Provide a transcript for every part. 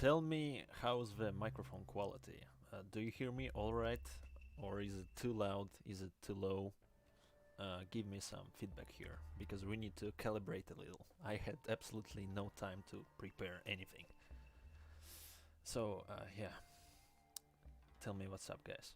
Tell me, how's the microphone quality? Do you hear me all right? Or is it too loud? Is it too low? Give me some feedback here, because we need to calibrate a little. I had absolutely no time to prepare anything. So, yeah. Tell me what's up, guys.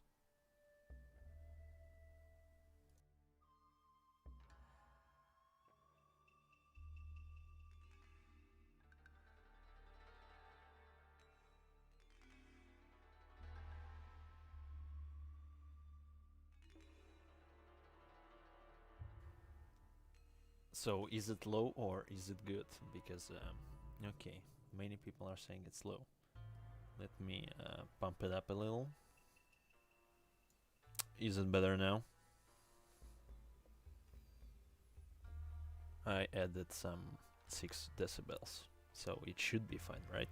So, is it low or is it good? Because, okay, many people are saying it's low. Let me pump it up a little. Is it better now? I added some 6 decibels, so it should be fine, right?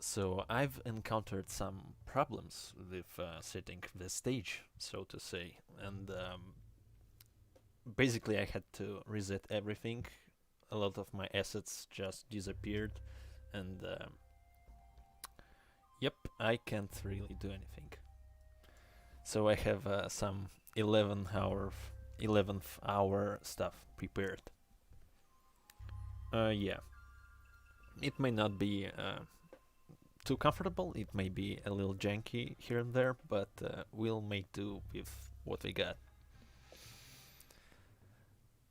So I've encountered some problems with setting the stage, so to say, and basically I had to reset everything. A lot of my assets just disappeared, and yep, I can't really do anything. So I have some 11th hour stuff prepared. Yeah, it may not be too comfortable, it may be a little janky here and there, but we'll make do with what we got.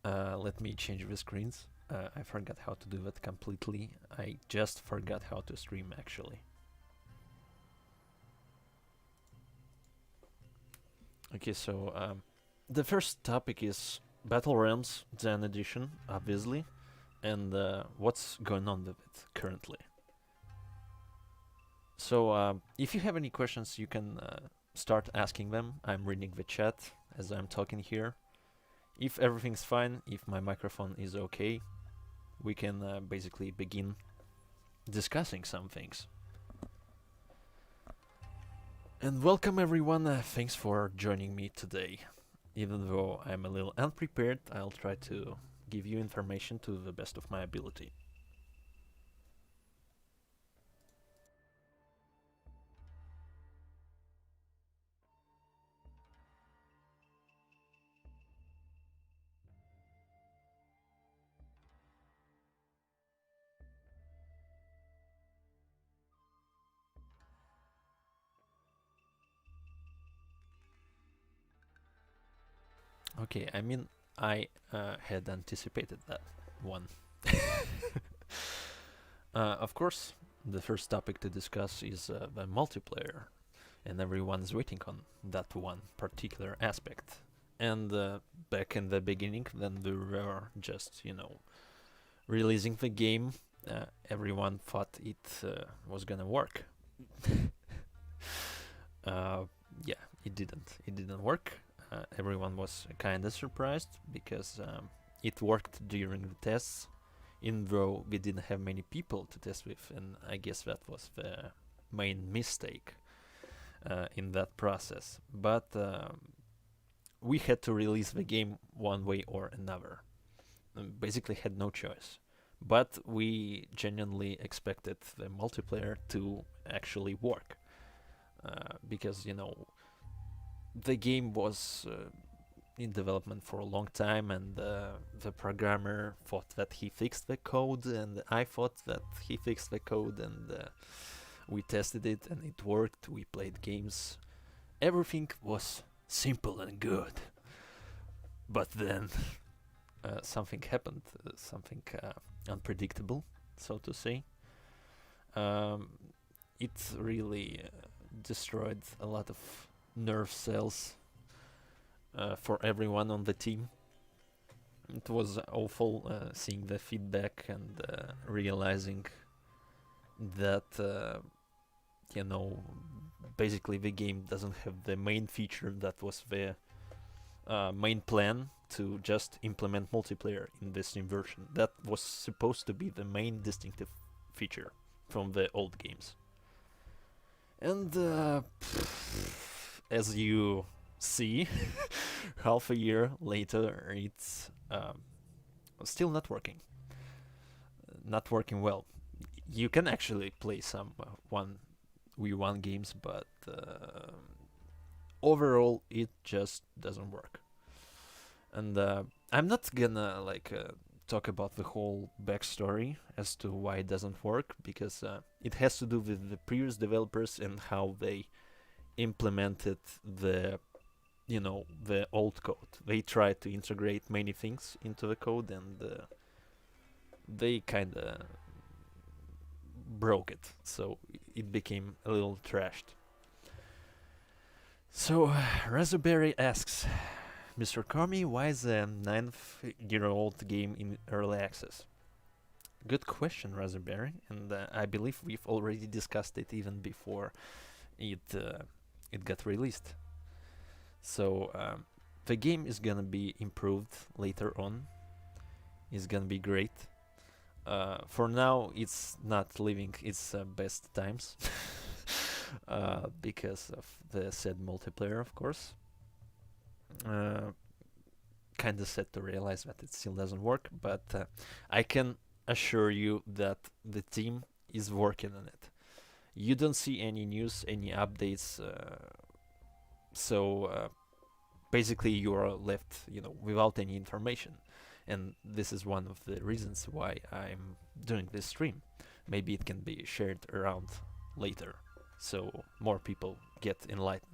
Let me change the screens. I forgot how to do that completely. I just forgot how to stream, actually. Okay, so the first topic is Battle Realms Zen Edition, obviously, and what's going on with it currently. So if you have any questions, you can start asking them. I'm reading the chat as I'm talking here. If everything's fine, if my microphone is okay, we can basically begin discussing some things. And welcome everyone, thanks for joining me today. Even though I'm a little unprepared, I'll try to give you information to the best of my ability. Okay, I mean, I had anticipated that one. Of course, the first topic to discuss is the multiplayer, and everyone's waiting on that one particular aspect. And back in the beginning, when we were just, releasing the game, everyone thought it was gonna work. Yeah, it didn't. It didn't work. Everyone was kinda surprised because it worked during the tests, even though we didn't have many people to test with, and I guess that was the main mistake in that process. But we had to release the game one way or another. Basically had no choice. But we genuinely expected the multiplayer to actually work. Because, the game was in development for a long time, and the programmer thought that he fixed the code, and I thought that he fixed the code, and we tested it, and it worked. We played games. Everything was simple and good. But then something happened, something unpredictable, so to say. It really destroyed a lot of nerve cells for everyone on the team. It was awful seeing the feedback and realizing that, basically the game doesn't have the main feature that was the main plan to just implement multiplayer in this new version. That was supposed to be the main distinctive feature from the old games. And as you see, half a year later, it's still not working. Not working well. You can actually play some Wii 1 games, but overall it just doesn't work. And I'm not gonna talk about the whole backstory as to why it doesn't work, because it has to do with the previous developers and how they implemented the the old code. They tried to integrate many things into the code, and they kind of broke it, so it became a little trashed. So Raspberry asks, Mr. Komi, why is a 9-year-old game in early access? Good question, Raspberry, and I believe we've already discussed it even before it got released. So the game is gonna be improved later on. It's gonna be great. For now, it's not living its best times because of the said multiplayer, of course. Kind of sad to realize that it still doesn't work, but I can assure you that the team is working on it. You don't see any news, any updates, so basically you are left, without any information. And this is one of the reasons why I'm doing this stream. Maybe it can be shared around later, so more people get enlightened.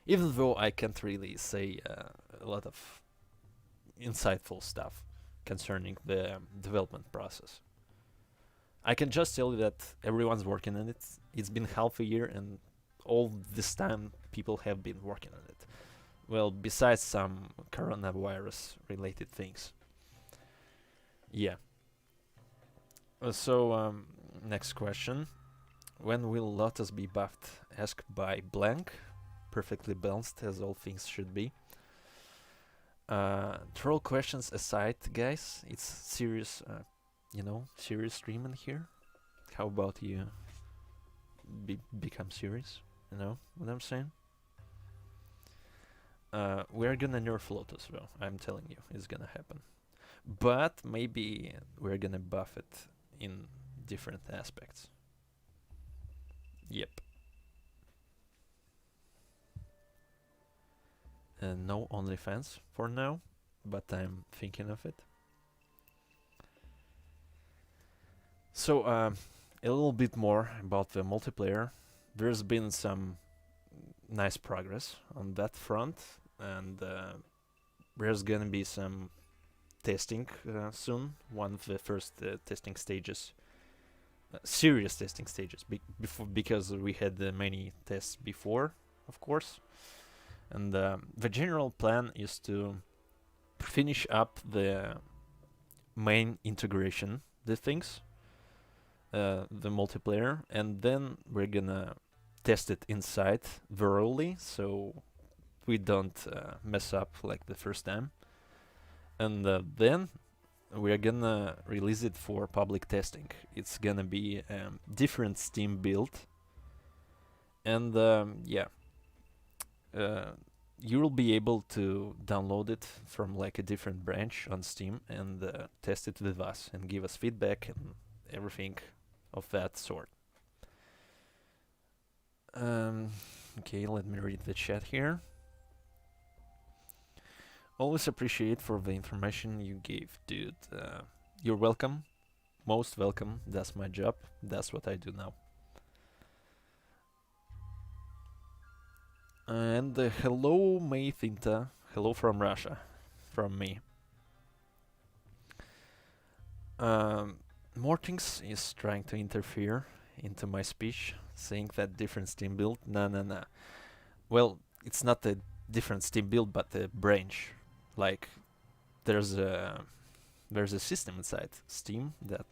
Even though I can't really say a lot of insightful stuff concerning the development process. I can just tell you that everyone's working on it. It's been half a year, and all this time people have been working on it. Well, besides some coronavirus related things. Yeah. So, next question. When will Lotus be buffed? Asked by Blank. Perfectly balanced, as all things should be. Troll questions aside, guys, it's serious, serious streaming here. How about you become serious? You know what I'm saying? We're gonna nerf Lotus, though. I'm telling you, it's gonna happen. But maybe we're gonna buff it in different aspects. Yep. No OnlyFans for now, but I'm thinking of it. So, a little bit more about the multiplayer. There's been some nice progress on that front, and there's gonna be some testing soon. One of the first testing stages, serious testing stages, because we had many tests before, of course. And the general plan is to finish up the main integration, the things, the multiplayer, and then we're gonna test it inside thoroughly, so we don't mess up like the first time. And then we're gonna release it for public testing. It's gonna be different Steam build, and yeah. You will be able to download it from like a different branch on Steam and test it with us and give us feedback and everything of that sort. Okay, let me read the chat here. Always appreciate for the information you gave, dude. You're welcome. Most welcome. That's my job. That's what I do now. And hello, Maythinta. Hello from Russia. From me. Mortings is trying to interfere into my speech, saying that different Steam build. Nah. Well, it's not a different Steam build, but a branch. Like, there's a system inside Steam that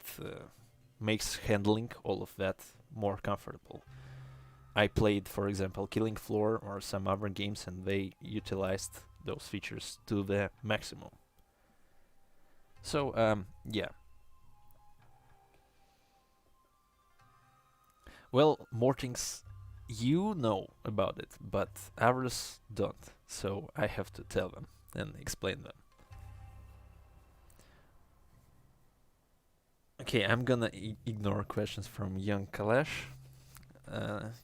makes handling all of that more comfortable. I played, for example, Killing Floor or some other games, and they utilized those features to the maximum. So, yeah. Well, Mortings, you know about it, but others don't. so I have to tell them and explain them. Okay, I'm gonna ignore questions from young Kalash.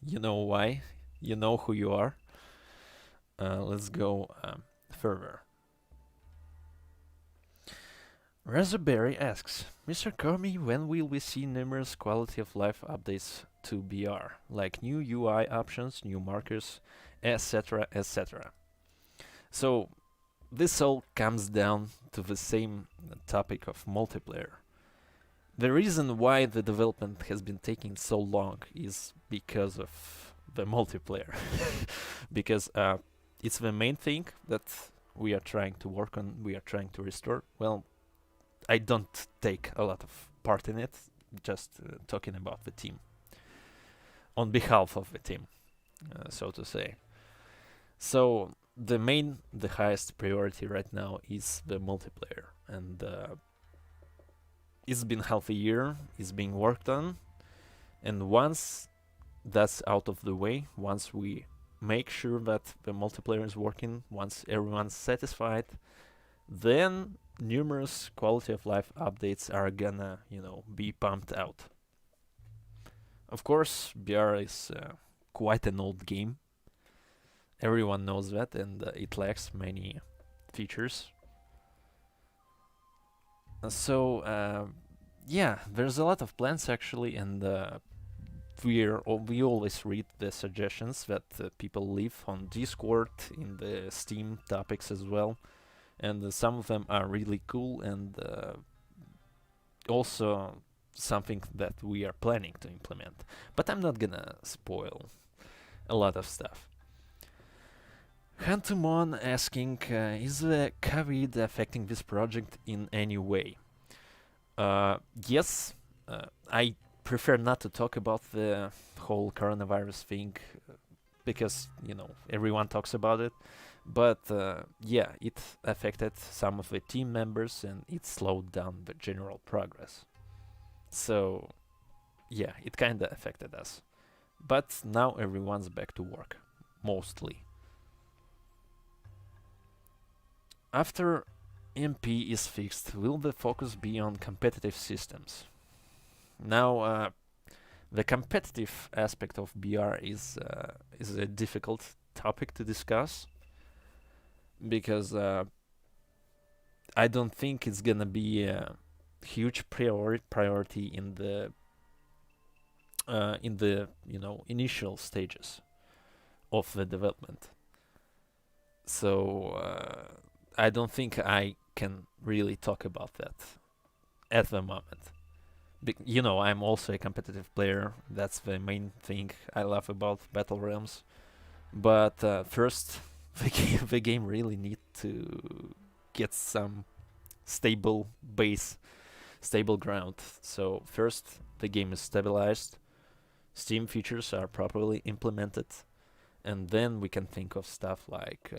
You know why. You know who you are. Let's go further. Raspberry asks, Mr. Komi, when will we see numerous quality of life updates to BR, like new UI options, new markers, etc., etc.? So, this all comes down to the same topic of multiplayer. The reason why the development has been taking so long is because of the multiplayer. Because it's the main thing that we are trying to work on, we are trying to restore. Well, I don't take a lot of part in it, just talking about the team. On behalf of the team, so to say. So, the highest priority right now is the multiplayer. And it's been half a year, it's being worked on. And once that's out of the way, once we make sure that the multiplayer is working, once everyone's satisfied, then numerous quality of life updates are gonna, be pumped out. Of course, BR is quite an old game. Everyone knows that, and it lacks many features. So, yeah, there's a lot of plans actually, and we always read the suggestions that people leave on Discord, in the Steam topics as well, and some of them are really cool, and also something that we are planning to implement. But I'm not gonna spoil a lot of stuff. Hantumon asking, is the COVID affecting this project in any way? Yes, I prefer not to talk about the whole coronavirus thing because, everyone talks about it. But yeah, it affected some of the team members and it slowed down the general progress. So, yeah, it kinda affected us. But now everyone's back to work, mostly. After MP is fixed, will the focus be on competitive systems? Now, the competitive aspect of BR is a difficult topic to discuss because I don't think it's gonna be a huge priority in the initial stages of the development. So I don't think I can really talk about that at the moment. I'm also a competitive player. That's the main thing I love about Battle Realms. But first, the game really need to get some stable base, stable ground. So first, the game is stabilized, Steam features are properly implemented, and then we can think of stuff like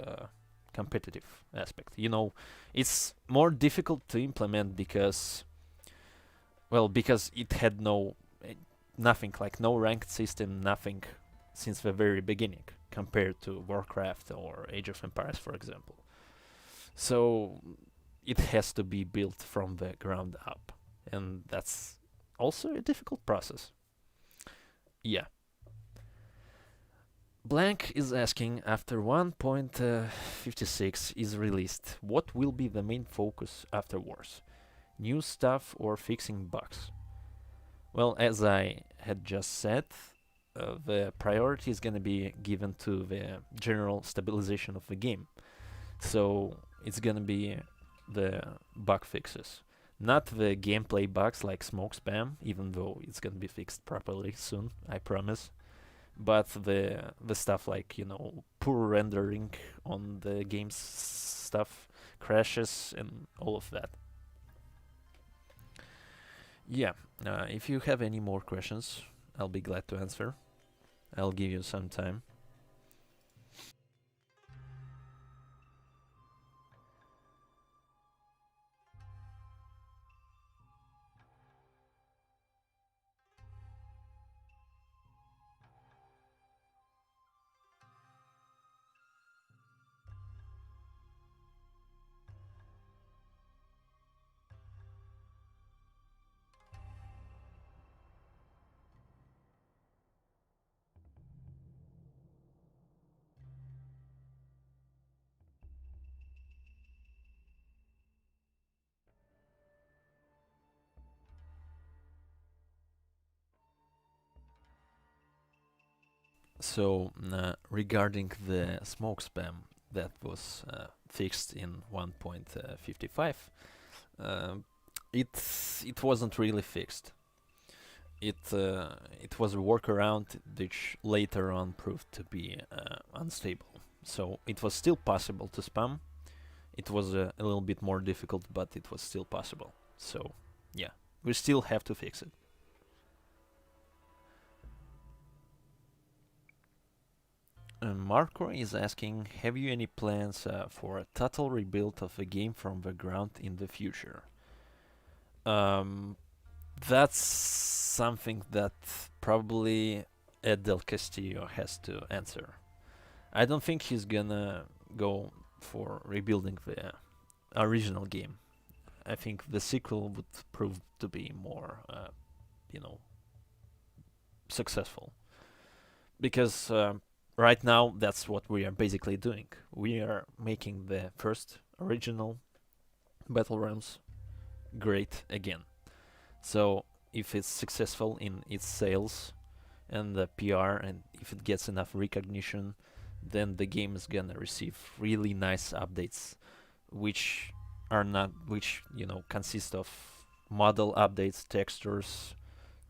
competitive aspect. It's more difficult to implement because it had nothing, like no ranked system, nothing since the very beginning compared to Warcraft or Age of Empires, for example. So it has to be built from the ground up, and that's also a difficult process. Yeah. Blank is asking, after 1.56 is released, what will be the main focus afterwards? New stuff or fixing bugs? Well, as I had just said, the priority is going to be given to the general stabilization of the game. So it's going to be the bug fixes. Not the gameplay bugs like smoke spam, even though it's going to be fixed properly soon, I promise. But the stuff like, poor rendering on the game's stuff, crashes, and all of that. Yeah, if you have any more questions, I'll be glad to answer. I'll give you some time. So regarding the smoke spam that was fixed in 1.55, it wasn't really fixed. It was a workaround which later on proved to be unstable. So it was still possible to spam. It was a little bit more difficult, but it was still possible. So yeah, we still have to fix it. Marco is asking, have you any plans for a total rebuild of a game from the ground in the future? That's something that probably Ed Del Castillo has to answer. I don't think he's gonna go for rebuilding the original game. I think the sequel would prove to be more, successful. Because right now, that's what we are basically doing. We are making the first original Battle Realms great again. So if it's successful in its sales and the PR, and if it gets enough recognition, then the game is gonna receive really nice updates, which consist of model updates, textures,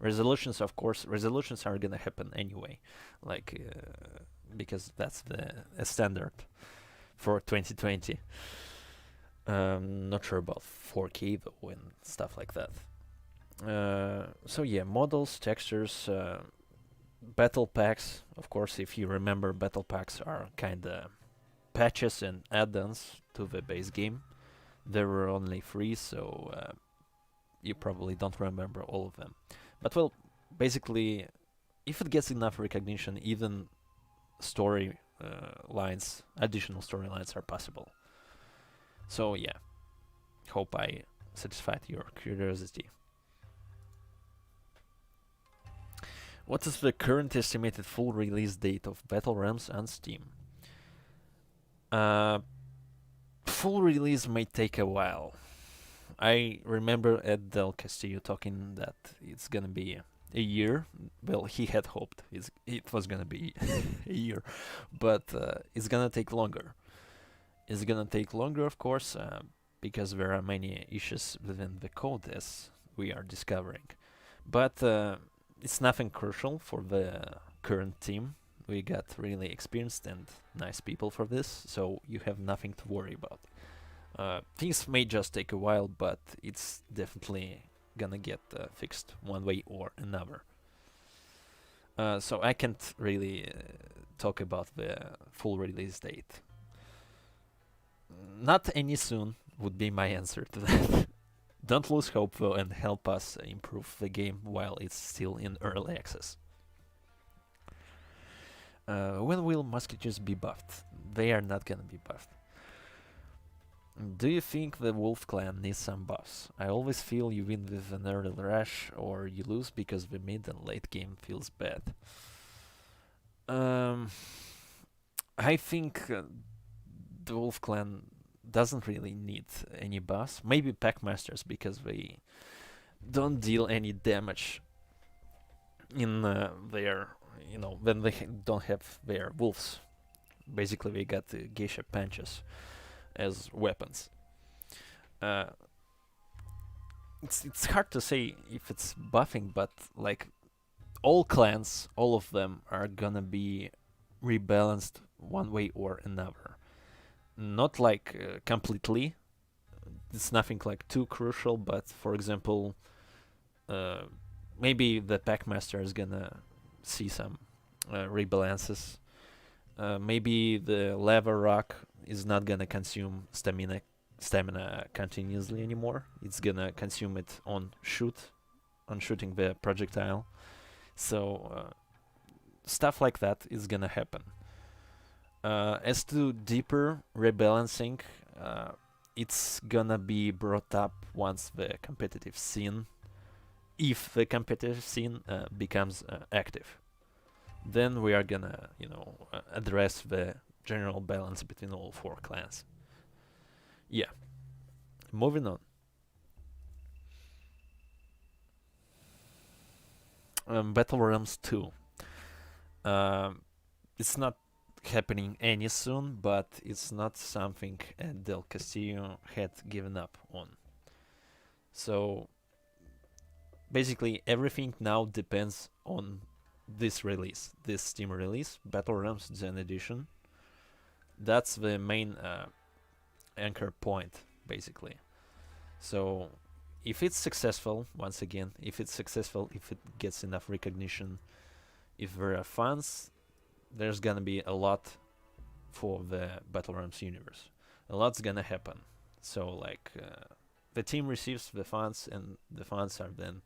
resolutions. Of course, resolutions are gonna happen anyway, because that's a standard for 2020. Not sure about 4K though and stuff like that. So yeah, models, textures, battle packs. Of course, if you remember, battle packs are kinda patches and add-ons to the base game. There were only 3, so you probably don't remember all of them. But well, basically, if it gets enough recognition, even story lines, additional storylines are possible. So yeah, hope I satisfied your curiosity. What is the current estimated full release date of Battle Realms on Steam? Full release may take a while. I remember Ed Del Castillo talking that it's gonna be a year. Well, he had hoped it was gonna be a year, but it's gonna take longer. It's gonna take longer, of course, because there are many issues within the code as we are discovering. But it's nothing crucial for the current team. We got really experienced and nice people for this, so you have nothing to worry about. Things may just take a while, but it's definitely gonna get fixed one way or another. So I can't really talk about the full release date. Not any soon would be my answer to that. Don't lose hope though, and help us improve the game while it's still in early access. When will Musketeers be buffed? They are not gonna be buffed. Do you think the Wolf Clan needs some buffs? I always feel you win with an early rush, or you lose because the mid and late game feels bad. I think the Wolf Clan doesn't really need any buffs. Maybe Packmasters, because they don't deal any damage in their, when they don't have their wolves. Basically, they got the geisha punches as weapons. It's hard to say if it's buffing, but like all clans, all of them are gonna be rebalanced one way or another. Not like completely. It's nothing like too crucial, but for example, maybe the Packmaster is gonna see some rebalances. Maybe the lava rock is not gonna consume stamina continuously anymore. It's gonna consume it on shooting the projectile. So stuff like that is gonna happen. As to deeper rebalancing, it's gonna be brought up once the competitive scene, if the competitive scene becomes active. Then we are gonna, address the general balance between all 4 clans. Yeah. Moving on. Battle Realms 2. it's not happening any soon, but it's not something ʟᴏᴏ had given up on. So basically everything now depends on this release, this Steam release, Battle Realms Zen Edition. That's the main anchor point, basically. So if it's successful, once again, if it's successful, if it gets enough recognition, if there are fans, there's gonna be a lot for the Battle Realms universe. A lot's gonna happen. So like the team receives the funds, and the funds are then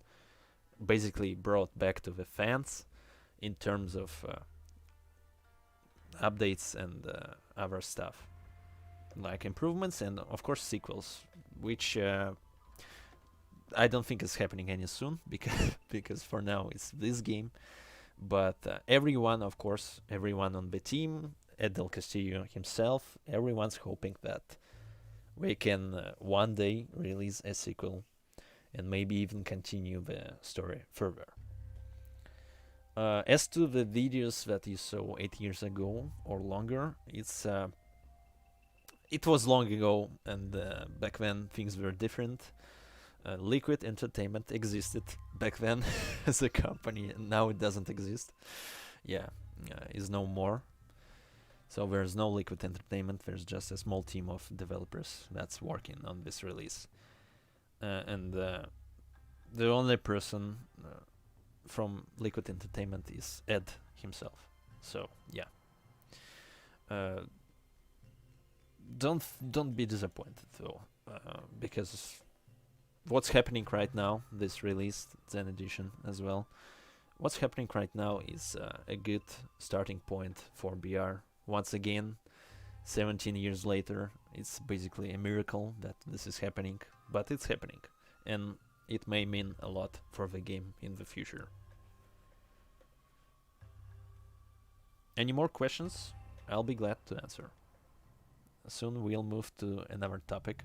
basically brought back to the fans in terms of updates and other stuff, like improvements and of course sequels, which I don't think is happening any soon because for now it's this game. But everyone, of course, everyone on the team, ʟᴏᴏ himself, everyone's hoping that we can one day release a sequel and maybe even continue the story further. As to the videos that you saw 8 years ago or longer, it was long ago, and back then things were different. Liquid Entertainment existed back then as a company, and now it doesn't exist. Yeah, is no more. So there's no Liquid Entertainment, there's just a small team of developers that's working on this release. And the only person from Liquid Entertainment is Ed himself. So yeah, don't be disappointed though, because what's happening right now, this release, Zen Edition as well, what's happening right now is a good starting point for BR. Once again, 17 years later, it's basically a miracle that this is happening, but it's happening, and it may mean a lot for the game in the future. Any more questions? I'll be glad to answer. Soon we'll move to another topic.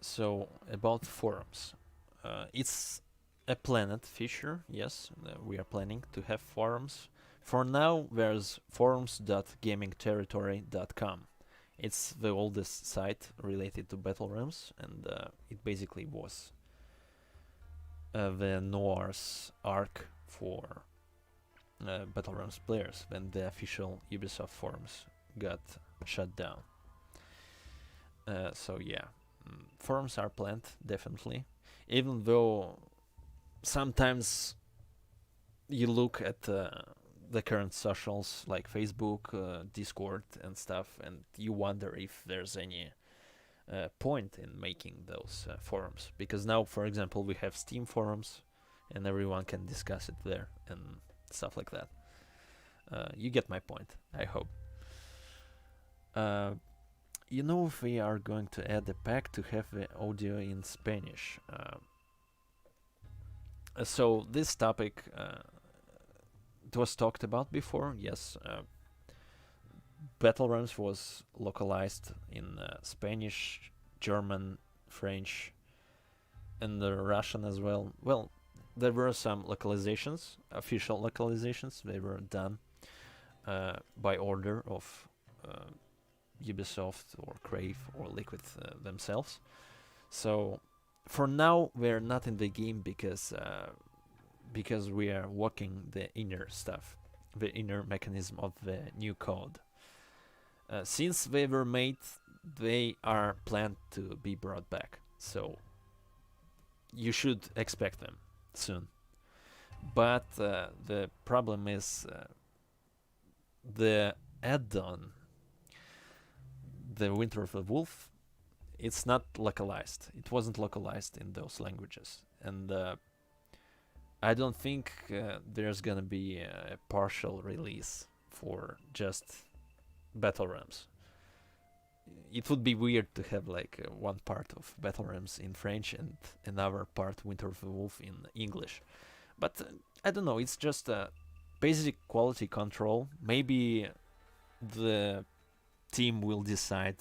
So about forums, it's a planned feature. Yes, we are planning to have forums. For now, there's forums.gamingterritory.com. It's the oldest site related to Battle Realms, and it basically was the Noir's arc for Battle Realms players when the official Ubisoft forums got shut down. So yeah, forums are planned, definitely. Even though sometimes you look at the current socials like Facebook, Discord and stuff, and you wonder if there's any point in making those forums. Because now, for example, we have Steam forums and everyone can discuss it there and stuff like that. You get my point, I hope. You know, if we are going to add a pack to have the audio in Spanish. So this topic it was talked about before. Yes, Battle Realms was localized in Spanish, German, French, and Russian as well. Well, there were some localizations, official localizations. They were done by order of Ubisoft or Crave or Liquid themselves. So for now we're not in the game because we are working the inner stuff, the inner mechanism of the new code. Since they were made, they are planned to be brought back, so you should expect them soon. But the problem is the add-on, the Winter of the Wolf, it's not localized. It wasn't localized in those languages. and I don't think there's gonna be a partial release for just battle realms. It would be weird to have like one part of battle realms in French and another part Winter of the Wolf in English. But I don't know. It's just a basic quality control. Maybe the team will decide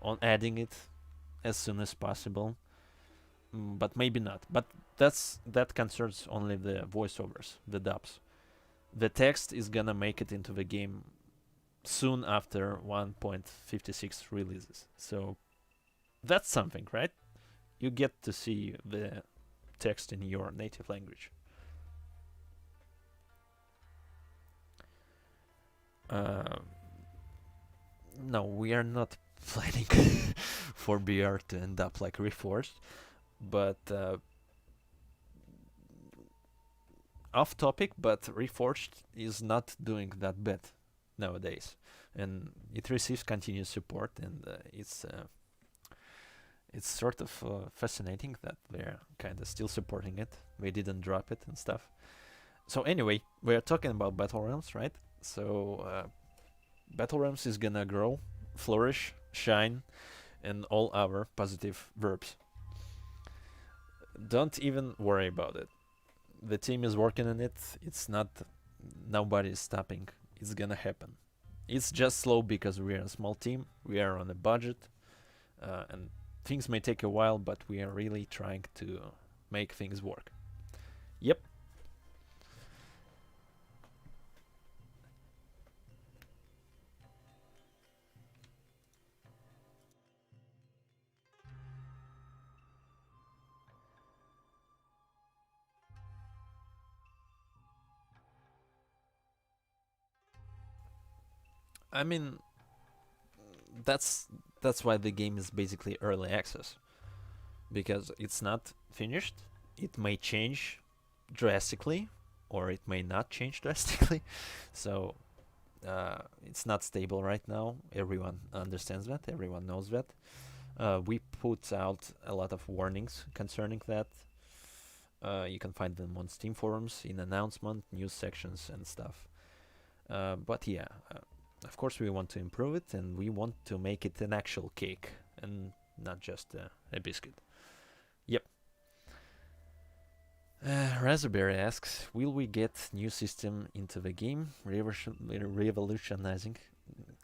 on adding it as soon as possible, but maybe not. But that concerns only the voiceovers, the dubs. The text is gonna make it into the game soon after 1.56 releases. So that's something, right? You get to see the text in your native language. No, we are not planning for BR to end up like Reforged, but off topic, but Reforged is not doing that bad nowadays, and it receives continuous support, and it's sort of fascinating that they're kind of still supporting it. They didn't drop it and stuff. So anyway, we're talking about Battle Realms, right? So Battle Realms is gonna grow, flourish, shine, and all our positive verbs. Don't even worry about it. The team is working on it. It's not, nobody is stopping. It's gonna happen. It's just slow because we're a small team. We are on a budget, and things may take a while, but we are really trying to make things work. Yep. I mean, that's why the game is basically early access, because it's not finished. It may change drastically, or it may not change drastically. So it's not stable right now. Everyone understands that. Everyone knows that. We put out a lot of warnings concerning that. You can find them on Steam forums, in announcement, news sections, and stuff. But yeah, of course we want to improve it, and we want to make it an actual cake and not just a biscuit. Yep. Raspberry asks, will we get new system into the game, revolutionizing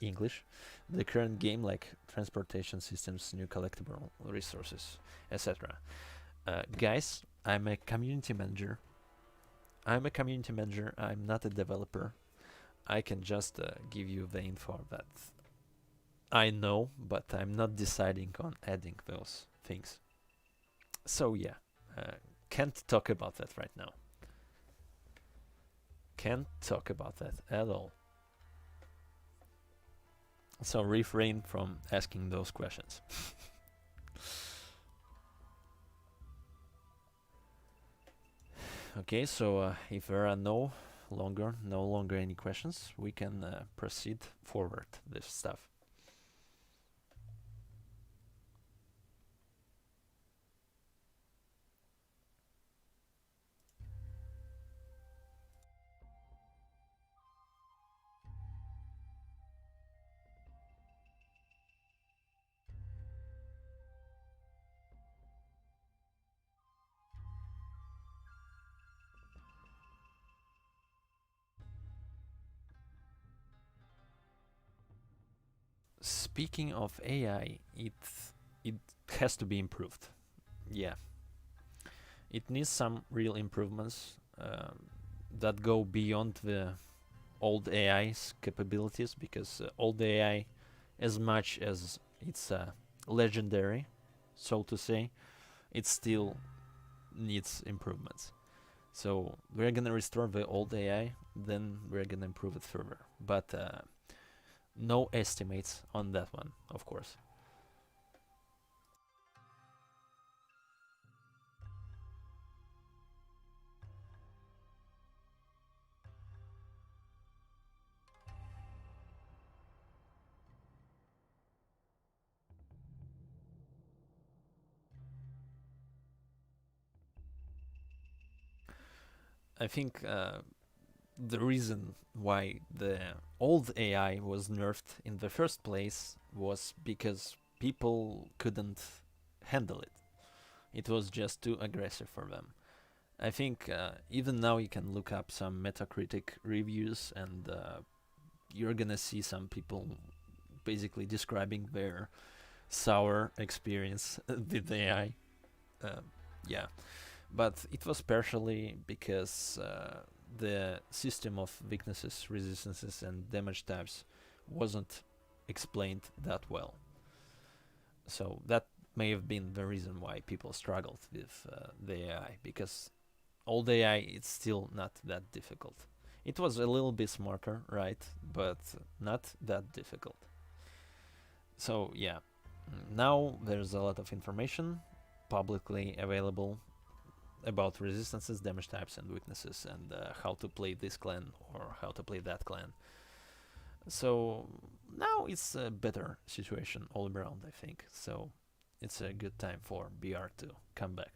English the current game, like transportation systems, new collectible resources, etc. Guys, I'm a community manager. I'm not a developer. I can just give you the info that I know, but I'm not deciding on adding those things. So yeah, can't talk about that right now. Can't talk about that at all. So refrain from asking those questions. Okay, so if there are no longer any questions, we can proceed forward this stuff. Speaking of AI, it has to be improved. Yeah, it needs some real improvements that go beyond the old AI's capabilities, because old AI, as much as it's legendary, so to say, it still needs improvements. So we're gonna restore the old AI, then we're gonna improve it further. But no estimates on that one, of course. I think the reason why the old AI was nerfed in the first place was because people couldn't handle it. It was just too aggressive for them. I think even now you can look up some Metacritic reviews, and you're gonna see some people basically describing their sour experience with AI. Yeah, but it was partially because the system of weaknesses, resistances, and damage types wasn't explained that well. So that may have been the reason why people struggled with the AI, because old AI it's still not that difficult. It was a little bit smarter, right? But not that difficult. So yeah, now there's a lot of information publicly available about resistances, damage types, and weaknesses, and how to play this clan or how to play that clan. So now it's a better situation all around, I think. So it's a good time for BR to come back.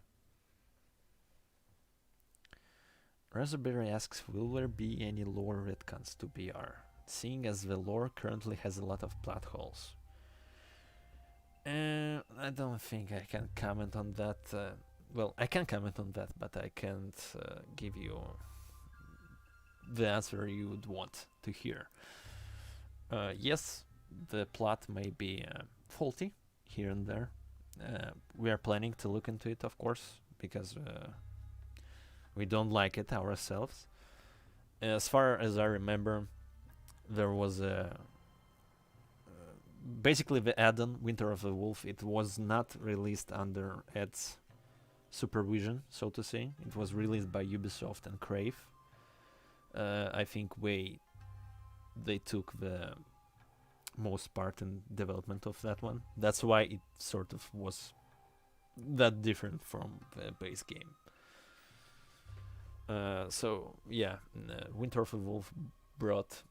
Raspberry asks, will there be any lore retcons to BR, seeing as the lore currently has a lot of plot holes? I don't think I can comment on that. Well, I can comment on that, but I can't give you the answer you would want to hear. Yes, the plot may be faulty here and there. We are planning to look into it, of course, because we don't like it ourselves. As far as I remember, there was a basically the add-on Winter of the Wolf. It was not released under Ed's supervision, so to say. It was released by Ubisoft and Crave. I think they took the most part in development of that one. That's why it sort of was that different from the base game. So yeah, Winter of the Wolf brought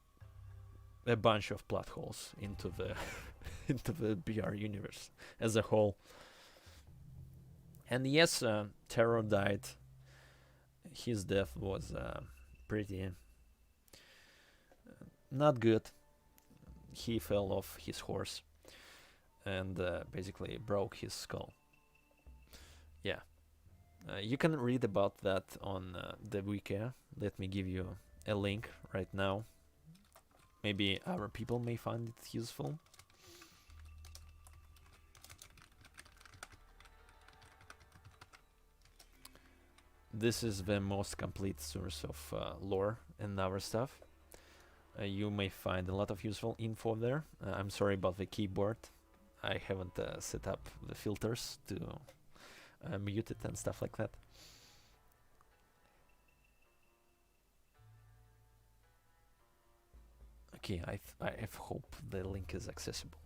a bunch of plot holes into the into the BR universe as a whole. And yes, Terror died. His death was pretty not good. He fell off his horse and basically broke his skull. Yeah. You can read about that on the wiki. Let me give you a link right now. Maybe other people may find it useful. This is the most complete source of lore and other stuff. You may find a lot of useful info there. I'm sorry about the keyboard. I haven't set up the filters to mute it and stuff like that. Okay, I hope the link is accessible.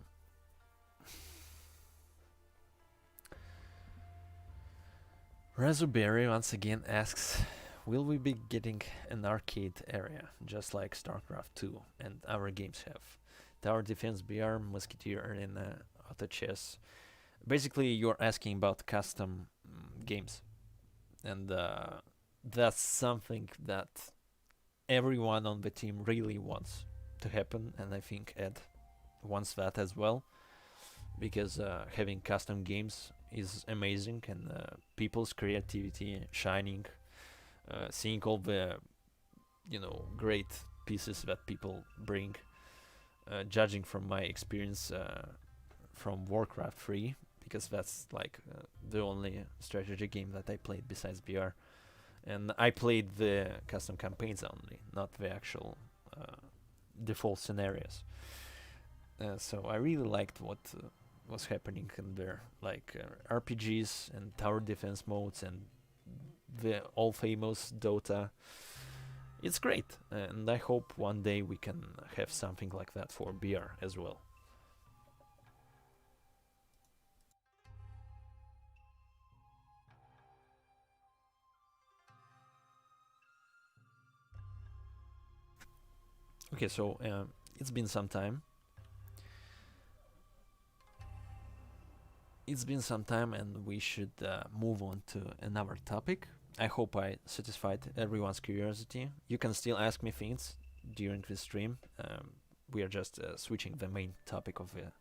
Razuberry once again asks, will we be getting an arcade area, just like StarCraft 2 and our games have? Tower Defense BR, Musketeer Arena, Auto Chess. Basically, you're asking about custom games. And that's something that everyone on the team really wants to happen, and I think Ed wants that as well, because having custom games is amazing, and people's creativity shining, seeing all the great pieces that people bring, judging from my experience from Warcraft 3, because that's like the only strategy game that I played besides BR, and I played the custom campaigns only, not the actual default scenarios. So I really liked what was happening in there, like RPGs and tower defense modes and the all famous Dota. It's great, and I hope one day we can have something like that for BR as well. Okay, so it's been some time. It's been some time, and we should move on to another topic. I hope I satisfied everyone's curiosity. You can still ask me things during the stream. We are just switching the main topic of the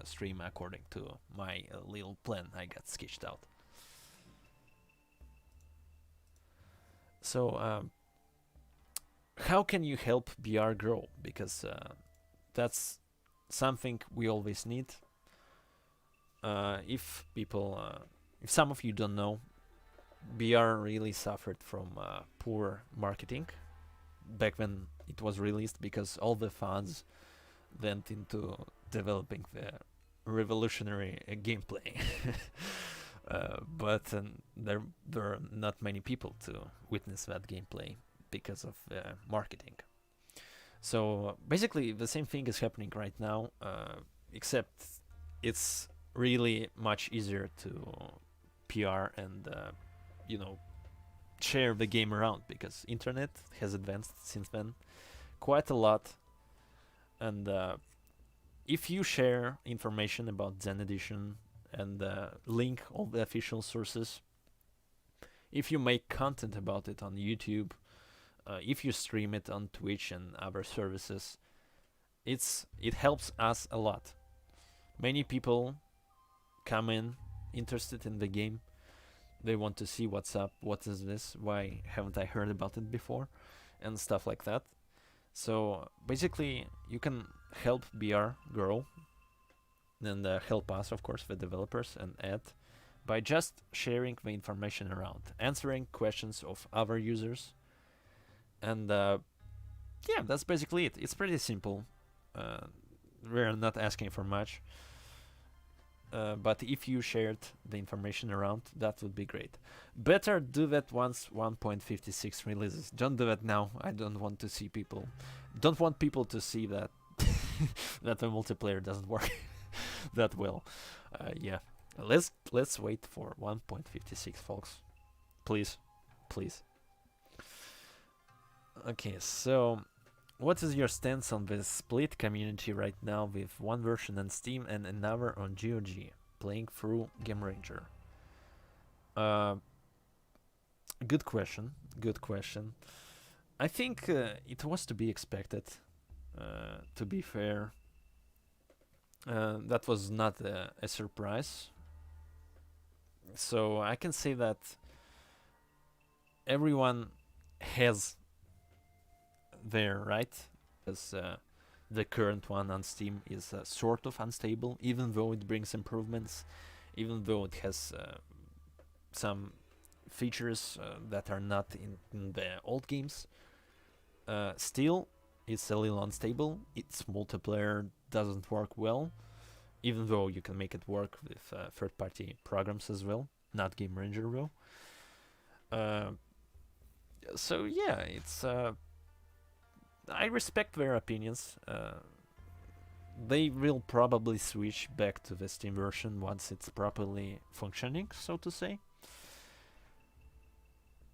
stream according to my little plan I got sketched out. So, how can you help BR grow? Because that's something we always need. If some of you don't know, BR really suffered from poor marketing back when it was released, because all the funds went into developing the revolutionary gameplay. But there were not many people to witness that gameplay because of marketing. So basically the same thing is happening right now, except it's really much easier to PR and share the game around, because internet has advanced since then quite a lot. And if you share information about Zen Edition and link all the official sources, if you make content about it on YouTube, if you stream it on Twitch and other services, it helps us a lot. Many people come in interested in the game. They want to see what's up, what is this, why haven't I heard about it before, and stuff like that. So basically you can help BR grow and help us, of course, the developers and ad, by just sharing the information around, answering questions of other users. And yeah, that's basically it. It's pretty simple. We're not asking for much. But if you shared the information around, that would be great. Better do that once 1.56 releases. Don't do that now. I don't want to see people. Don't want people to see that that the multiplayer doesn't work that well. Yeah, let's wait for 1.56, folks. Please. Okay, so what is your stance on the split community right now, with one version on Steam and another on GOG, playing through Game Ranger? Good question. I think it was to be expected, to be fair. That was not a surprise. So I can say that everyone has there, right? Because the current one on Steam is sort of unstable, even though it brings improvements, even though it has some features that are not in the old games. Still, it's a little unstable. Its multiplayer doesn't work well, even though you can make it work with third-party programs as well, not Game Ranger though. So yeah, it's I respect their opinions. They will probably switch back to the Steam version once it's properly functioning, so to say.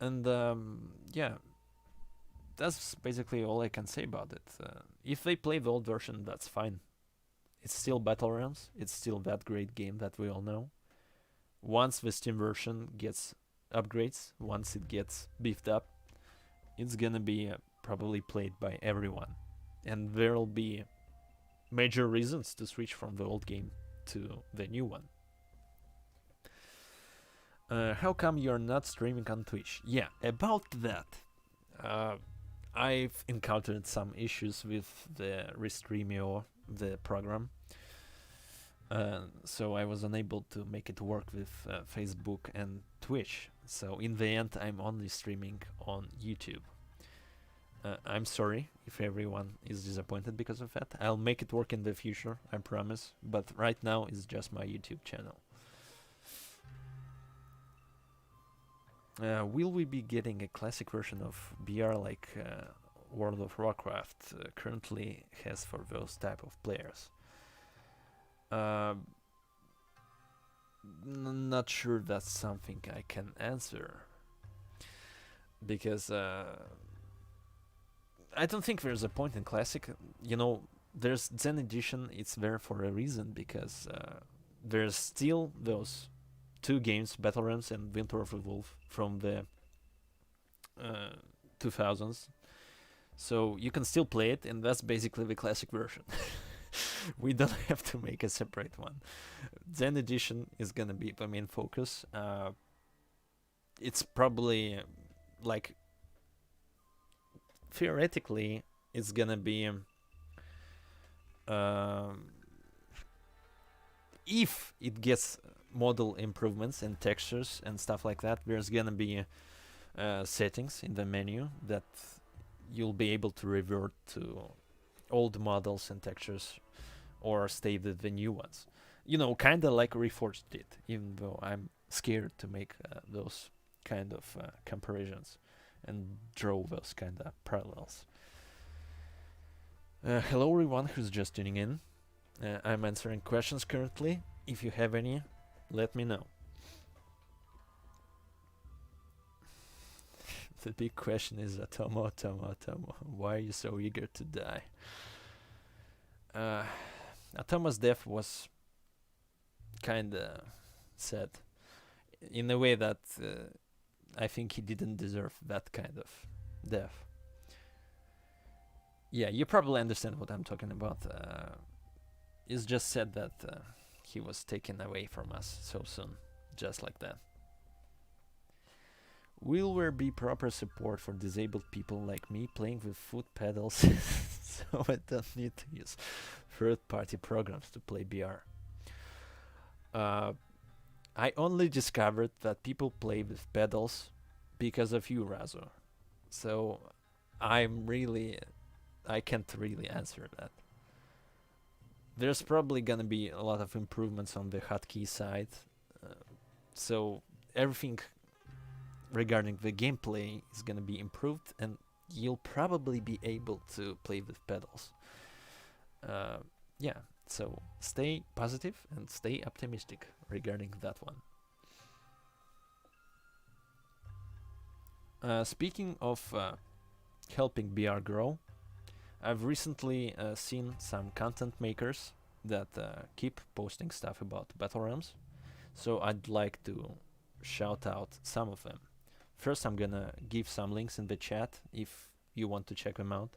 And yeah, that's basically all I can say about it. If they play the old version, that's fine. It's still Battle Realms. It's still that great game that we all know. Once the Steam version gets upgrades, once it gets beefed up, it's gonna be probably played by everyone, and there'll be major reasons to switch from the old game to the new one. How come you're not streaming on Twitch? Yeah, about that. I've encountered some issues with the Restreamio, the program. So I was unable to make it work with Facebook and Twitch. So in the end, I'm only streaming on YouTube. I'm sorry if everyone is disappointed because of that. I'll make it work in the future, I promise. But right now, it's just my YouTube channel. Will we be getting a classic version of BR like World of Warcraft currently has for those type of players? Not sure that's something I can answer, because I don't think there's a point in classic. You know, there's Zen Edition. It's there for a reason, because there's still those two games, Battle Realms and Winter of Revolve, from the 2000s. So you can still play it, and that's basically the classic version. We don't have to make a separate one. Zen Edition is gonna be the main focus. It's probably like theoretically it's gonna be if it gets model improvements and textures and stuff like that, there's gonna be settings in the menu that you'll be able to revert to old models and textures or stay with the new ones. You know, kind of like Reforged did, even though I'm scared to make those kind of comparisons and draw those kind of parallels. Hello everyone who's just tuning in. I'm answering questions currently. If you have any, let me know. The big question is, Atomo, why are you so eager to die? Atomo's death was kinda sad, in a way that I think he didn't deserve that kind of death. Yeah, you probably understand what I'm talking about. It's just sad that he was taken away from us so soon, just like that. Will there be proper support for disabled people like me playing with foot pedals so I don't need to use third-party programs to play BR? I only discovered that people play with pedals because of you, Razo. So I can't really answer that. There's probably gonna be a lot of improvements on the hotkey side. So everything regarding the gameplay is gonna be improved, and you'll probably be able to play with pedals. Yeah, so stay positive and stay optimistic regarding that one. Speaking of helping BR grow, I've recently seen some content makers that keep posting stuff about battle realms, so I'd like to shout out some of them. First, I'm gonna give some links in the chat if you want to check them out.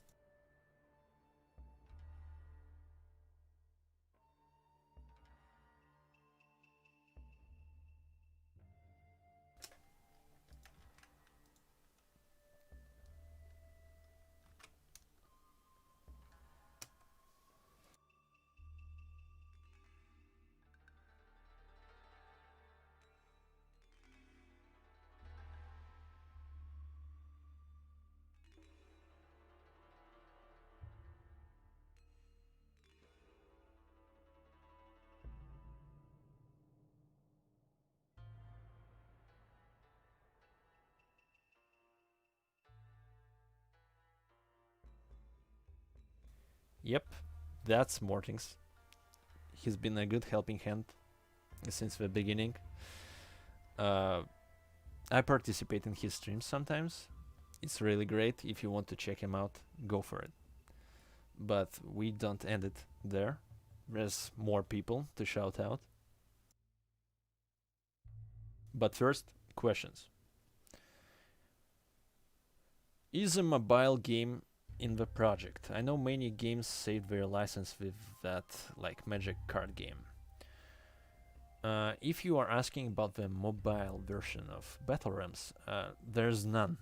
Yep, that's Mortings. He's been a good helping hand since the beginning. I participate in his streams sometimes. It's really great. If you want to check him out, go for it. But we don't end it there. There's more people to shout out. But first, questions. Is a mobile game in the project? I know many games saved their license with that, like Magic card game. If you are asking about the mobile version of Battle Realms, there's none.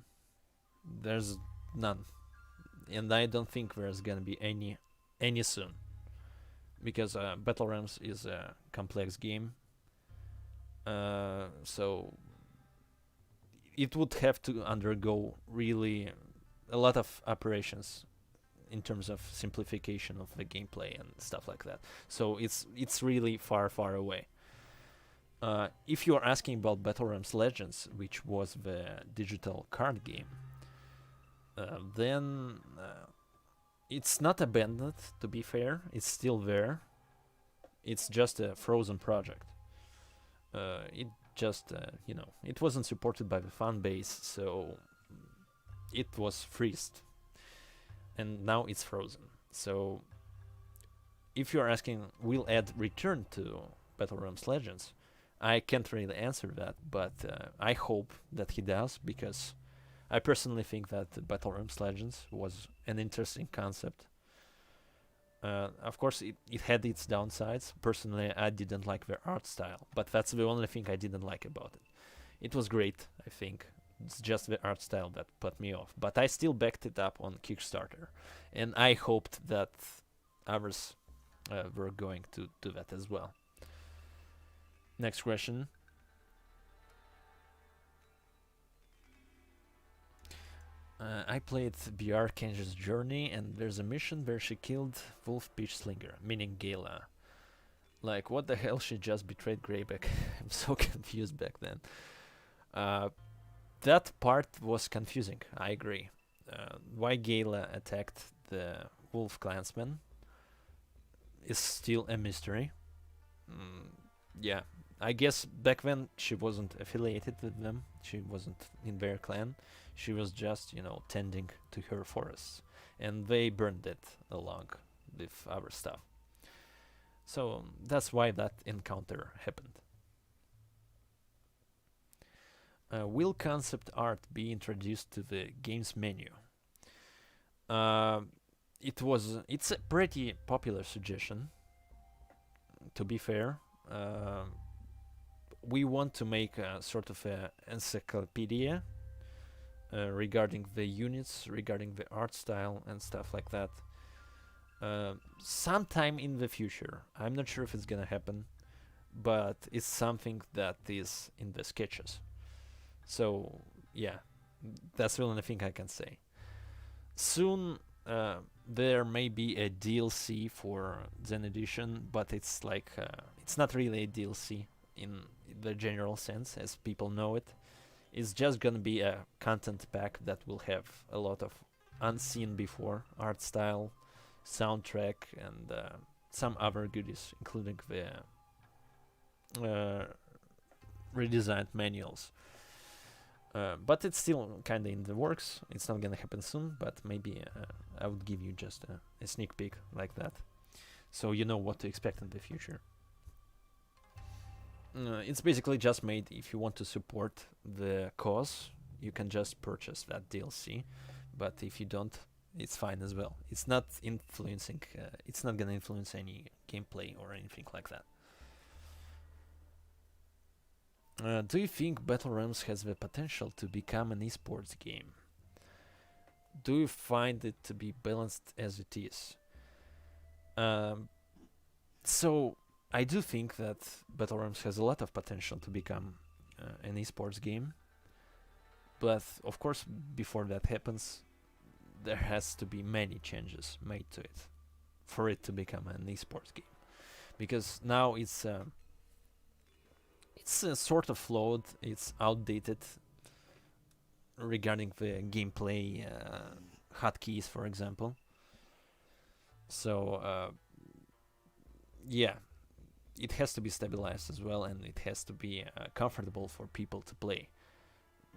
There's none. And I don't think there's gonna be any soon. Because Battle Realms is a complex game. So it would have to undergo really a lot of operations in terms of simplification of the gameplay and stuff like that. So it's really far away. If you are asking about Battle Realms Legends, which was the digital card game, then it's not abandoned, to be fair. It's still there. It's just a frozen project. It just, it wasn't supported by the fan base, so it was freezed. And now it's frozen. So if you're asking, will Ed return to Battle Realms Legends? I can't really answer that, but I hope that he does, because I personally think that Battle Realms Legends was an interesting concept. Of course, it had its downsides. Personally, I didn't like the art style, but that's the only thing I didn't like about it. It was great, I think. It's just the art style that put me off. But I still backed it up on Kickstarter, and I hoped that others were going to do that as well. Next question. I played BR Kenji's Journey, and there's a mission where she killed Wolf Peach Slinger, meaning Gala. Like, what the hell? She just betrayed Greyback. I'm so confused back then. That part was confusing, I agree. Why Gala attacked the Wolf Clansman is still a mystery. Yeah, I guess back then she wasn't affiliated with them. She wasn't in their clan. She was just, tending to her forests. And they burned it along with other stuff. So that's why that encounter happened. Will concept art be introduced to the game's menu? It's a pretty popular suggestion, to be fair. We want to make a sort of an encyclopedia regarding the units, regarding the art style and stuff like that. Sometime in the future. I'm not sure if it's gonna happen, but it's something that is in the sketches. So yeah, that's the only thing I can say. Soon there may be a DLC for Zen Edition, but it's like it's not really a DLC in the general sense as people know it. It's just gonna be a content pack that will have a lot of unseen before art style, soundtrack, and some other goodies, including the redesigned manuals. But it's still kinda in the works. It's not gonna happen soon, but maybe I would give you just a sneak peek like that, so you know what to expect in the future. It's basically just made if you want to support the cause, you can just purchase that DLC, but if you don't, it's fine as well. It's not influencing, it's not gonna influence any gameplay or anything like that. Do you think Battle Realms has the potential to become an esports game? Do you find it to be balanced as it is? So I do think that Battle Realms has a lot of potential to become an esports game, but of course, before that happens, there has to be many changes made to it for it to become an esports game. Because now it's sort of flawed, it's outdated regarding the gameplay hotkeys, for example. So yeah, it has to be stabilized as well, and it has to be comfortable for people to play.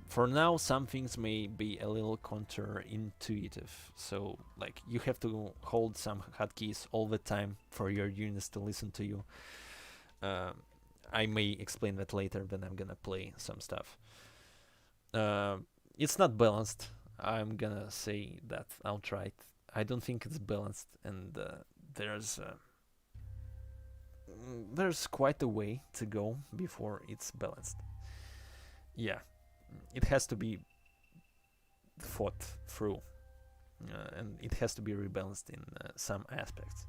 For now, some things may be a little counterintuitive, so like you have to hold some hotkeys all the time for your units to listen to you. I may explain that later when I'm gonna play some stuff. It's not balanced. I'm gonna say that outright. I don't think it's balanced, and there's quite a way to go before it's balanced. Yeah, it has to be thought through, and it has to be rebalanced in some aspects.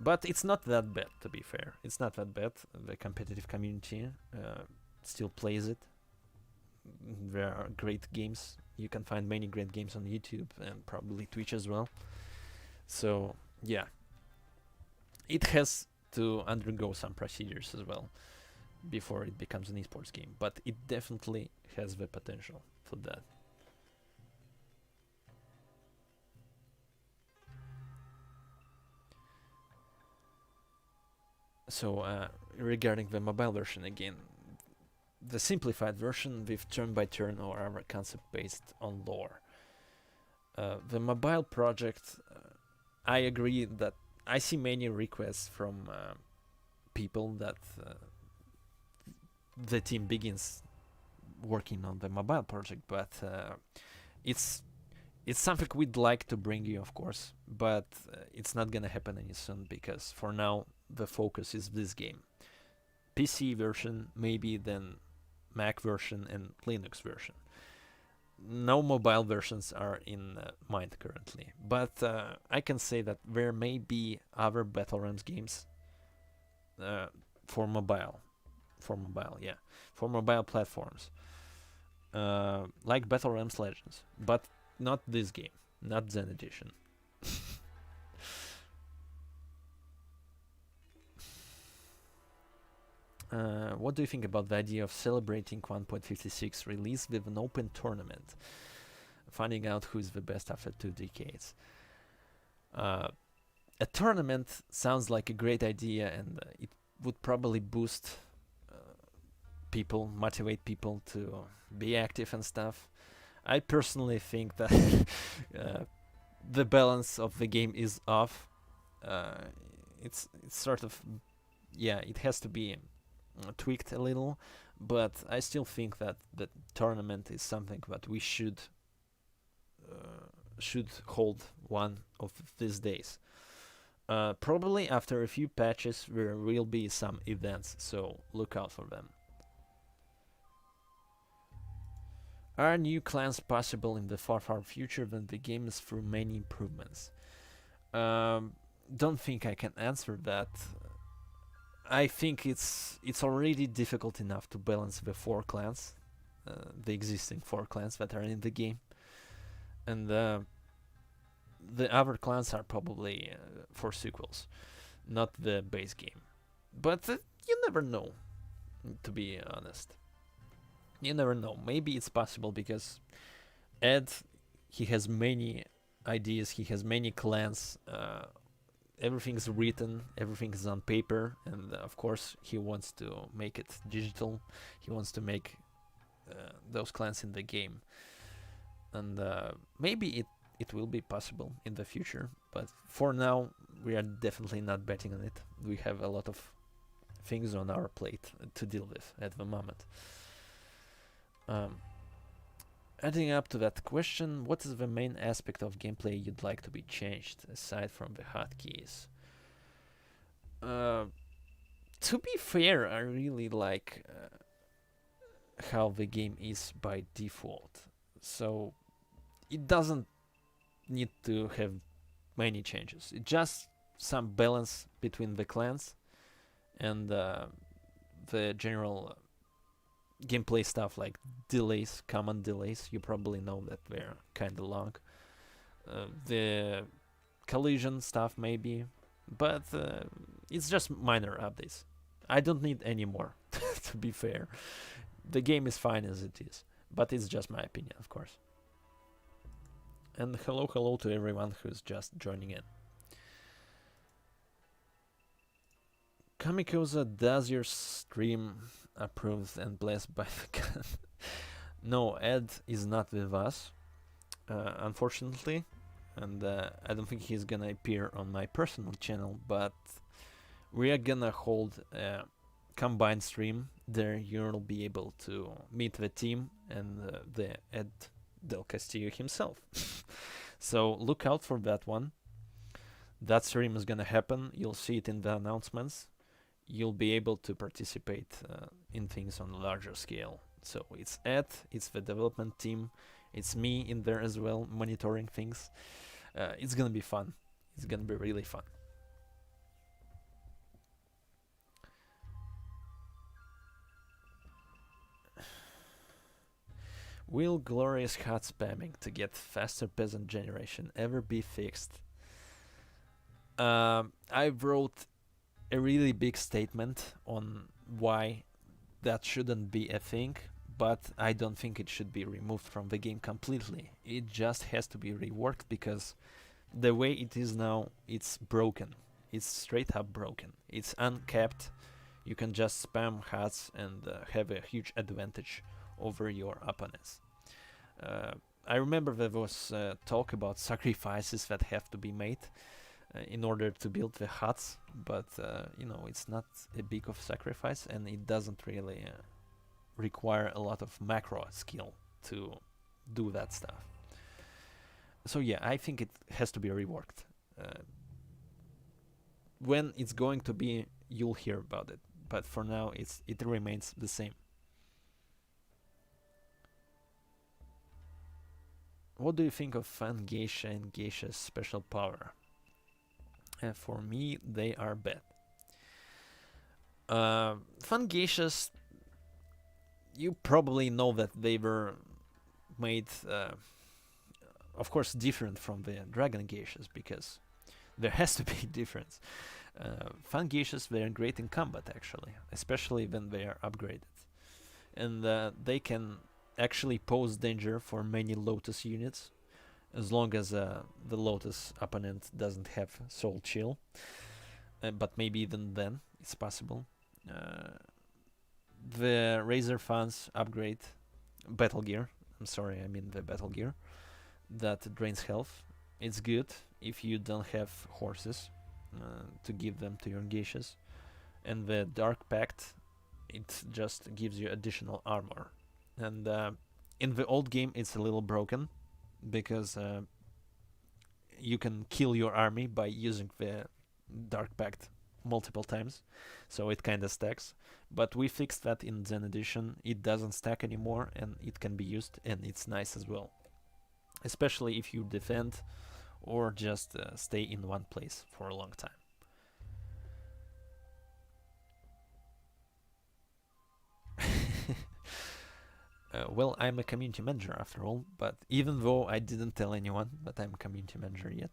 But it's not that bad, to be fair. It's not that bad. The competitive community still plays it. There are great games. You can find many great games on YouTube and probably Twitch as well. So yeah, it has to undergo some procedures as well before it becomes an esports game, but it definitely has the potential for that. So regarding the mobile version again, the simplified version with turn-by-turn or other concept based on lore. The mobile project, I agree that I see many requests from people that the team begins working on the mobile project, but it's something we'd like to bring you, of course, but it's not gonna happen any soon because for now the focus is this game. PC version, maybe then Mac version and Linux version. No mobile versions are in mind currently, but I can say that there may be other Battle Realms games for mobile, for mobile platforms, like Battle Realms Legends, but not this game, not Zen Edition. What do you think about the idea of celebrating 1.56 release with an open tournament, finding out who's the best after 2 decades? A tournament sounds like a great idea, and it would probably boost people, motivate people to be active and stuff. I personally think that the balance of the game is off. It's sort of, yeah, it has to be tweaked a little, but I still think that the tournament is something that we should hold one of these days. Probably after a few patches there will be some events, so look out for them. Are new clans possible in the far future when the game is through many improvements? Don't think I can answer that. I think it's already difficult enough to balance the 4 clans, the existing 4 clans that are in the game, and the other clans are probably for sequels, not the base game. But you never know, to be honest. You never know. Maybe it's possible because Ed, he has many ideas, he has many clans. Everything's written, everything is on paper, and of course he wants to make it digital. He wants to make those clans in the game, and maybe it will be possible in the future. But for now, we are definitely not betting on it. We have a lot of things on our plate to deal with at the moment. Adding up to that question, what is the main aspect of gameplay you'd like to be changed, aside from the hotkeys? To be fair, I really like how the game is by default. So it doesn't need to have many changes. It's just some balance between the clans and the general gameplay stuff like delays, command delays. You probably know that they're kind of long. The collision stuff maybe, but it's just minor updates. I don't need any more, to be fair. The game is fine as it is, but it's just my opinion, of course. And hello to everyone who's just joining in. ʟᴏᴏᴏ, does your stream approved and blessed by the God? No, Ed is not with us, unfortunately, and I don't think he's gonna appear on my personal channel, but we are gonna hold a combined stream. There you'll be able to meet the team and the Ed Del Castillo himself. So look out for that one. That stream is gonna happen. You'll see it in the announcements. You'll be able to participate in things on a larger scale. So it's Ed, it's the development team, it's me in there as well, monitoring things. It's gonna be fun. It's gonna be really fun. Will glorious hot spamming to get faster peasant generation ever be fixed? I wrote a really big statement on why that shouldn't be a thing, but I don't think it should be removed from the game completely. It just has to be reworked because the way it is now, it's broken. It's straight up broken. It's uncapped. You can just spam HUDs and have a huge advantage over your opponents. I remember there was talk about sacrifices that have to be made in order to build the huts, but you know, it's not a big of sacrifice and it doesn't really require a lot of macro skill to do that stuff. So yeah, I think it has to be reworked. When it's going to be, you'll hear about it. But for now, it remains the same. What do you think of Fan Geisha and Geisha's special power? For me, they are bad. Fan Geishas, you probably know that they were made, of course, different from the Dragon Geishas, because there has to be a difference. Fan Geishas, they're great in combat, actually, especially when they are upgraded. And they can actually pose danger for many Lotus units, as long as the Lotus opponent doesn't have Soul Chill. But maybe even then, it's possible. The Razor Fans upgrade Battle Gear. I'm sorry, I mean the Battle Gear. That drains health. It's good if you don't have horses to give them to your geishas. And the Dark Pact, it just gives you additional armor. And in the old game, it's a little broken, because you can kill your army by using the Dark Pact multiple times, so it kinda stacks. But we fixed that in Zen Edition. It doesn't stack anymore, and it can be used, and it's nice as well. Especially if you defend or just stay in one place for a long time. Well, I'm a community manager after all, but even though I didn't tell anyone that I'm a community manager yet,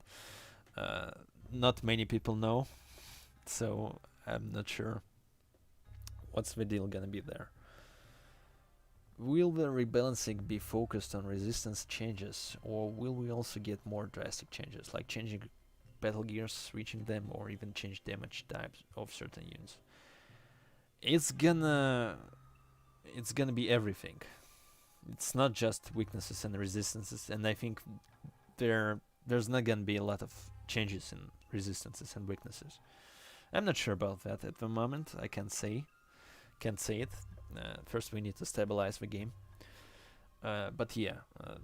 not many people know, so I'm not sure what's the deal gonna be there. Will the rebalancing be focused on resistance changes, or will we also get more drastic changes, like changing battle gears, switching them, or even change damage types of certain units? It's gonna be everything. It's not just weaknesses and resistances, and I think there's not gonna be a lot of changes in resistances and weaknesses. I'm not sure about that at the moment. I can't say it. First we need to stabilize the game. But yeah,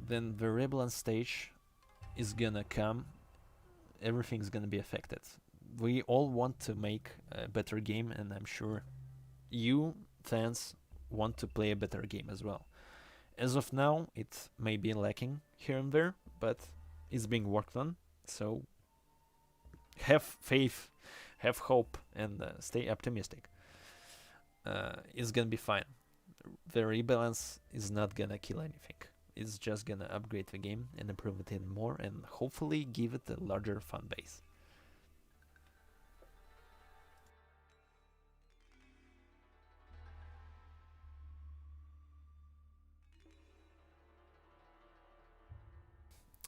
then the rebalance stage is gonna come. Everything's gonna be affected. We all want to make a better game, and I'm sure you fans want to play a better game as well. As of now, it may be lacking here and there, but it's being worked on. So have faith, have hope, and stay optimistic. It's gonna be fine. The rebalance is not gonna kill anything. It's just gonna upgrade the game and improve it even more, and hopefully give it a larger fan base.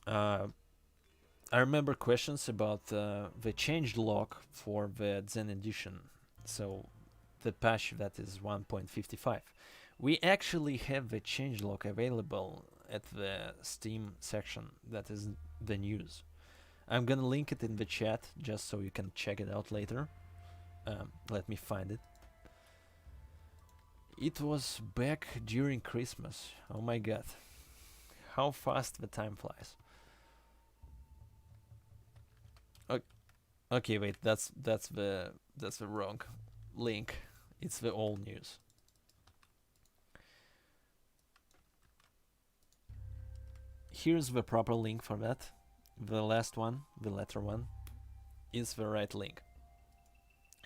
I remember questions about the change log for the Zen Edition, so the patch that is 1.55. We actually have the change log available at the Steam section, that is the news. I'm gonna link it in the chat just so you can check it out later. Let me find it. It was back during Christmas. Oh my god. How fast the time flies. Okay, wait, that's the wrong link. It's the old news. Here's the proper link for that. The last one, the letter one, is the right link.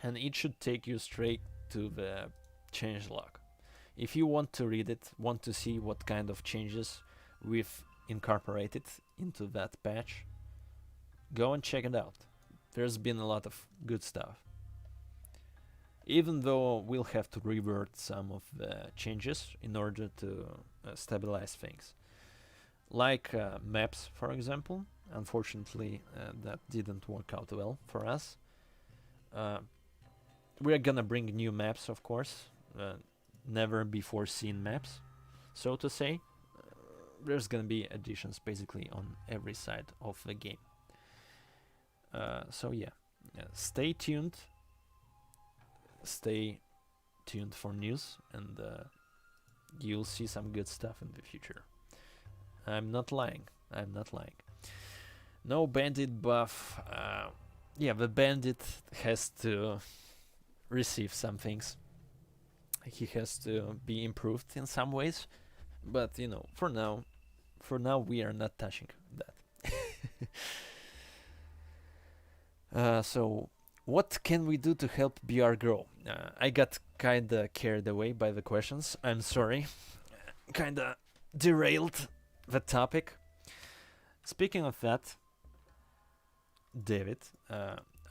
And it should take you straight to the changelog. If you want to read it, want to see what kind of changes we've incorporated into that patch, go and check it out. There's been a lot of good stuff. Even though we'll have to revert some of the changes in order to stabilize things. Like maps, for example. Unfortunately, that didn't work out well for us. We're gonna bring new maps, of course. Never before seen maps, so to say. There's gonna be additions basically on every side of the game. So yeah, stay tuned. Stay tuned for news, and you'll see some good stuff in the future. I'm not lying. I'm not lying. No bandit buff. Yeah, the bandit has to receive some things. He has to be improved in some ways, but you know, for now we are not touching that. So what can we do to help BR grow? I got kinda carried away by the questions. I'm sorry. Kinda derailed the topic. Speaking of that, David,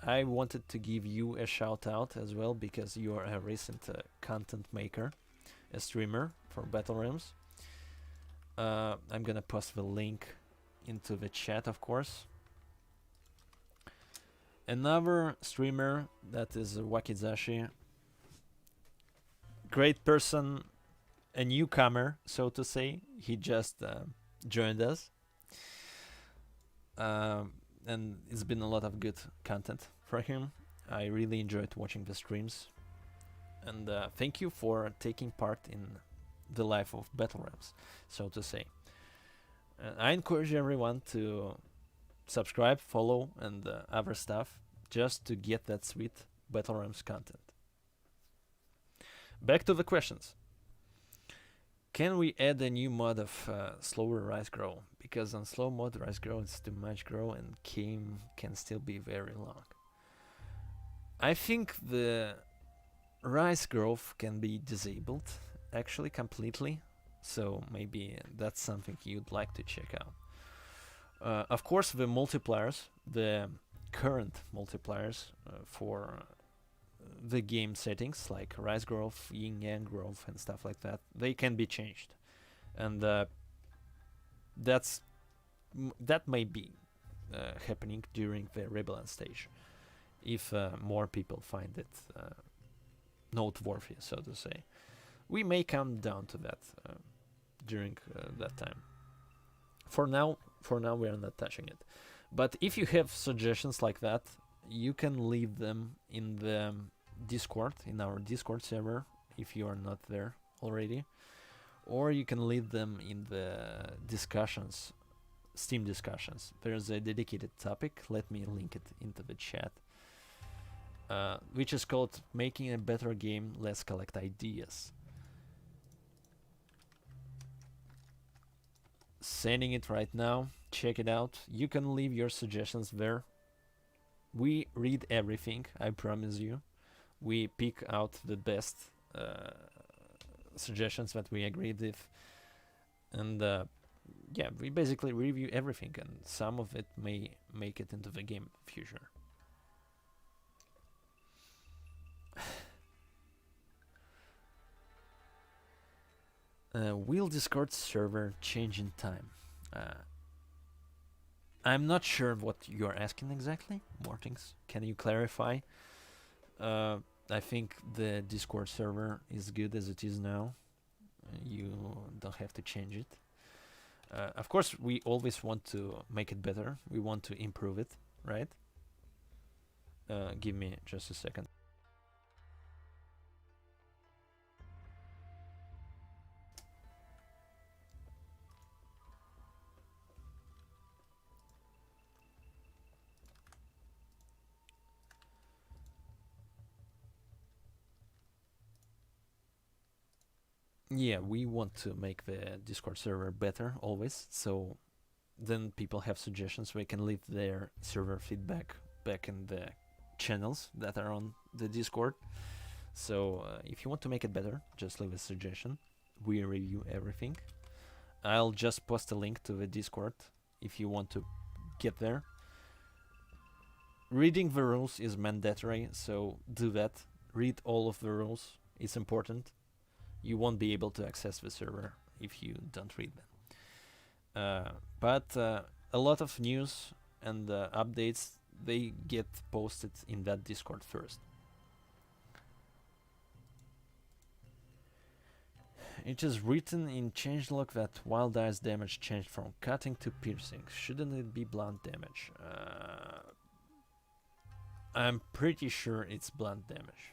I wanted to give you a shout out as well because you are a recent content maker, a streamer for Battle Realms. I'm gonna post the link into the chat, of course. Another streamer that is Wakizashi, great person, a newcomer, so to say. He just joined us. And it's been a lot of good content for him. I really enjoyed watching the streams. And thank you for taking part in the life of Battle Realms, so to say. I encourage everyone to subscribe, follow, and other stuff just to get that sweet Battle Realms content. Back to the questions. Can we add a new mod of slower rise grow? Because on slow mode rise grow it's too much grow and game can still be very long. I think the rise growth can be disabled actually completely, so maybe that's something you'd like to check out. Of course, the multipliers, the current multipliers for the game settings like rise growth, yin yang growth, and stuff like that, they can be changed, and that may be happening during the Rebellion stage if more people find it noteworthy, so to say. We may come down to that during that time. For now, we are not touching it. But if you have suggestions like that, you can leave them in the Discord, in our Discord server, if you are not there already, or you can leave them in the discussions, Steam discussions. There's a dedicated topic, let me link it into the chat, which is called Making a Better Game, Let's Collect Ideas. Sending it right now, check it out. You can leave your suggestions there. We read everything, I promise you. We pick out the best suggestions that we agreed with, and yeah, we basically review everything, and some of it may make it into the game future. Will Discord server change in time? I'm not sure what you're asking exactly, Mortings. Can you clarify? I think the Discord server is good as it is now. You don't have to change it. Of course, we always want to make it better. We want to improve it, right? Give me just a second. Yeah, we want to make the Discord server better always, so then people have suggestions, we can leave their server feedback back in the channels that are on the Discord. So if you want to make it better, just leave a suggestion. We review everything. I'll just post a link to the Discord if you want to get there. Reading the rules is mandatory, so do that. Read all of the rules, it's important. You won't be able to access the server if you don't read them. But a lot of news and updates, they get posted in that Discord first. It is written in changelog that wild eyes damage changed from cutting to piercing. Shouldn't it be blunt damage? I'm pretty sure it's blunt damage.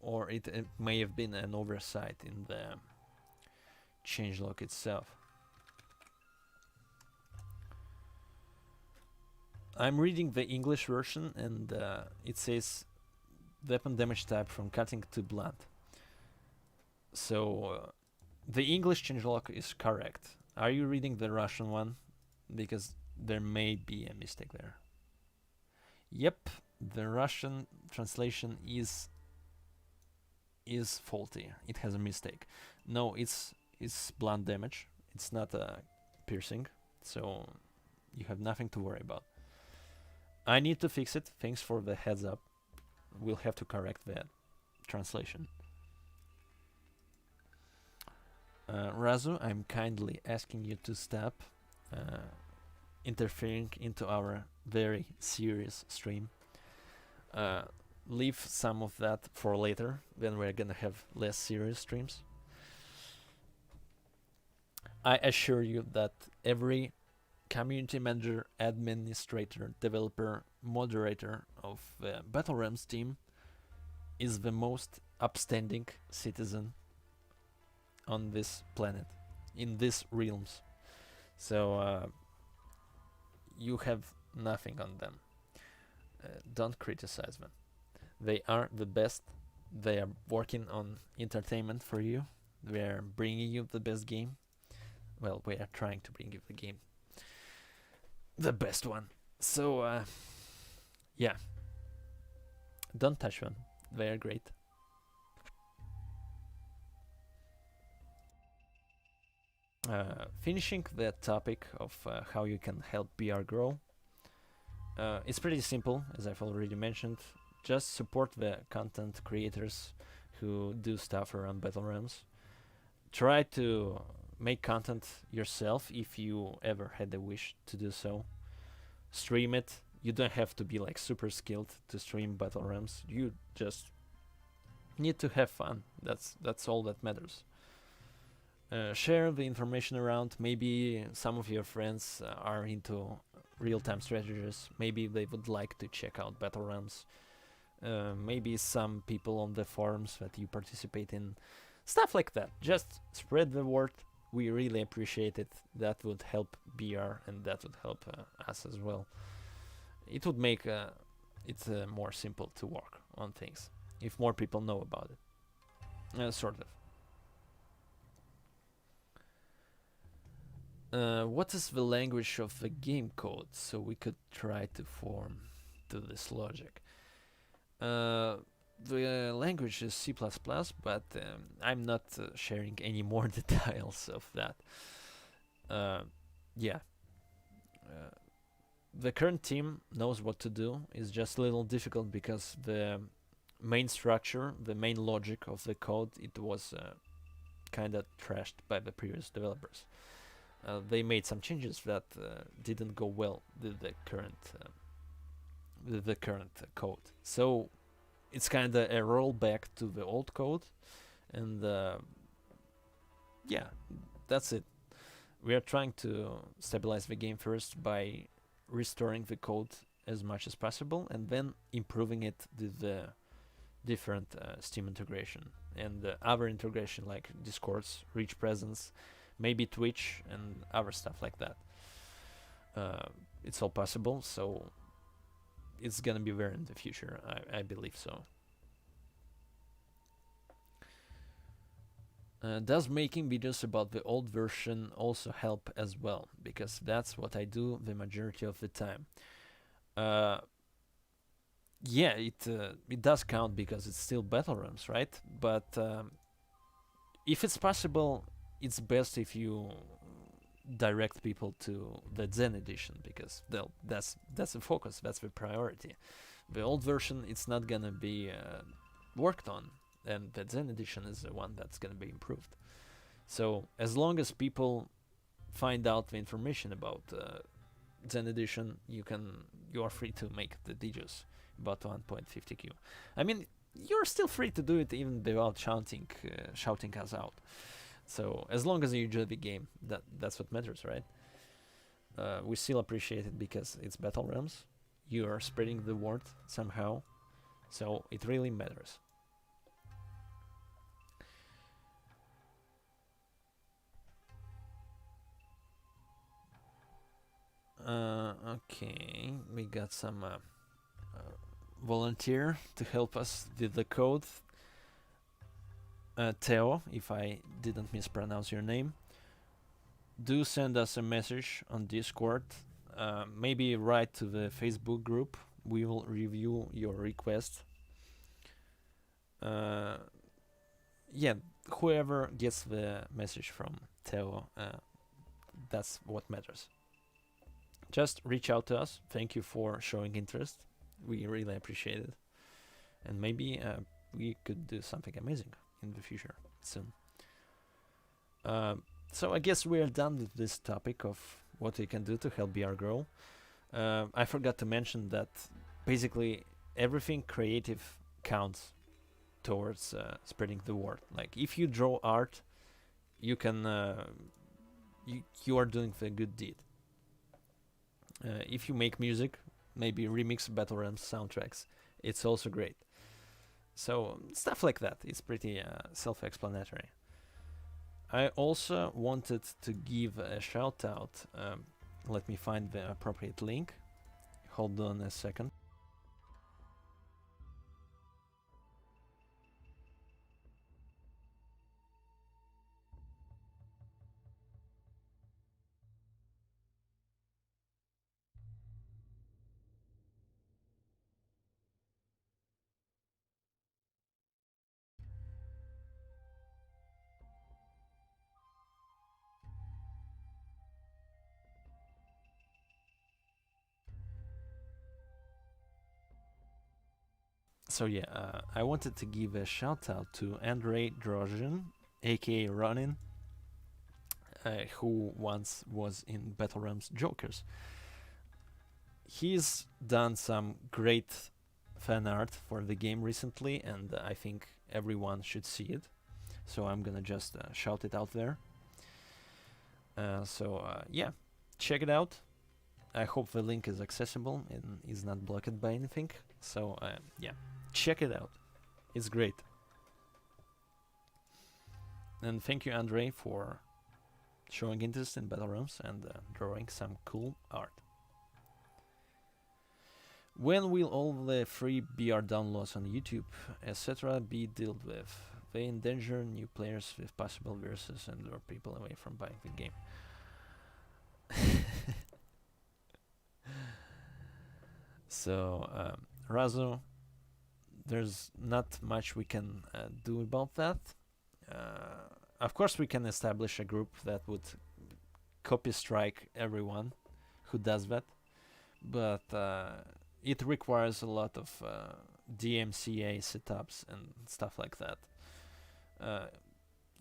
Or it may have been an oversight in the changelog itself. I'm reading the English version, and it says weapon damage type from cutting to blunt. So the English changelog is correct. Are you reading the Russian one? Because there may be a mistake there. Yep, the Russian translation is faulty. It has a mistake. No, it's blunt damage. It's not piercing, so you have nothing to worry about. I need to fix it. Thanks for the heads up. We'll have to correct that translation. Razu, I'm kindly asking you to stop interfering into our very serious stream. Leave some of that for later, when we're gonna have less serious streams. I assure you that every community manager, administrator, developer, moderator of the Battle Realms team is the most upstanding citizen on this planet, in these realms. So you have nothing on them. Don't criticize them. They are the best. They are working on entertainment for you. We are bringing you the best game. Well, we are trying to bring you the game. The best one. So, yeah. Don't touch them. They are great. Finishing the topic of how you can help BR grow. It's pretty simple, as I've already mentioned. Just support the content creators who do stuff around Battle Realms. Try to make content yourself if you ever had the wish to do so. Stream it. You don't have to be like super skilled to stream Battle Realms. You just need to have fun. That's all that matters. Share the information around. Maybe some of your friends are into real-time strategies. Maybe they would like to check out Battle Realms. Maybe some people on the forums that you participate in. Stuff like that. Just spread the word. We really appreciate it. That would help BR, and that would help us as well. It would make it more simple to work on things if more people know about it. Sort of. What is the language of the game code, so we could try to form to this logic? The language is C++, but I'm not sharing any more details of that. Yeah. The current team knows what to do. It's just a little difficult because the main structure, the main logic of the code, it was kind of trashed by the previous developers. They made some changes that didn't go well with the current code. So it's kind of a rollback to the old code, and yeah, that's it. We are trying to stabilize the game first by restoring the code as much as possible, and then improving it with the different Steam integration and other integration like Discord's reach presence, maybe Twitch and other stuff like that. It's all possible, so it's gonna be there in the future. I believe so. Does making videos about the old version also help as well? Because that's what I do the majority of the time. Yeah, it does count because it's still Battle Realms, right? But if it's possible, it's best if you direct people to the Zen Edition, because that's the focus, that's the priority. The old version, it's not gonna be worked on, and the Zen Edition is the one that's gonna be improved. So as long as people find out the information about Zen Edition, you are free to make the videos about 1.50Q. I mean, you're still free to do it even without shouting us out. So as long as you enjoy the game, that's what matters, right? We still appreciate it because it's Battle Realms. You are spreading the word somehow, so it really matters. Okay, we got some volunteer to help us with the code. Theo, if I didn't mispronounce your name, do send us a message on Discord. Maybe write to the Facebook group. We will review your request. Yeah, whoever gets the message from Theo, that's what matters. Just reach out to us. Thank you for showing interest. We really appreciate it. And maybe we could do something amazing in the future soon. So I guess we are done with this topic of what we can do to help BR grow. I forgot to mention that basically everything creative counts towards spreading the word. Like if you draw art, you can you are doing the good deed. If you make music, maybe remix Battle Realms soundtracks, it's also great. So stuff like that. It's pretty self-explanatory. I also wanted to give a shout out. Let me find the appropriate link. Hold on a second. So yeah, I wanted to give a shout out to Andrei Drozhin, aka Ronin, who once was in Battle Realms Jokers. He's done some great fan art for the game recently, and I think everyone should see it. So I'm gonna just shout it out there. Yeah, check it out. I hope the link is accessible and is not blocked by anything. So yeah, check it out. It's great. And thank you, Andrei, for showing interest in Battle Realms and drawing some cool art. When will all the free BR downloads on YouTube, etc. be dealt with? They endanger new players with possible viruses and lure people away from buying the game. So, Razo, there's not much we can do about that. Of course, we can establish a group that would copy strike everyone who does that, but it requires a lot of DMCA setups and stuff like that.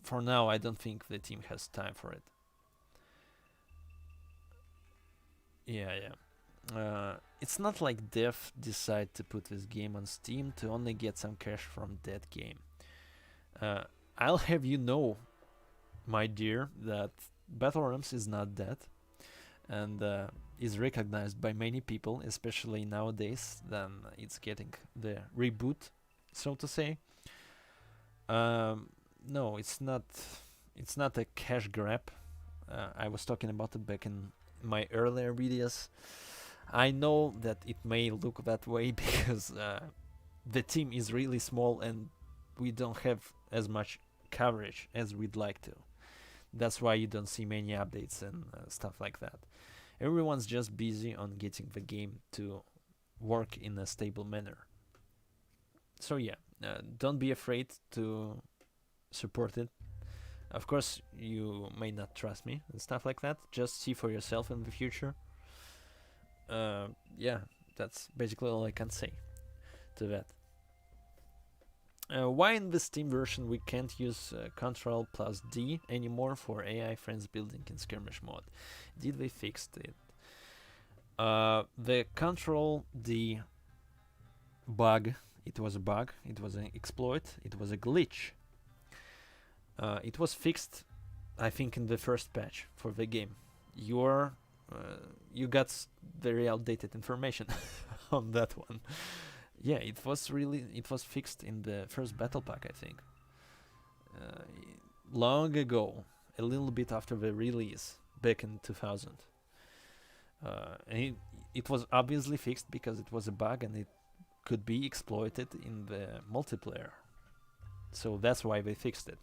For now, I don't think the team has time for it. Yeah. It's not like Dev decide to put this game on Steam to only get some cash from that game. I'll have you know, my dear, that Battle Realms is not dead, and is recognized by many people, especially nowadays. Then it's getting the reboot, so to say. No, it's not. It's not a cash grab. I was talking about it back in my earlier videos. I know that it may look that way because the team is really small and we don't have as much coverage as we'd like to. That's why you don't see many updates and stuff like that. Everyone's just busy on getting the game to work in a stable manner. So yeah, don't be afraid to support it. Of course, you may not trust me and stuff like that. Just see for yourself in the future. Yeah, that's basically all I can say to that. Why in the Steam version we can't use Ctrl plus D anymore for AI friends building in skirmish mode? Did they fix it? The Ctrl D bug, it was a bug, it was an exploit, it was a glitch. It was fixed, I think, in the first patch for the game. You got very outdated information on that one. Yeah, it was fixed in the first battle pack, I think. Long ago, a little bit after the release, back in 2000. And it was obviously fixed because it was a bug and it could be exploited in the multiplayer. So that's why they fixed it.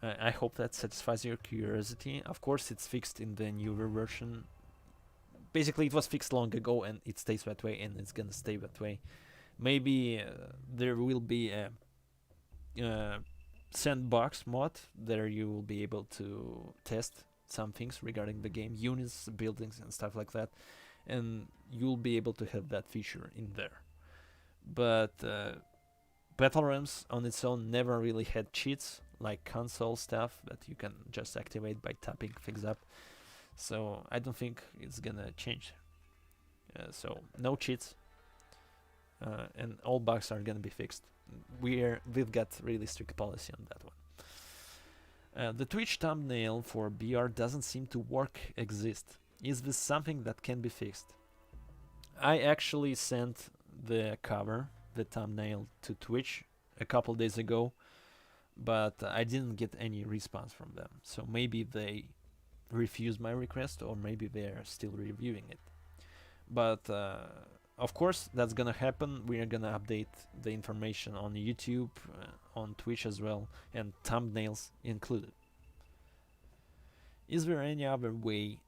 I hope that satisfies your curiosity. Of course, it's fixed in the newer version. Basically, it was fixed long ago and it stays that way, and it's gonna stay that way. Maybe there will be a sandbox mod there you will be able to test some things regarding the game, units, buildings, and stuff like that, and you'll be able to have that feature in there. But Battle Realms on its own never really had cheats like console stuff that you can just activate by tapping things up. So I don't think it's gonna change. So no cheats, and all bugs are gonna be fixed. We've got really strict policy on that one. The Twitch thumbnail for BR doesn't seem to exist. Is this something that can be fixed? I actually sent the cover, the thumbnail, to Twitch a couple days ago, but I didn't get any response from them. So maybe they refused my request, or maybe they're still reviewing it. But of course, that's gonna happen. We are gonna update the information on YouTube, on Twitch as well, and thumbnails included. Is there any other way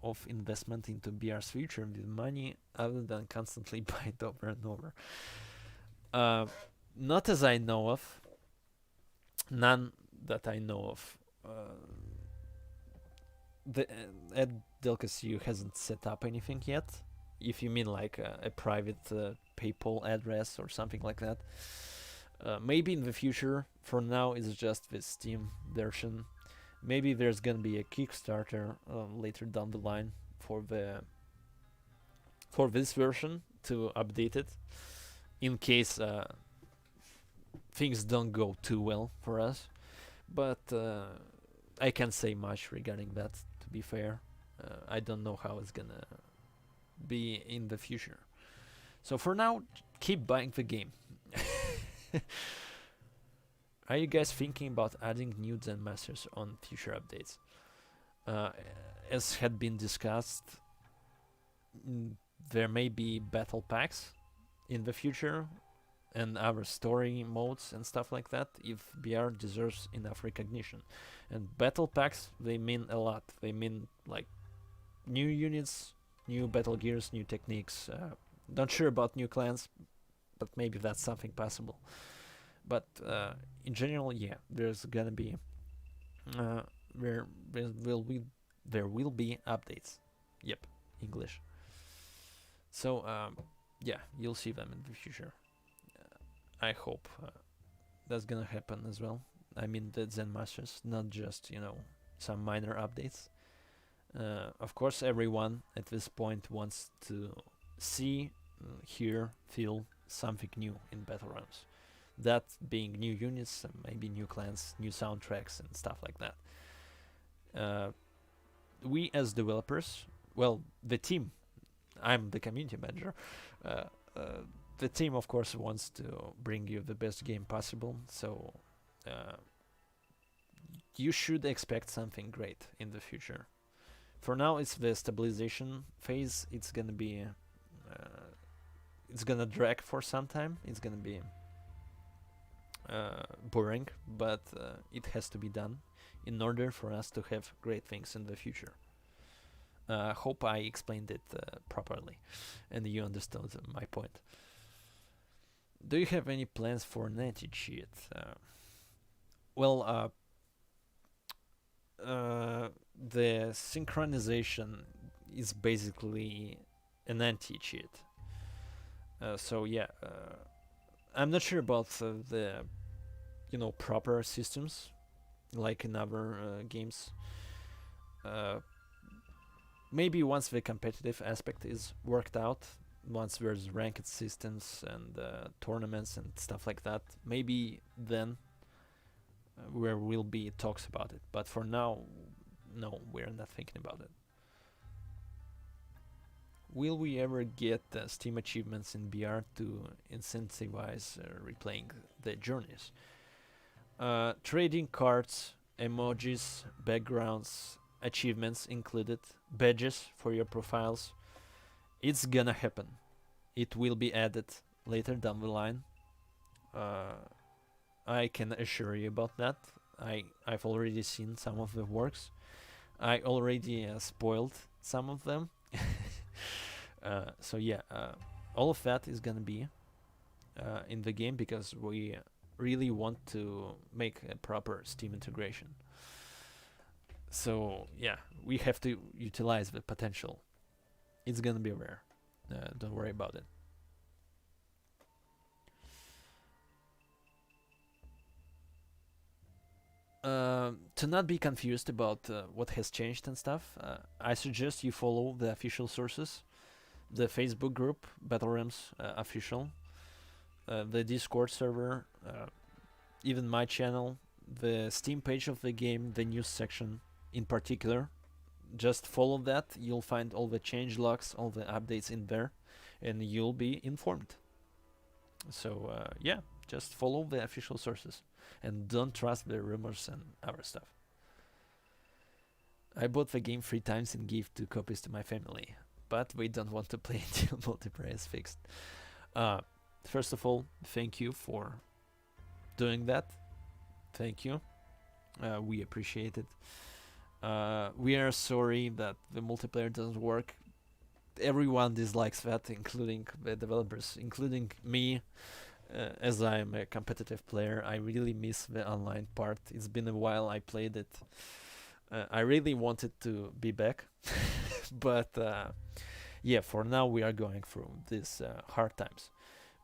of investment into BR's future with money other than constantly buy it over and over? Not as I know of. None that I know of. Ed Delcasu hasn't set up anything yet. If you mean like a private PayPal address or something like that. Maybe in the future. For now, it's just the Steam version. Maybe there's gonna be a Kickstarter later down the line for this version to update it, in case things don't go too well for us. But I can't say much regarding that, to be fair. I don't know how it's gonna be in the future. So for now, keep buying the game. Are you guys thinking about adding new Zen Masters on future updates? As had been discussed, there may be battle packs in the future and other story modes and stuff like that if BR deserves enough recognition. And battle packs, they mean a lot. They mean like new units, new battle gears, new techniques. Not sure about new clans, but maybe that's something possible. But in general, yeah, there's gonna be there will be updates. Yep, English. So yeah, you'll see them in the future. I hope that's gonna happen as well. I mean the Zen Masters, not just some minor updates. Of course, everyone at this point wants to see, hear, feel something new in Battle Realms. That being new units, maybe new clans, new soundtracks, and stuff like that. We as developers, well, the team, I'm the community manager, the team of course wants to bring you the best game possible, so you should expect something great in the future. For now, it's the stabilization phase. It's gonna be, it's gonna drag for some time. It's gonna be boring, but it has to be done in order for us to have great things in the future. Hope I explained it properly and you understood my point. Do you have any plans for an anti-cheat? Well, the synchronization is basically an anti-cheat. So yeah, I'm not sure about the proper systems like in other games. Maybe once the competitive aspect is worked out, once there's ranked systems and tournaments and stuff like that, maybe then there will be talks about it. But for now, no, we're not thinking about it. Will we ever get Steam achievements in BR to incentivize replaying the journeys? Trading cards, emojis, backgrounds, achievements included, badges for your profiles. It's gonna happen. It will be added later down the line. I can assure you about that. I've already seen some of the works. I already spoiled some of them. So yeah, all of that is gonna be in the game because we really want to make a proper Steam integration. So yeah, we have to utilize the potential. It's gonna be rare. Don't worry about it. To not be confused about what has changed and stuff, I suggest you follow the official sources, the Facebook group, Battle Realms official, the Discord server, even my channel, the Steam page of the game, the news section in particular. Just follow that, you'll find all the change logs, all the updates in there, and you'll be informed. So yeah, just follow the official sources and don't trust the rumors and other stuff. I bought the game 3 times and gave 2 copies to my family, but we don't want to play until multiplayer is fixed. First of all, thank you for doing that. Thank you. We appreciate it. We are sorry that the multiplayer doesn't work. Everyone dislikes that, including the developers, including me, as I'm a competitive player. I really miss the online part. It's been a while I played it. I really wanted to be back, but yeah, for now we are going through these hard times.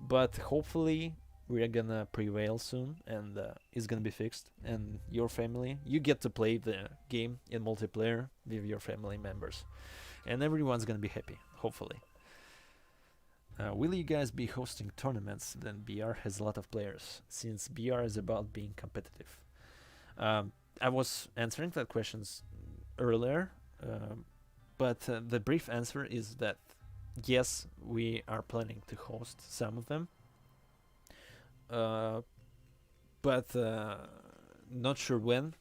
But hopefully we are gonna prevail soon, and it's gonna be fixed. And your family, you get to play the game in multiplayer with your family members, and everyone's gonna be happy, hopefully. Will you guys be hosting tournaments? Then BR has a lot of players, since BR is about being competitive. I was answering that questions earlier, but the brief answer is that yes, we are planning to host some of them, but not sure when.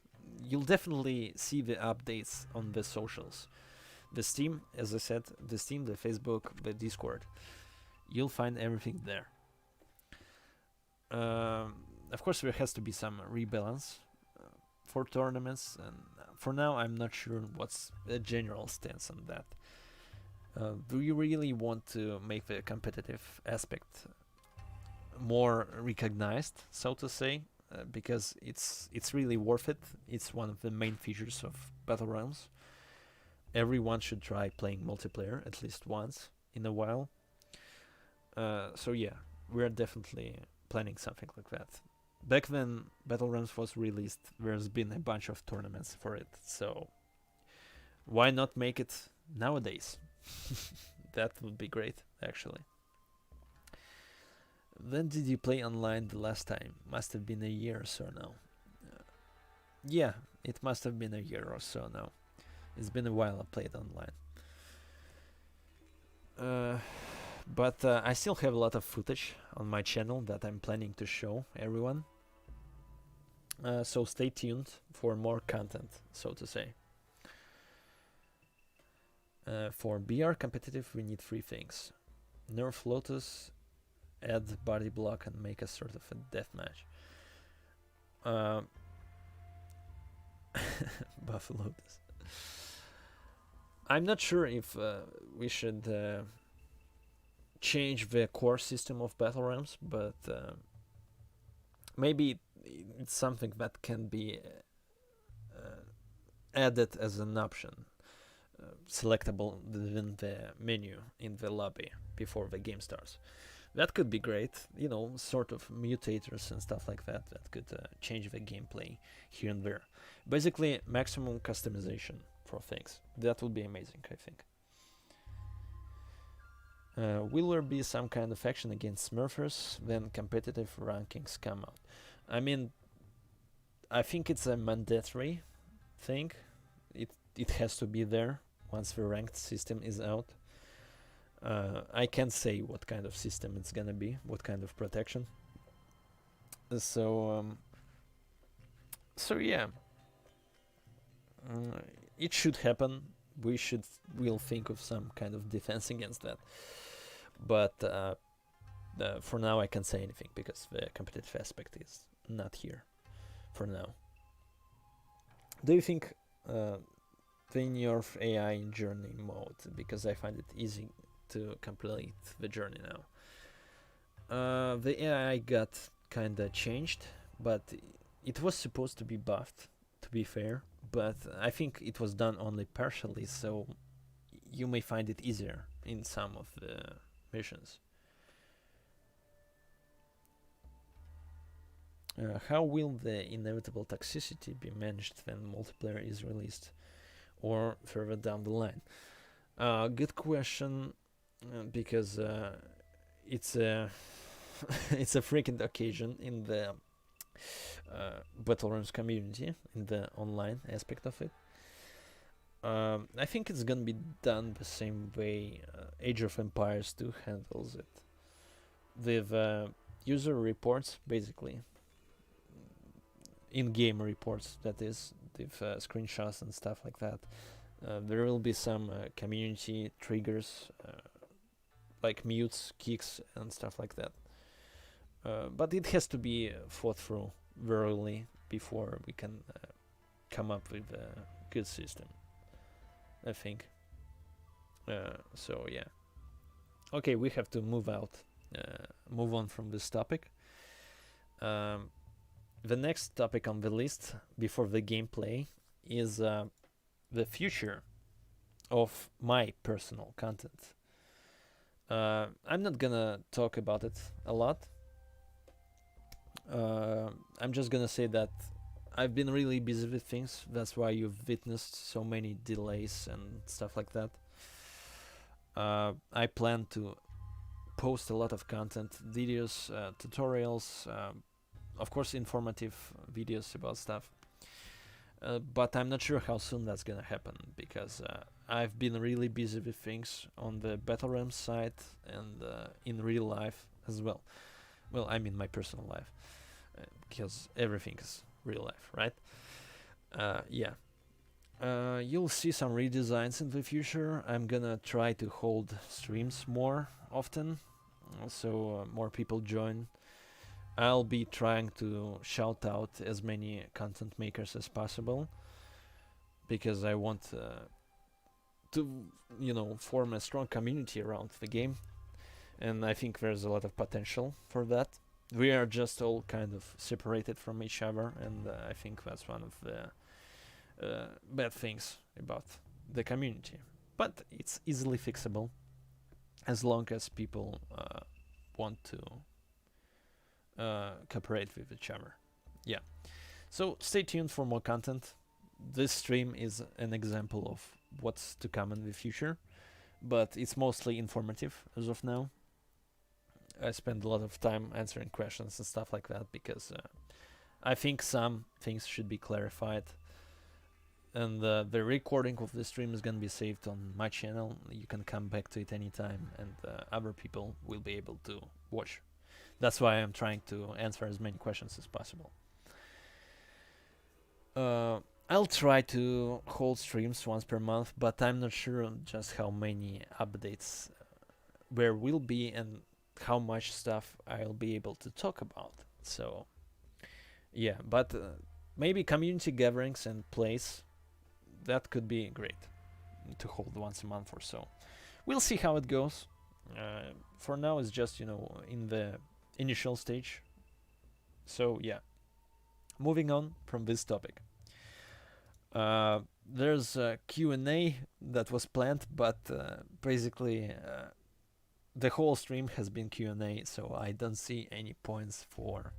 You'll definitely see the updates on the socials. The Steam, as I said, the Steam, the Facebook, the Discord. You'll find everything there. Of course, there has to be some rebalance for tournaments, and for now, I'm not sure what's the general stance on that. Do you really want to make the competitive aspect more recognized, so to say, because it's really worth it. It's one of the main features of Battle Realms. Everyone should try playing multiplayer at least once in a while. So yeah, we're definitely planning something like that. Back when Battle Realms was released, there's been a bunch of tournaments for it, so why not make it nowadays? That would be great, actually. When did you play online the last time? Must have been a year or so now. Yeah, it must have been a year or so now. It's been a while I played online. But I still have a lot of footage on my channel that I'm planning to show everyone. So stay tuned for more content, so to say. For BR competitive, we need 3 things. Nerf Lotus, add body block, and make a sort of a deathmatch. Buff Lotus. I'm not sure if we should change the core system of Battle Realms, but maybe it's something that can be added as an option, selectable within the menu in the lobby before the game starts. That could be great, you know, sort of mutators and stuff like that that could change the gameplay here and there. Basically, maximum customization for things. That would be amazing, I think. Will there be some kind of action against Smurfers when competitive rankings come out? I mean, I think it's a mandatory thing. It has to be there once the ranked system is out. I can't say what kind of system it's gonna be, what kind of protection. So yeah. it should happen. We'll think of some kind of defense against that. But for now, I can't say anything because the competitive aspect is not here for now. Do you think they nerf AI in journey mode? Because I find it easy to complete the journey now. The AI got kinda changed, but it was supposed to be buffed, to be fair, but I think it was done only partially, so you may find it easier in some of the missions. How will the inevitable toxicity be managed when multiplayer is released or further down the line? Good question, because it's a it's a frequent occasion in the battle rooms community, in the online aspect of it. I think it's gonna be done the same way Age of Empires 2 handles it, with user reports, basically in-game reports, that is, with screenshots and stuff like that. There will be some community triggers, like mutes, kicks, and stuff like that. But it has to be thought through thoroughly before we can come up with a good system, I think. So yeah. Okay, we have to move on from this topic. The next topic on the list before the gameplay is the future of my personal content. I'm not gonna talk about it a lot. I'm just gonna say that I've been really busy with things. That's why you've witnessed so many delays and stuff like that. I plan to post a lot of content, videos, tutorials, of course informative videos about stuff. But I'm not sure how soon that's gonna happen, because I've been really busy with things on the Battle Realms side and in real life as well. Well, I mean my personal life, because everything is real life, right? Yeah. You'll see some redesigns in the future. I'm gonna try to hold streams more often, so more people join. I'll be trying to shout out as many content makers as possible, because I want to, form a strong community around the game, and I think there's a lot of potential for that. We are just all kind of separated from each other, and I think that's one of the bad things about the community. But it's easily fixable, as long as people want to cooperate with each other. Yeah. So stay tuned for more content. This stream is an example of what's to come in the future, but it's mostly informative as of now. I spend a lot of time answering questions and stuff like that, because I think some things should be clarified. And the recording of the stream is gonna be saved on my channel. You can come back to it anytime, and other people will be able to watch. That's why I'm trying to answer as many questions as possible. I'll try to hold streams once per month, but I'm not sure just how many updates there will be and how much stuff I'll be able to talk about. So yeah, but maybe community gatherings and plays, that could be great to hold once a month or so. We'll see how it goes. For now, it's just, in the initial stage. So yeah, moving on from this topic. There's a Q&A that was planned, but basically the whole stream has been Q&A, so I don't see any points for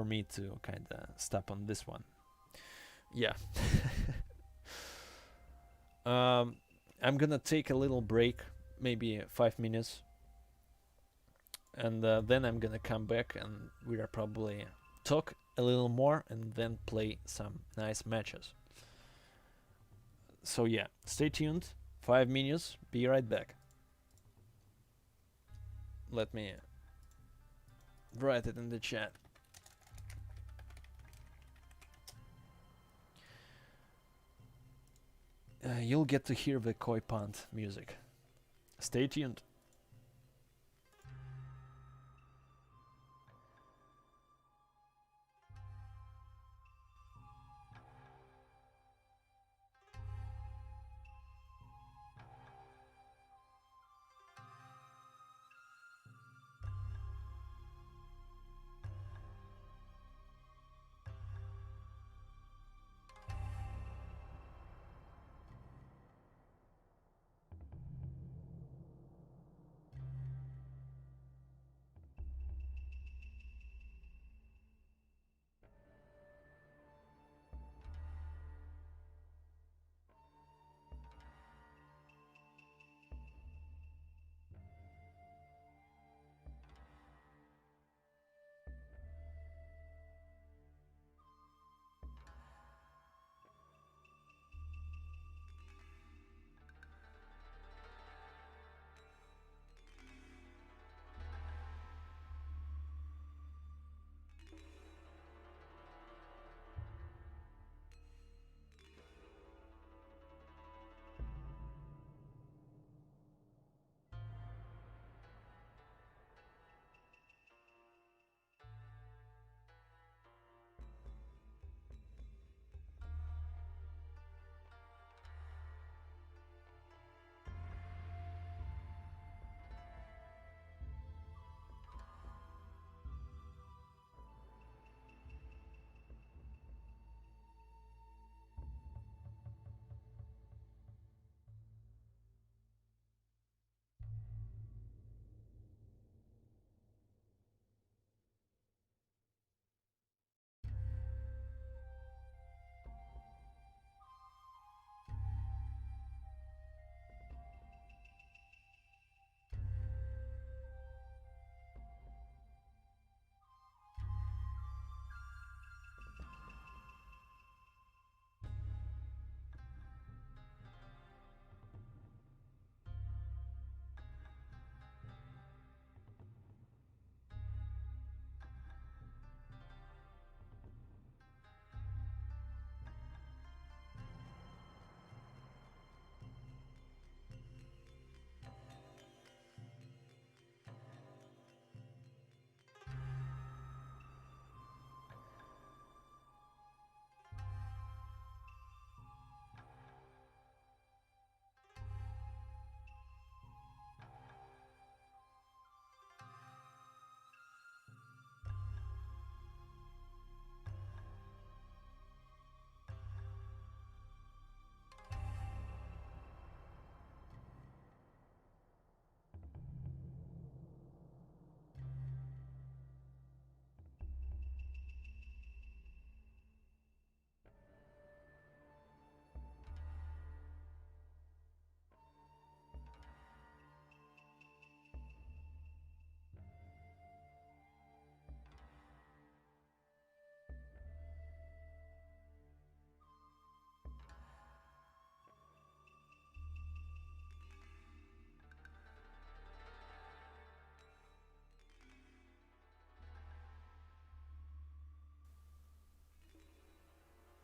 me to kind of stop on this one. Yeah. I'm gonna take a little break, maybe 5 minutes, and then I'm gonna come back and we'll probably talk a little more and then play some nice matches. So yeah, stay tuned. 5 minutes, be right back. Let me write it in the chat. you'll get to hear the koi pond music. Stay tuned.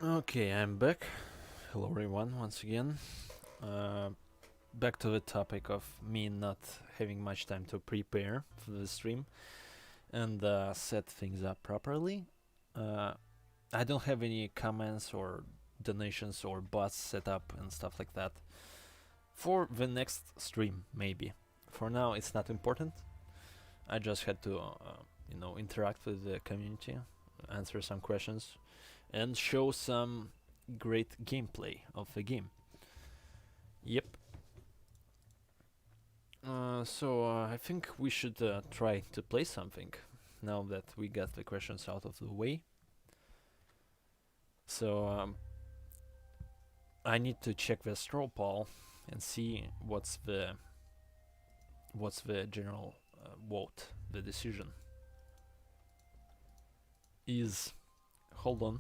Okay, I'm back. Hello everyone, once again. Uh, Back to the topic of me not having much time to prepare for the stream and set things up properly. I don't have any comments or donations or bots set up and stuff like that. For the next stream, maybe. For now, it's not important. I just had to, interact with the community, answer some questions, and show some great gameplay of the game. Yep. So I think we should try to play something now that we got the questions out of the way. So I need to check the straw poll and see what's the general vote, the decision is. Hold on.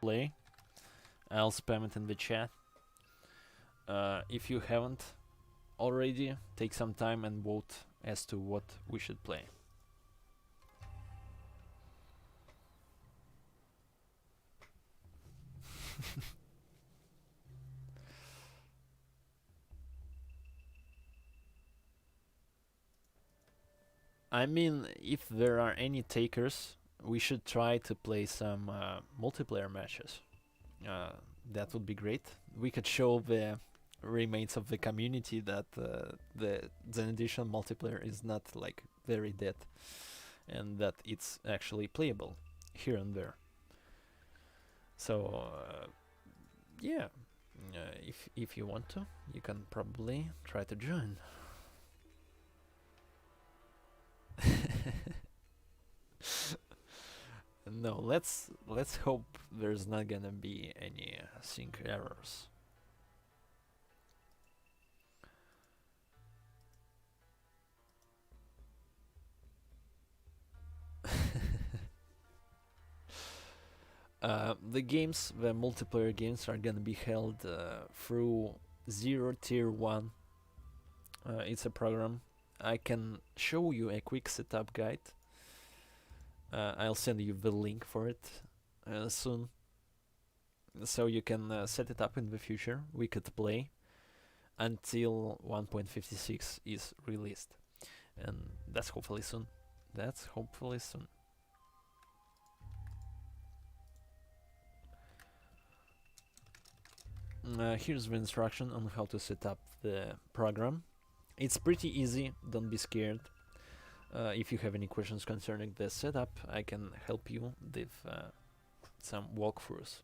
play. I'll spam it in the chat. If you haven't already, take some time and vote as to what we should play. I mean, if there are any takers, we should try to play some multiplayer matches. That would be great. We could show the remains of the community that the Zen Edition multiplayer is not like very dead, and that it's actually playable here and there. So yeah, if you want to, you can probably try to join. No, let's hope there's not gonna be any sync errors. The games, the multiplayer games, are gonna be held through Zero Tier 1. It's a program. I can show you a quick setup guide. I'll send you the link for it soon, so you can set it up in the future. We could play until 1.56 is released, and that's hopefully soon. That's hopefully soon. Here's the instruction on how to set up the program. It's pretty easy, don't be scared. If you have any questions concerning the setup, I can help you with some walkthroughs.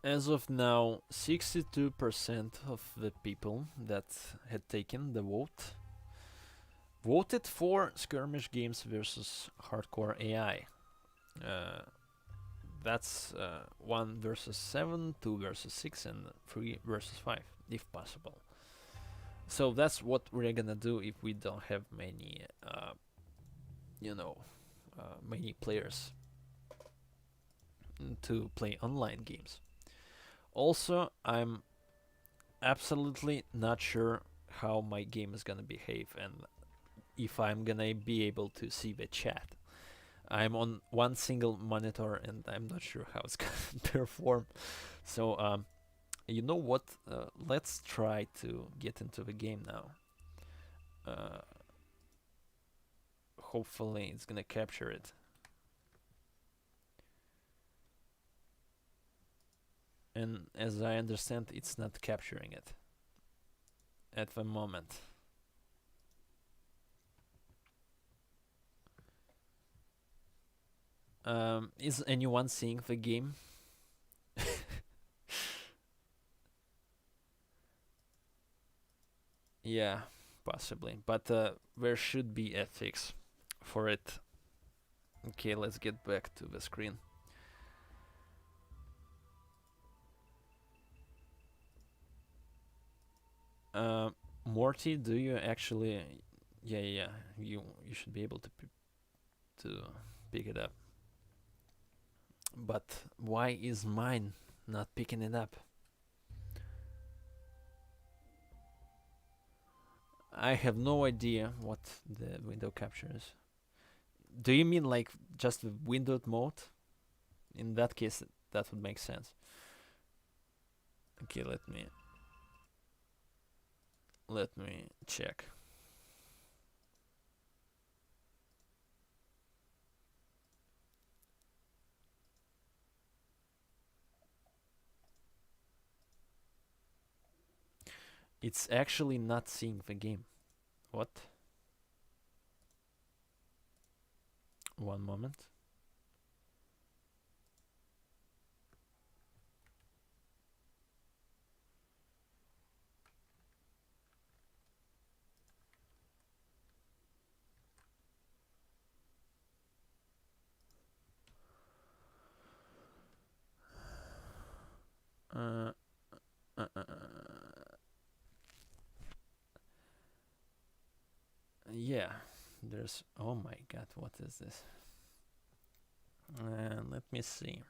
As of now, 62% of the people that had taken the vote voted for skirmish games versus hardcore AI. That's 1 versus 7, 2 versus 6, and 3 versus 5, if possible. So that's what we're gonna do if we don't have many, many players to play online games. Also, I'm absolutely not sure how my game is gonna behave and if I'm gonna be able to see the chat. I'm on one single monitor and I'm not sure how it's gonna perform. So, you know what? Let's try to get into the game now. Hopefully it's gonna capture it. And as I understand, it's not capturing it at the moment. Is anyone seeing the game? Yeah, possibly. But there should be a fix for it. Okay, let's get back to the screen. Morty, do you actually? Yeah. You should be able to pick it up. But why is mine not picking it up? I have no idea what the window capture is. Do you mean like just the windowed mode? In that case, that would make sense. Okay, let me check. It's actually not seeing the game. What? One moment. captures. Oh my god, what is this? Let me see.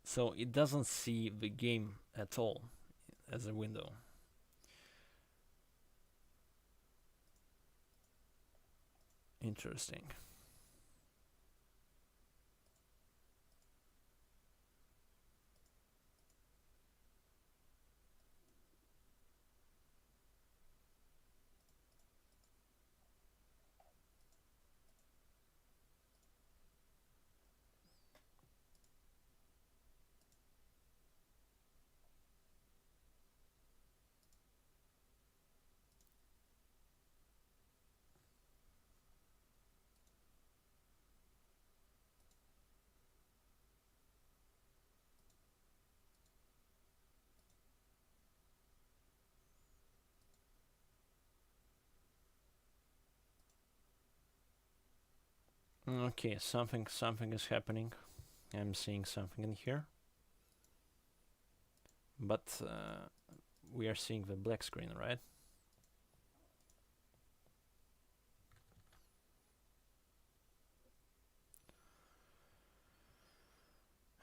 So it doesn't see the game at all as a window. Interesting. Okay, something is happening. I'm seeing something in here. But we are seeing the black screen, right?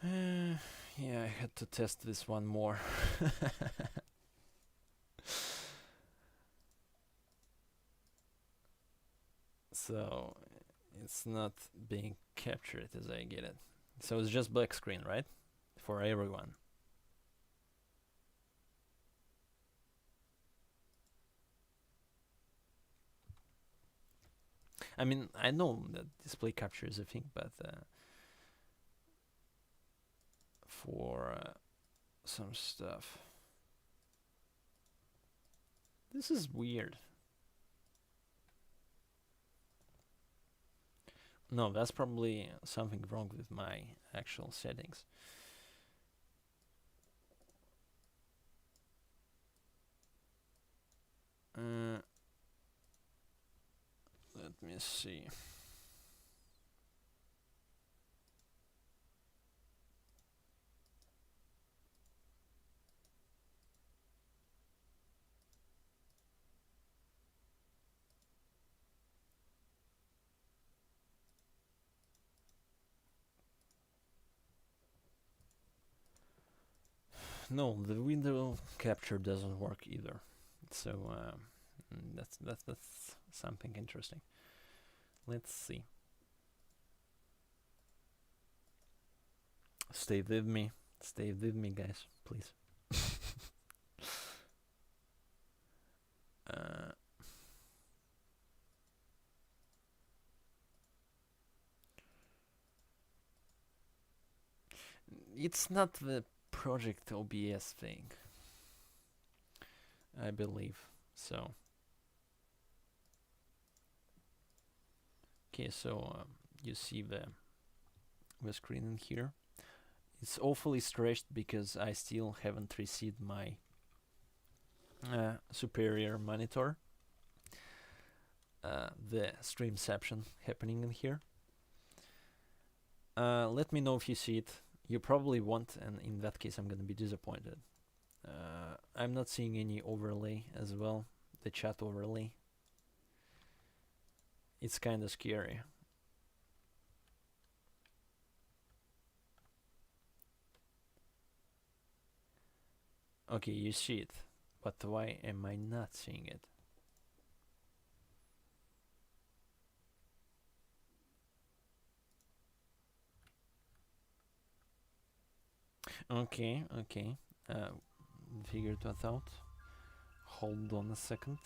Yeah, I had to test this one more. So it's not being captured as I get it. So it's just black screen, right? For everyone. I mean, I know that display capture is a thing, but for some stuff, this is weird. No, that's probably something wrong with my actual settings. Let me see. No, the window capture doesn't work either. So that's something interesting. Let's see. Stay with me, guys, please. It's not the project OBS thing, I believe. So okay, so you see the screen in here. It's awfully stretched because I still haven't received my superior monitor. The streamception happening in here. Let me know if you see it. You probably won't, and in that case I'm gonna be disappointed. I'm not seeing any overlay as well, the chat overlay. It's kinda scary. Okay, you see it, but why am I not seeing it? Okay, figured that out. Hold on a second.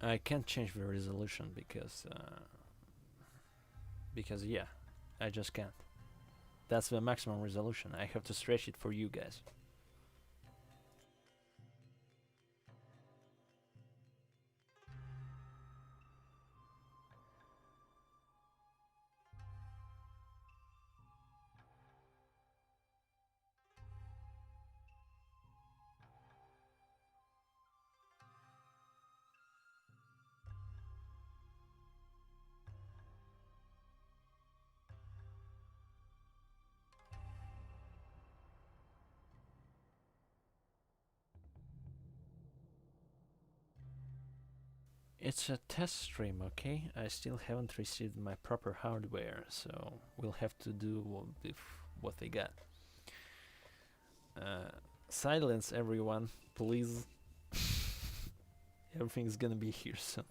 I can't change the resolution because yeah, I just can't. That's the maximum resolution. I have to stretch it for you guys. It's a test stream, okay? I still haven't received my proper hardware, so we'll have to do with what they got. Silence, everyone, please. Everything's gonna be here soon.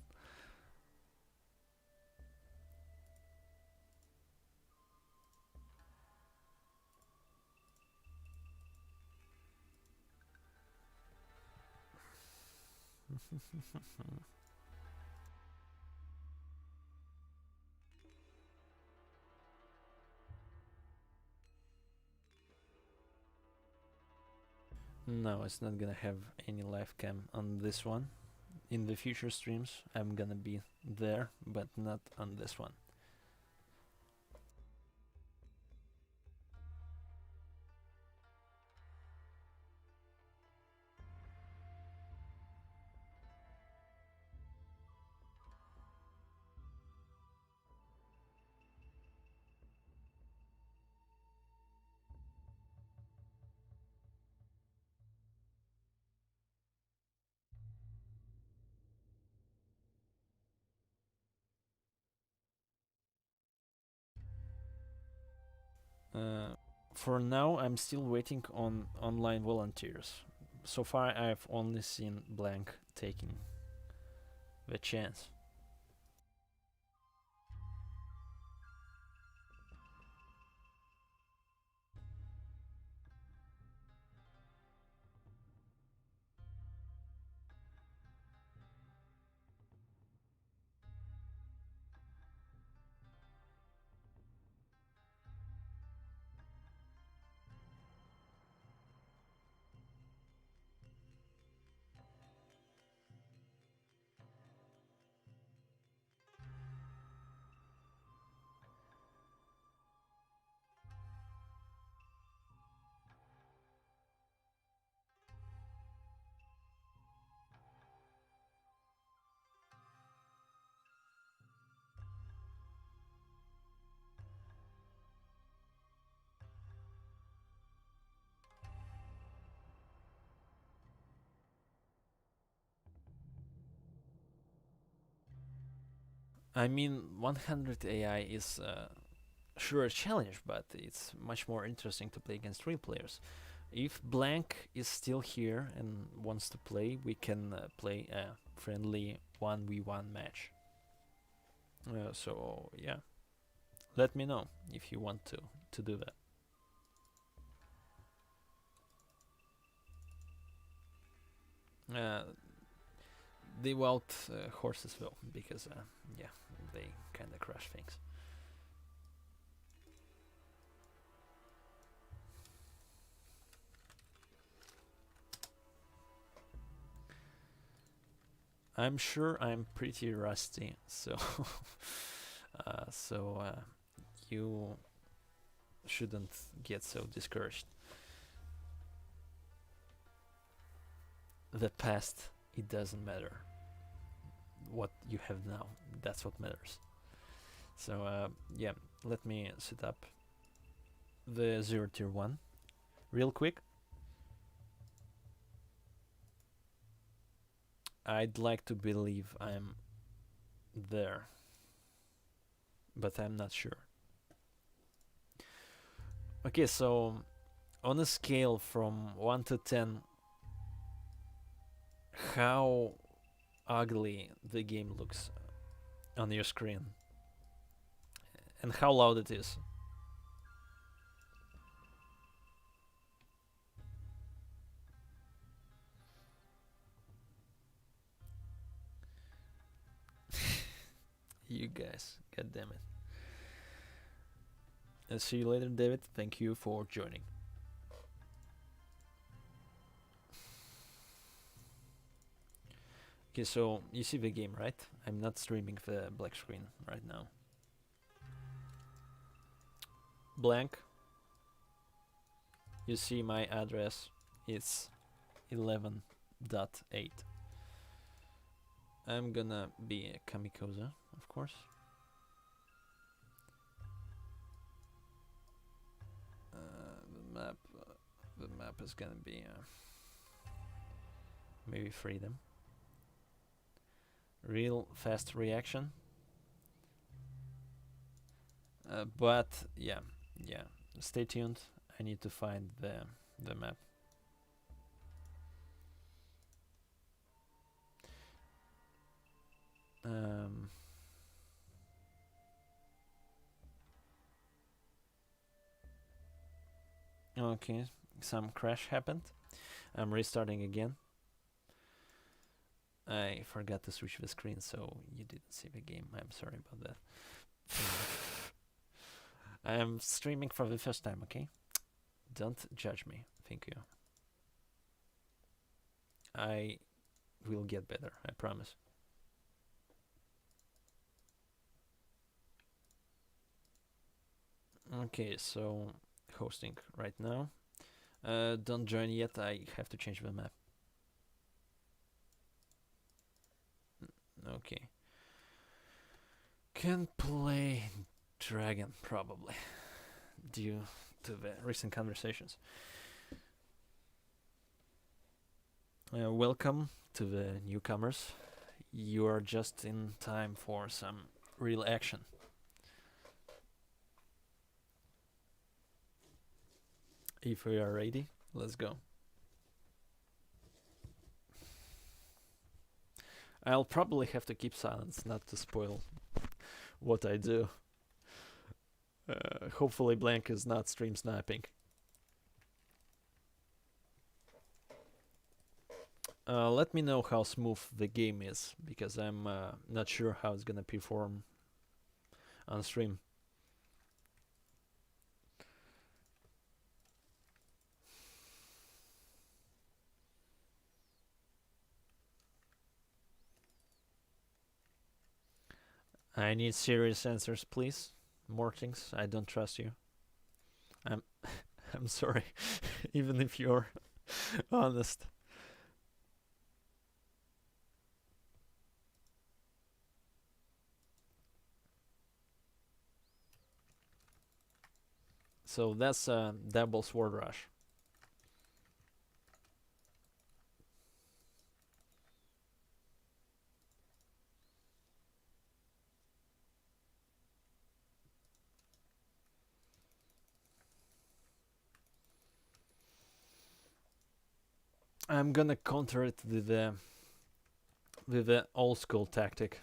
No, it's not gonna have any live cam on this one. In the future streams, I'm gonna be there, but not on this one. For now, I'm still waiting on online volunteers. So far, I've only seen Blank taking the chance. I mean, 100 AI is sure a challenge, but it's much more interesting to play against real players. If Blank is still here and wants to play, we can play a friendly 1v1 match. So yeah, let me know if you want to do that. They won't horses will, because yeah, they kind of crush things. I'm sure I'm pretty rusty, so you shouldn't get so discouraged. The past, it doesn't matter. What you have now, that's what matters. So yeah, let me set up the 0 tier 1 real quick. I'd like to believe I'm there, but I'm not sure. Okay, so on a scale from 1 to 10, how ugly the game looks on your screen and how loud it is. You guys, god damn it. And see you later, David. Thank you for joining. Okay, so you see the game, right? I'm not streaming the black screen right now. Blank. You see my address. It's 11.8. I'm gonna be a ʟᴏᴏᴏ, of course. The map is gonna be maybe freedom. real fast reaction. But yeah, stay tuned. I need to find the map. Okay, some crash happened. I'm restarting again. I forgot to switch the screen, so you didn't see the game. I'm sorry about that. I am streaming for the first time, okay? Don't judge me. Thank you. I will get better, I promise. Okay, so hosting right now. Don't join yet, I have to change the map. Okay. Can play Dragon, probably, due to the recent conversations. Welcome to the newcomers. You are just in time for some real action. If we are ready, let's go. I'll probably have to keep silence, not to spoil what I do. Hopefully Blank is not stream sniping. Let me know how smooth the game is, because I'm not sure how it's gonna perform on stream. I need serious answers, please. Mortings, I don't trust you. I'm sorry, even if you're honest. So that's double sword rush. I'm gonna counter it with the old school tactic.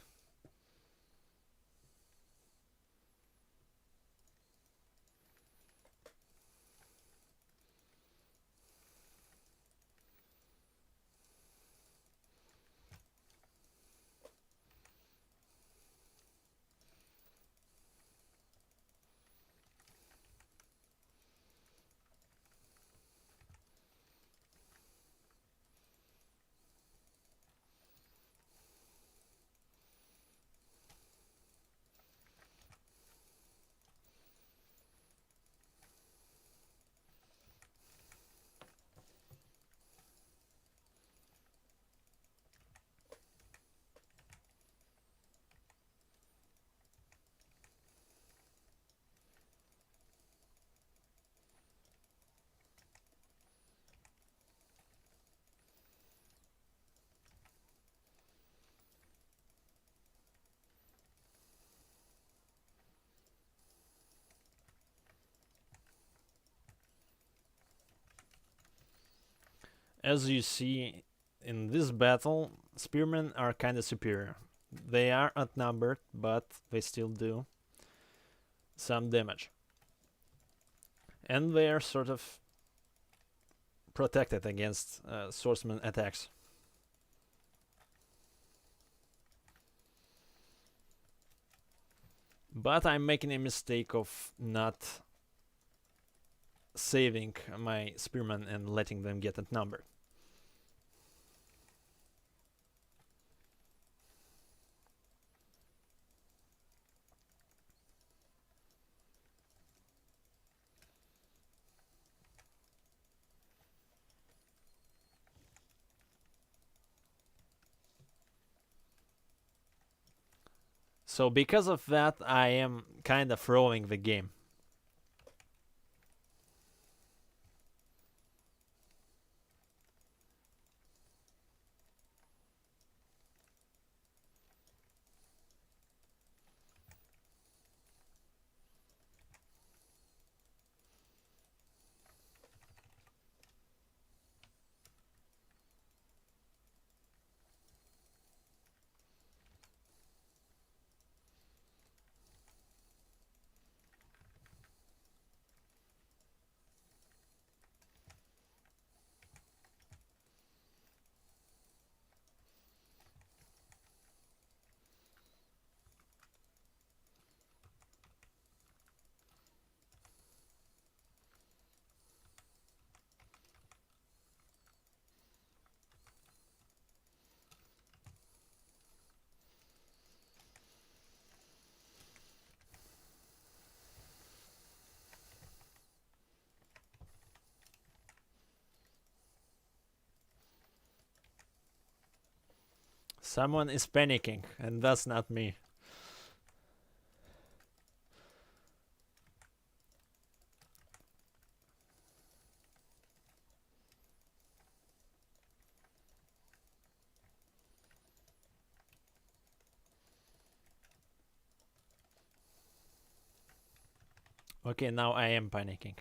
As you see in this battle, spearmen are kinda superior. They are outnumbered, but they still do some damage. And they are sort of protected against swordsman attacks. But I'm making a mistake of not saving my spearmen and letting them get outnumbered. So because of that, I am kind of throwing the game. Someone is panicking, and that's not me. Okay, now I am panicking.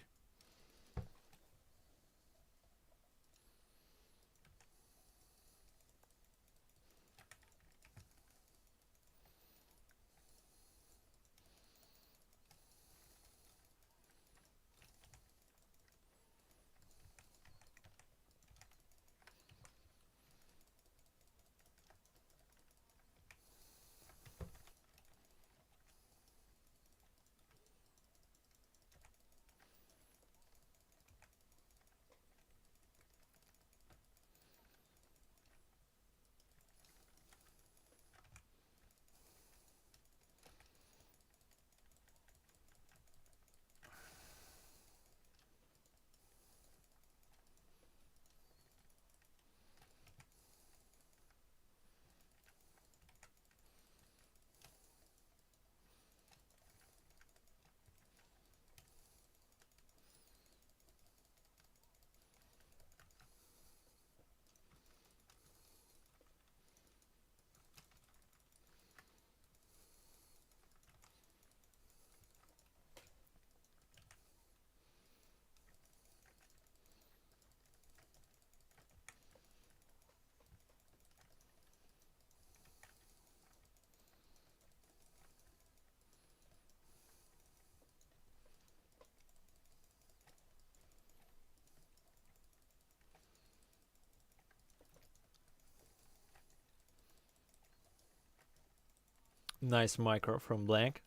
Nice micro from Blank.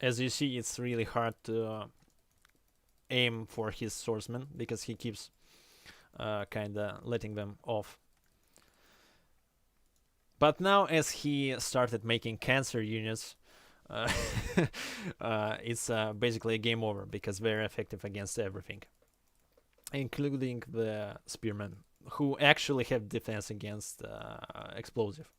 As you see, it's really hard to aim for his swordsman because he keeps kinda letting them off. But now, as he started making cancer units, it's basically a game over because they're effective against everything, including the spearmen, who actually have defense against explosive.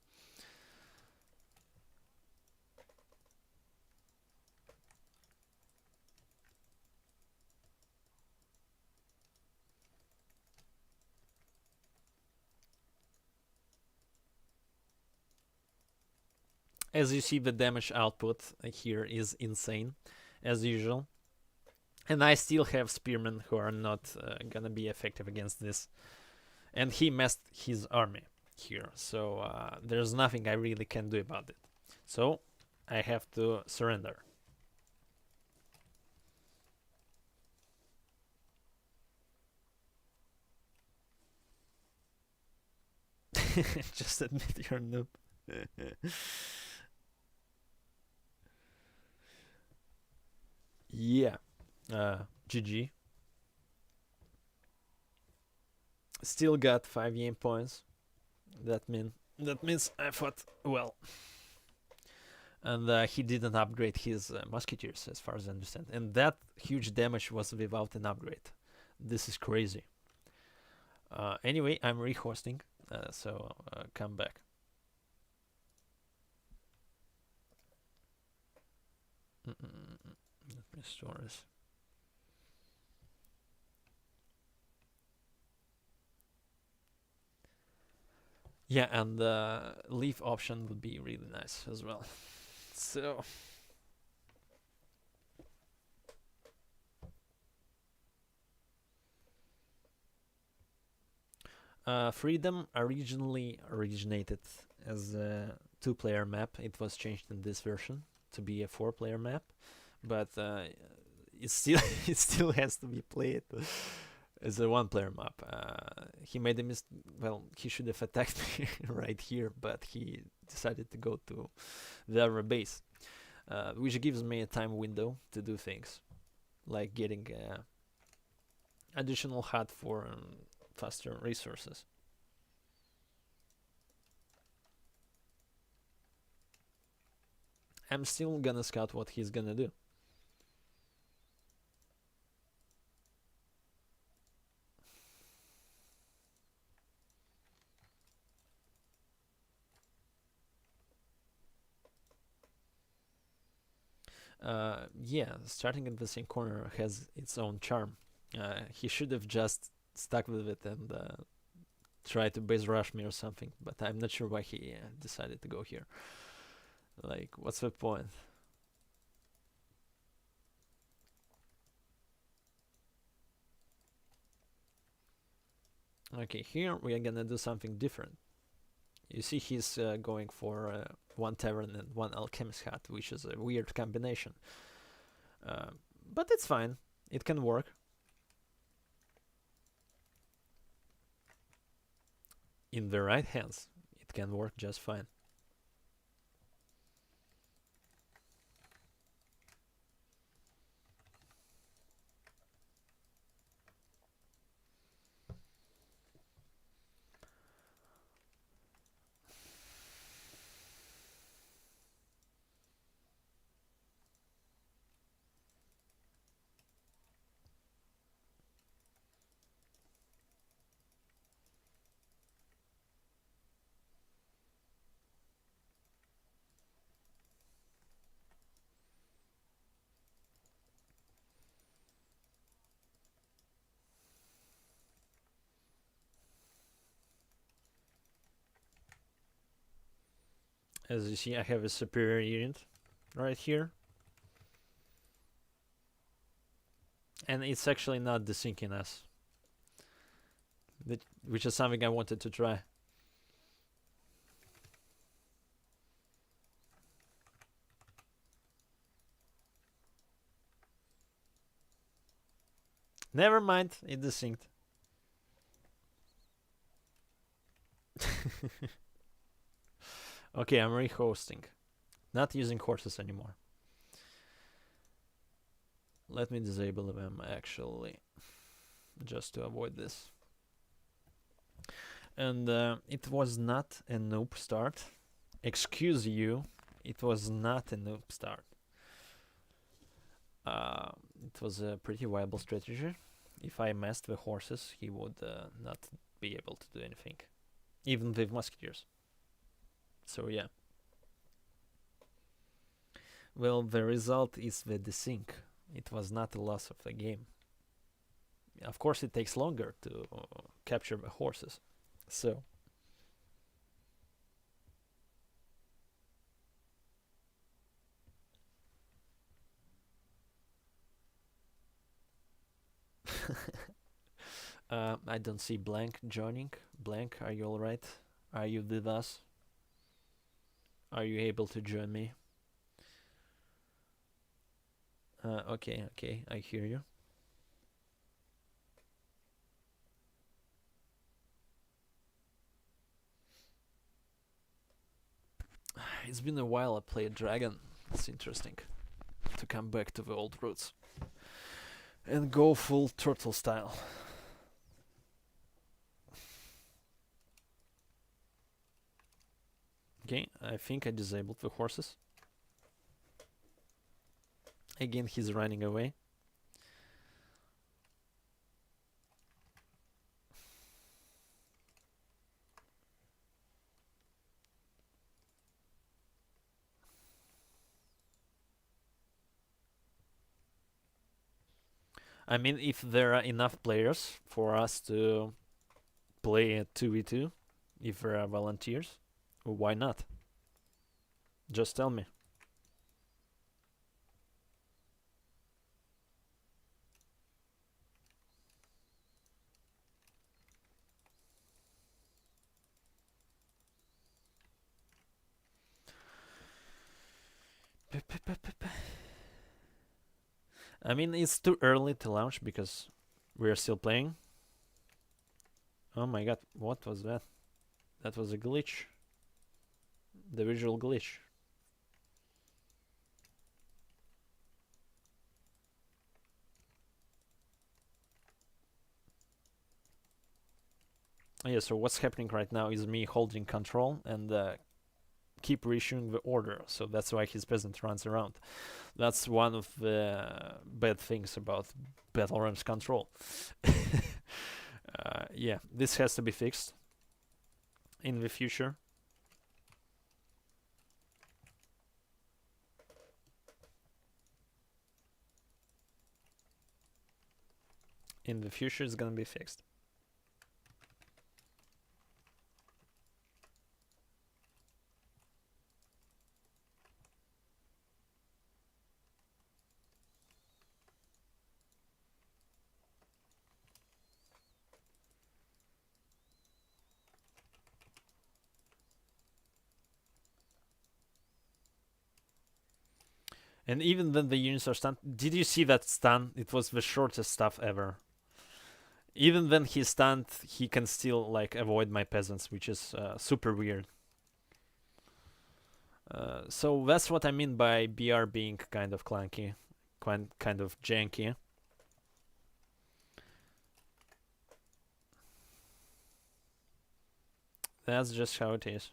As you see, the damage output here is insane, as usual. And I still have spearmen who are not gonna be effective against this. And he messed his army here, so there's nothing I really can do about it. So I have to surrender. Just admit you're a noob. Yeah. GG. Still got 5 game points. That means I fought well. And he didn't upgrade his musketeers, as far as I understand. And that huge damage was without an upgrade. This is crazy. Anyway, I'm rehosting, so come back. Let me store this. Yeah, and the leaf option would be really nice as well. So Freedom originally originated as a 2-player map. It was changed in this version to be a 4-player map, but it still it still has to be played as a 1-player map. He made a well, he should have attacked me right here, but he decided to go to the other base, which gives me a time window to do things, like getting additional HUD for faster resources. I'm still gonna scout what he's gonna do. Yeah, starting in the same corner has its own charm. He should have just stuck with it and tried to base rush me or something, but I'm not sure why he decided to go here. Like, what's the point? Okay, here we are gonna do something different. You see he's going for one Tavern and one Alchemist Hat, which is a weird combination. But it's fine. It can work. In the right hands, it can work just fine. As you see, I have a superior unit right here. And it's actually not desyncing us, which is something I wanted to try. Never mind, it desynced. Okay, I'm rehosting. Not using horses anymore. Let me disable them actually, just to avoid this. And it was not a noob start. Excuse you, it was not a noob start. It was a pretty viable strategy. If I messed the horses, he would not be able to do anything, even with musketeers. So yeah. Well, the result is the desync. It was not a loss of the game. Of course, it takes longer to capture the horses. So. I don't see Blank joining. Blank, are you alright? Are you with us? Are you able to join me? Okay, I hear you. It's been a while I played Dragon. It's interesting to come back to the old roots and go full turtle style. Okay, I think I disabled the horses. Again, he's running away. I mean, if there are enough players for us to play a 2v2, if there are volunteers, why not? Just tell me. I mean, it's too early to launch because we're still playing. Oh my god, what was that? That was a glitch. The visual glitch. Yeah, so what's happening right now is me holding control and keep reissuing the order, so that's why his peasant runs around. That's one of the bad things about Battle Realms control. Yeah, this has to be fixed in the future. in the future it's gonna be fixed. And even then the units are stunned. Did you see that stun? It was the shortest stuff ever. Even when he's stunned, he can still like avoid my peasants, which is super weird. So that's what I mean by BR being kind of clunky, kind of janky. That's just how it is.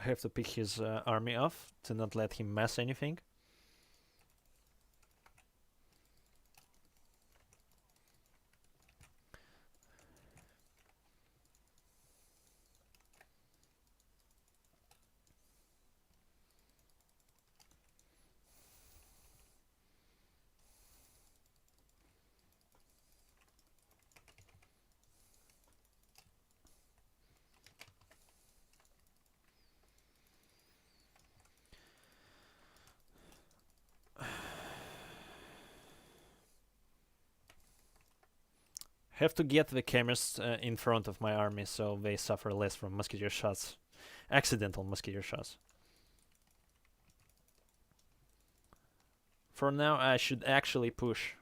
I have to pick his army off to not let him mess anything. Have to get the chemists in front of my army so they suffer less from musketeer shots. Accidental musketeer shots. For now, I should actually push.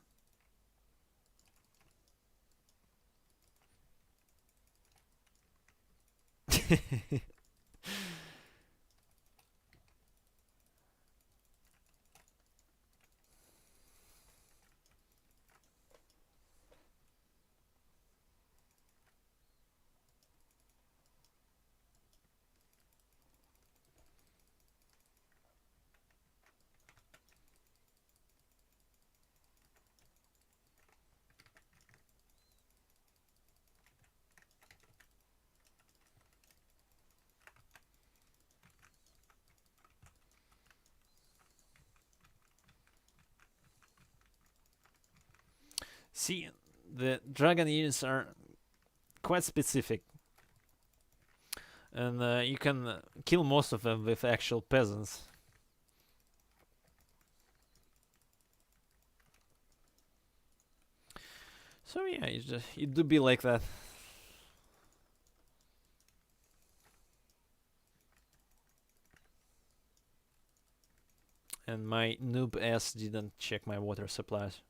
See, the dragon units are quite specific. And you can kill most of them with actual peasants. So yeah, it do be like that. And my noob ass didn't check my water supplies.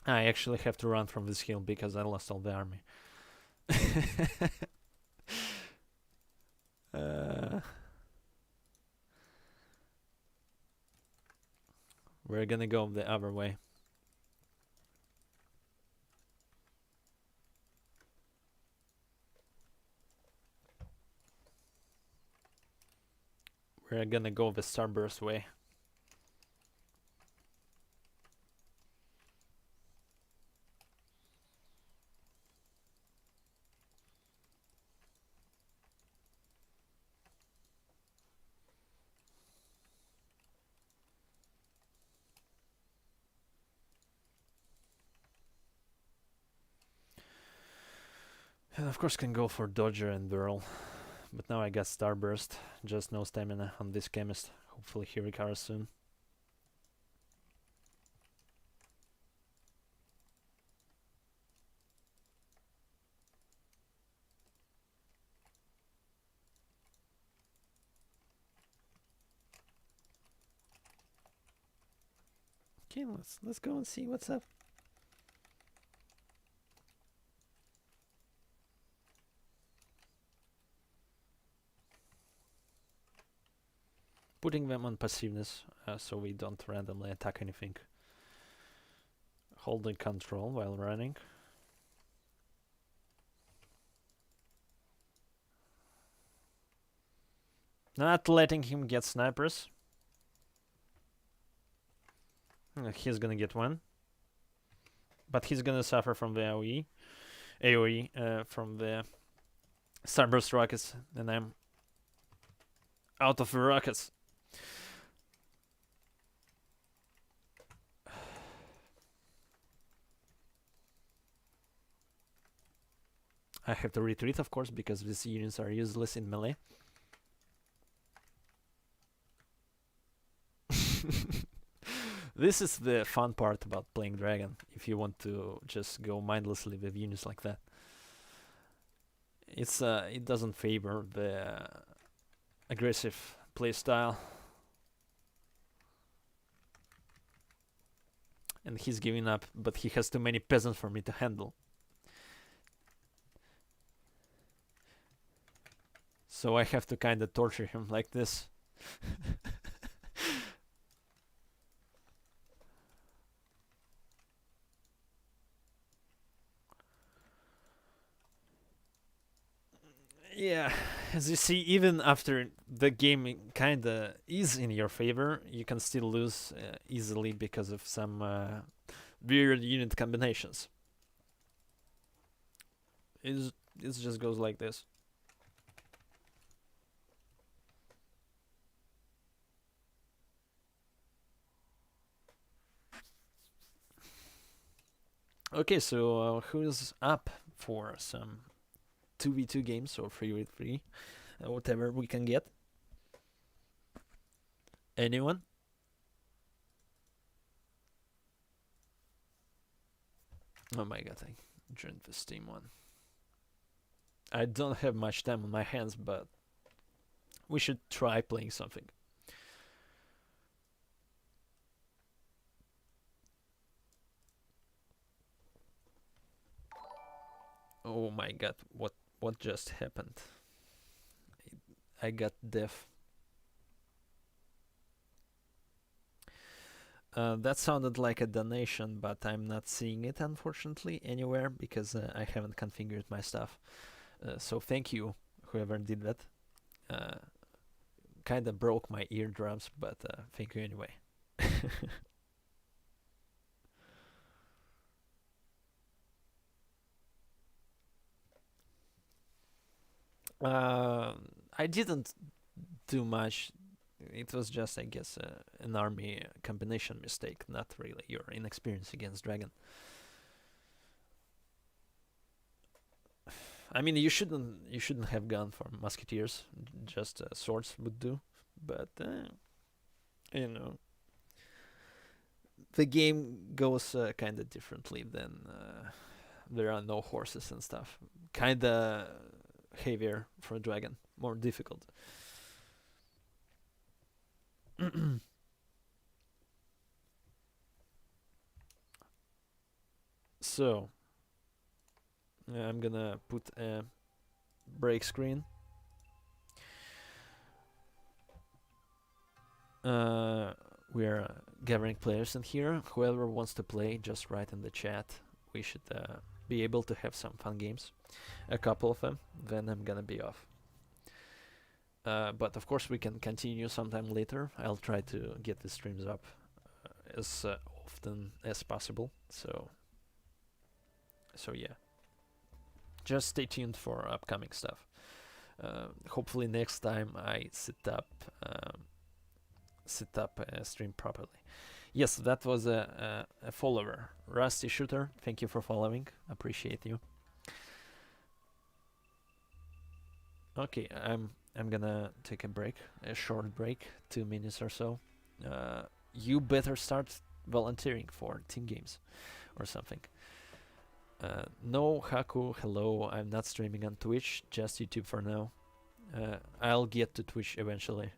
I actually have to run from this hill because I lost all the army. We're gonna go the other way. We're gonna go the starburst way. And of course can go for Dodger and Whirl. But now I got Starburst. Just no stamina on this chemist. Hopefully he recovers soon. Okay, let's go and see what's up. Putting them on passiveness so we don't randomly attack anything. Holding control while running. Not letting him get snipers. He's gonna get one. But he's gonna suffer from the AoE from the Starburst rockets, and I'm out of the rockets. I have to retreat, of course, because these units are useless in melee. This is the fun part about playing Dragon, if you want to just go mindlessly with units like that. It doesn't favor the aggressive playstyle. And he's giving up, but he has too many peasants for me to handle. So I have to kind of torture him like this. Yeah, as you see, even after the game kinda is in your favor, you can still lose easily because of some weird unit combinations. It just goes like this. Okay, so who's up for some 2v2 games or 3v3, whatever we can get? Anyone? Oh my god, I joined the Steam one. I don't have much time on my hands, but we should try playing something. Oh my god, what just happened? I got deaf. That sounded like a donation, but I'm not seeing it, unfortunately, anywhere, because I haven't configured my stuff. So thank you, whoever did that. Kinda broke my eardrums, but thank you anyway. I didn't do much. It was just, I guess, an army combination mistake, not really your inexperience against Dragon. I mean, you shouldn't have gone for musketeers. Just swords would do. But you know, the game goes kind of differently than there are no horses and stuff. Kinda heavier for a dragon, more difficult. So I'm gonna put a break screen. We're gathering players in here. Whoever wants to play, just write in the chat. We should be able to have some fun games. A couple of them, then I'm gonna be off. But of course we can continue sometime later. I'll try to get the streams up as often as possible. So yeah. Just stay tuned for upcoming stuff. Hopefully next time I set up a stream properly. Yes, that was a follower, Rusty Shooter. Thank you for following. Appreciate you. Okay, I'm gonna take a break, a short break, 2 minutes or so. You better start volunteering for team games or something. No, Haku, hello. I'm not streaming on Twitch, just YouTube for now. I'll get to Twitch eventually.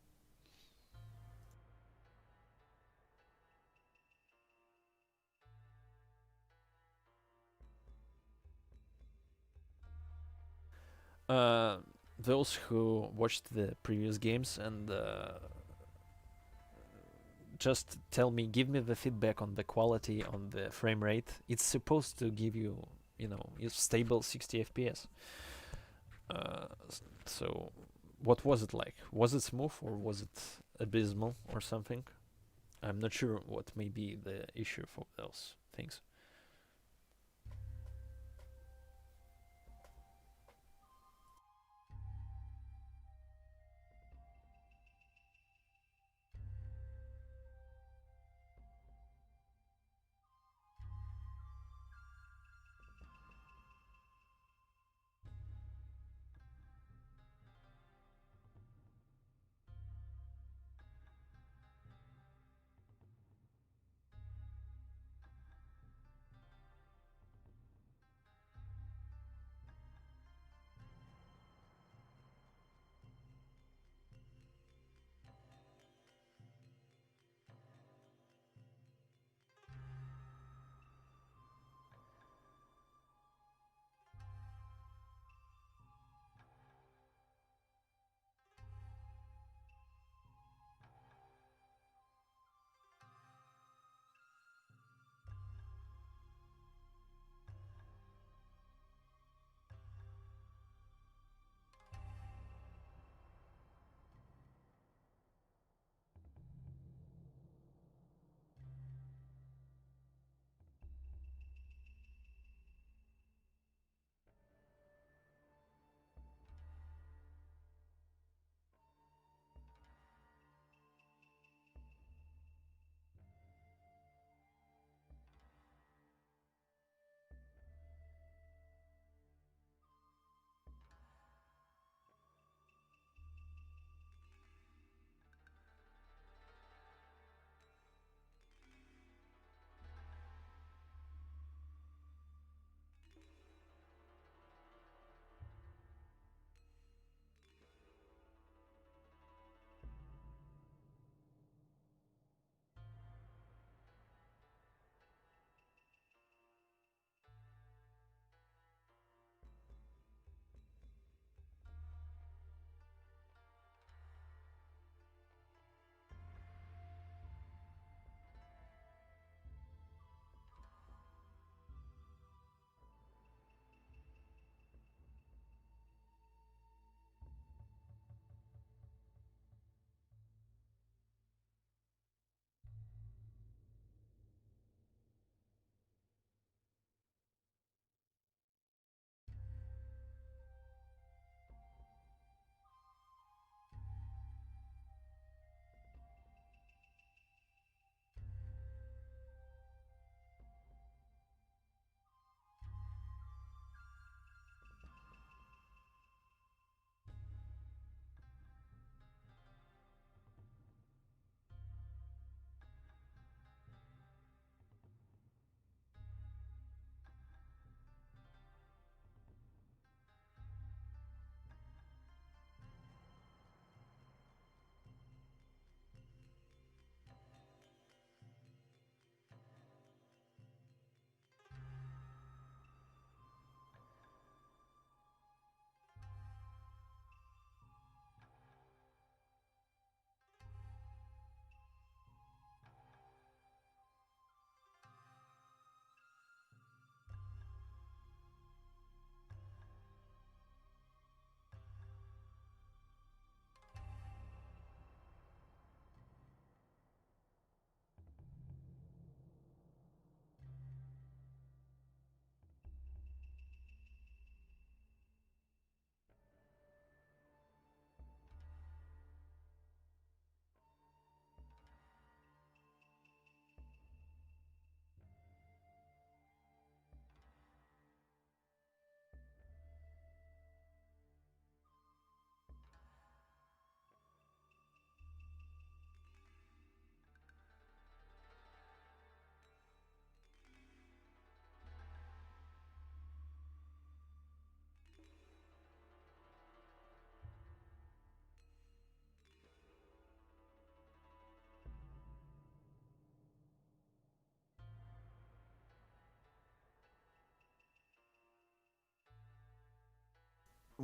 Those who watched the previous games and just tell me, give me the feedback on the quality, on the frame rate. It's supposed to give you, stable 60 FPS. So, what was it like? Was it smooth or was it abysmal or something? I'm not sure what may be the issue for those things.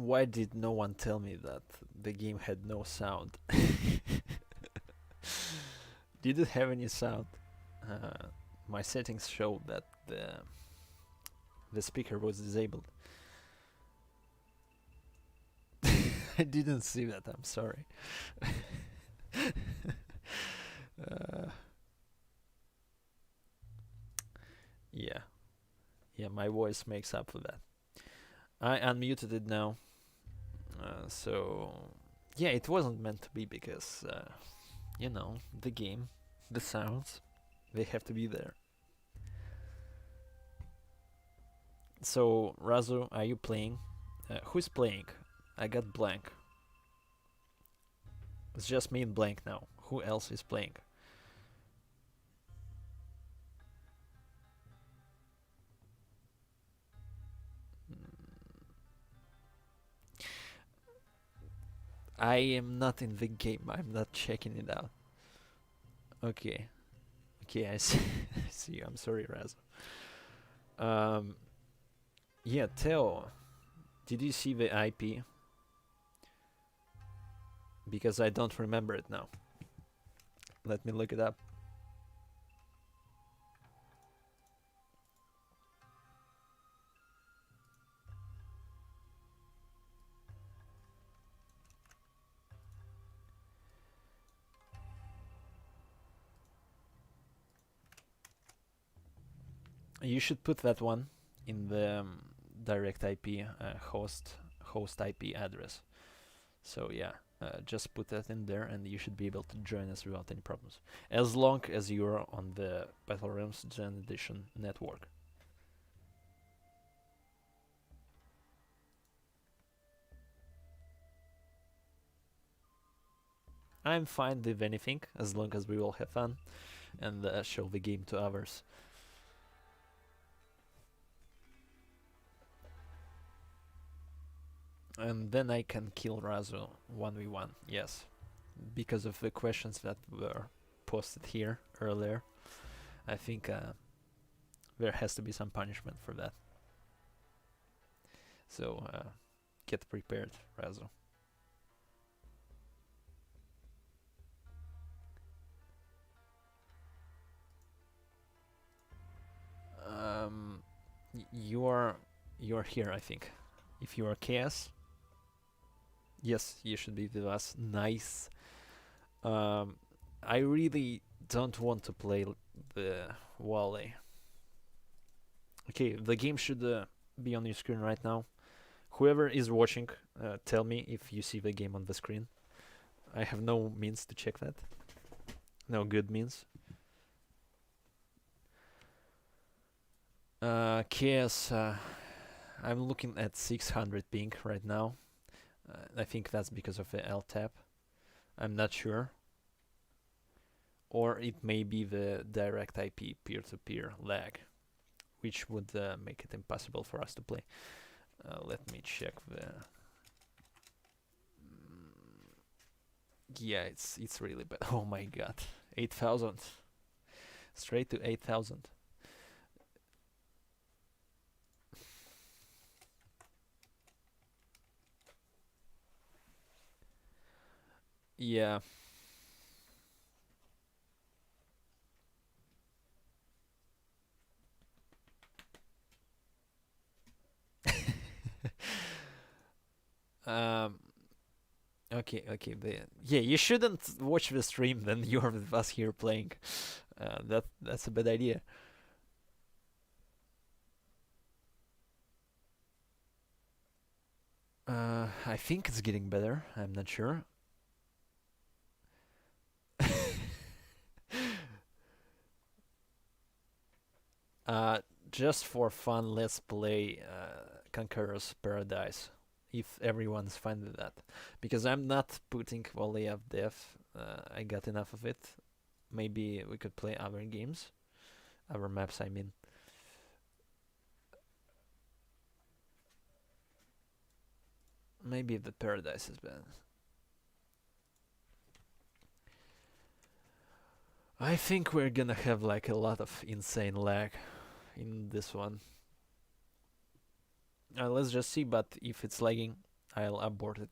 Why did no one tell me that the game had no sound? Did it have any sound? My settings showed that the speaker was disabled. I didn't see that, I'm sorry. Yeah. Yeah, my voice makes up for that. I unmuted it now. So, yeah, it wasn't meant to be because, you know, the game, the sounds, they have to be there. So, Razu, are you playing? Who's playing? I got blank. It's just me and blank now. Who else is playing? I am not in the game. I'm not checking it out. Okay. Okay, I see. I see you. I'm sorry, Razu. Yeah, Theo, did you see the IP? Because I don't remember it now. Let me look it up. You should put that one in the direct IP host IP address. So yeah, just put that in there, and you should be able to join us without any problems, as long as you're on the Battle Realms Zen Edition network. I'm fine with anything, as long as we all have fun and show the game to others. And then I can kill Razu 1v1, yes. Because of the questions that were posted here earlier, I think there has to be some punishment for that. So get prepared, Razu. You're here, I think. If you are Chaos, yes, you should be with us. Nice. I really don't want to play the Wally. Okay, the game should be on your screen right now. Whoever is watching, tell me if you see the game on the screen. I have no means to check that. No good means. Chaos, I'm looking at 600 ping right now. I think that's because of the L tap. I'm not sure. Or it may be the direct IP peer-to-peer lag, which would make it impossible for us to play. Let me check the... Yeah, it's really bad. Oh my god. 8,000. Straight to 8,000. Yeah. Okay, okay. Yeah, you shouldn't watch the stream then you're with us here playing. That's a bad idea. I think it's getting better. I'm not sure. Just for fun, let's play Conqueror's Paradise, if everyone's fine with that. Because I'm not putting Volley of Death. I got enough of it. Maybe we could play other games. Other maps, I mean. Maybe the Paradise is bad. I think we're gonna have like a lot of insane lag in this one. Let's just see, but if it's lagging, I'll abort it.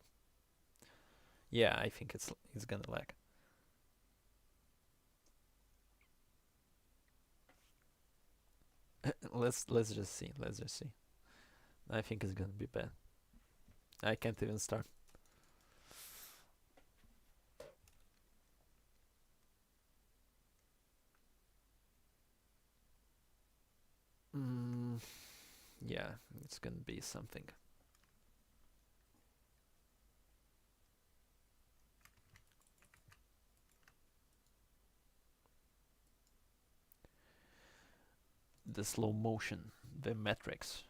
Yeah, I think it's gonna lag. let's just see. Let's just see. I think it's gonna be bad. I can't even start. Yeah, it's gonna be something. The slow motion, the metrics.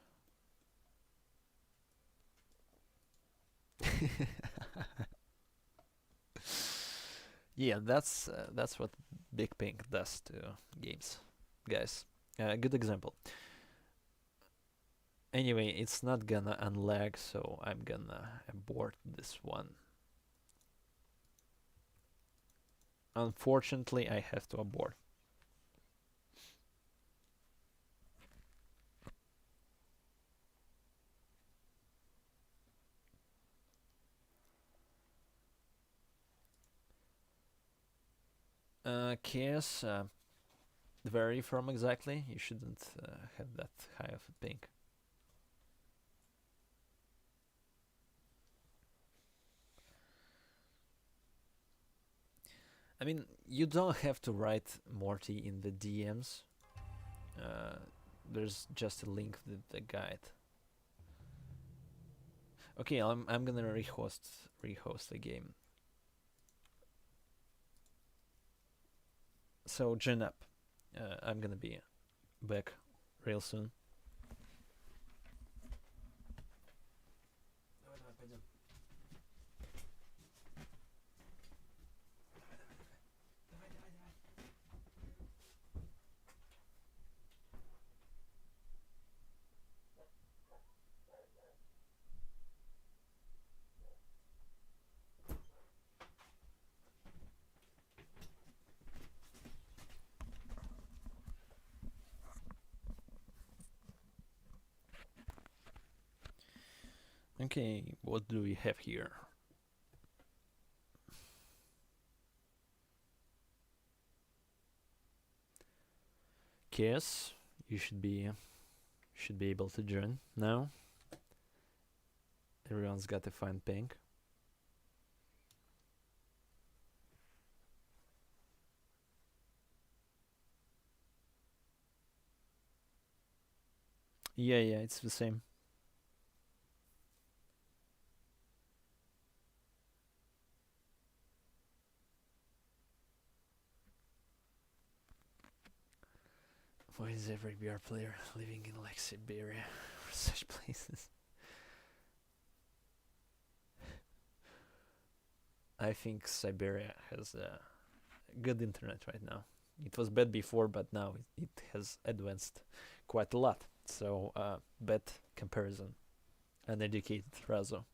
Yeah, that's what Big Pink does to games, guys. Good example. Anyway, it's not gonna unlag, so I'm gonna abort this one. Unfortunately, I have to abort. Chaos, vary from exactly. You shouldn't have that high of a ping. I mean, you don't have to write Morty in the DMs. There's just a link with the guide. Okay, I'm gonna rehost the game. So gin up. I'm gonna be back real soon. Okay, what do we have here? Chaos, you should be able to join now. Everyone's got a fine ping. Yeah, it's the same. Why is every BR player living in like Siberia or such places? I think Siberia has good internet right now. It was bad before, but now it has advanced quite a lot. So, bad comparison. Uneducated, Razo.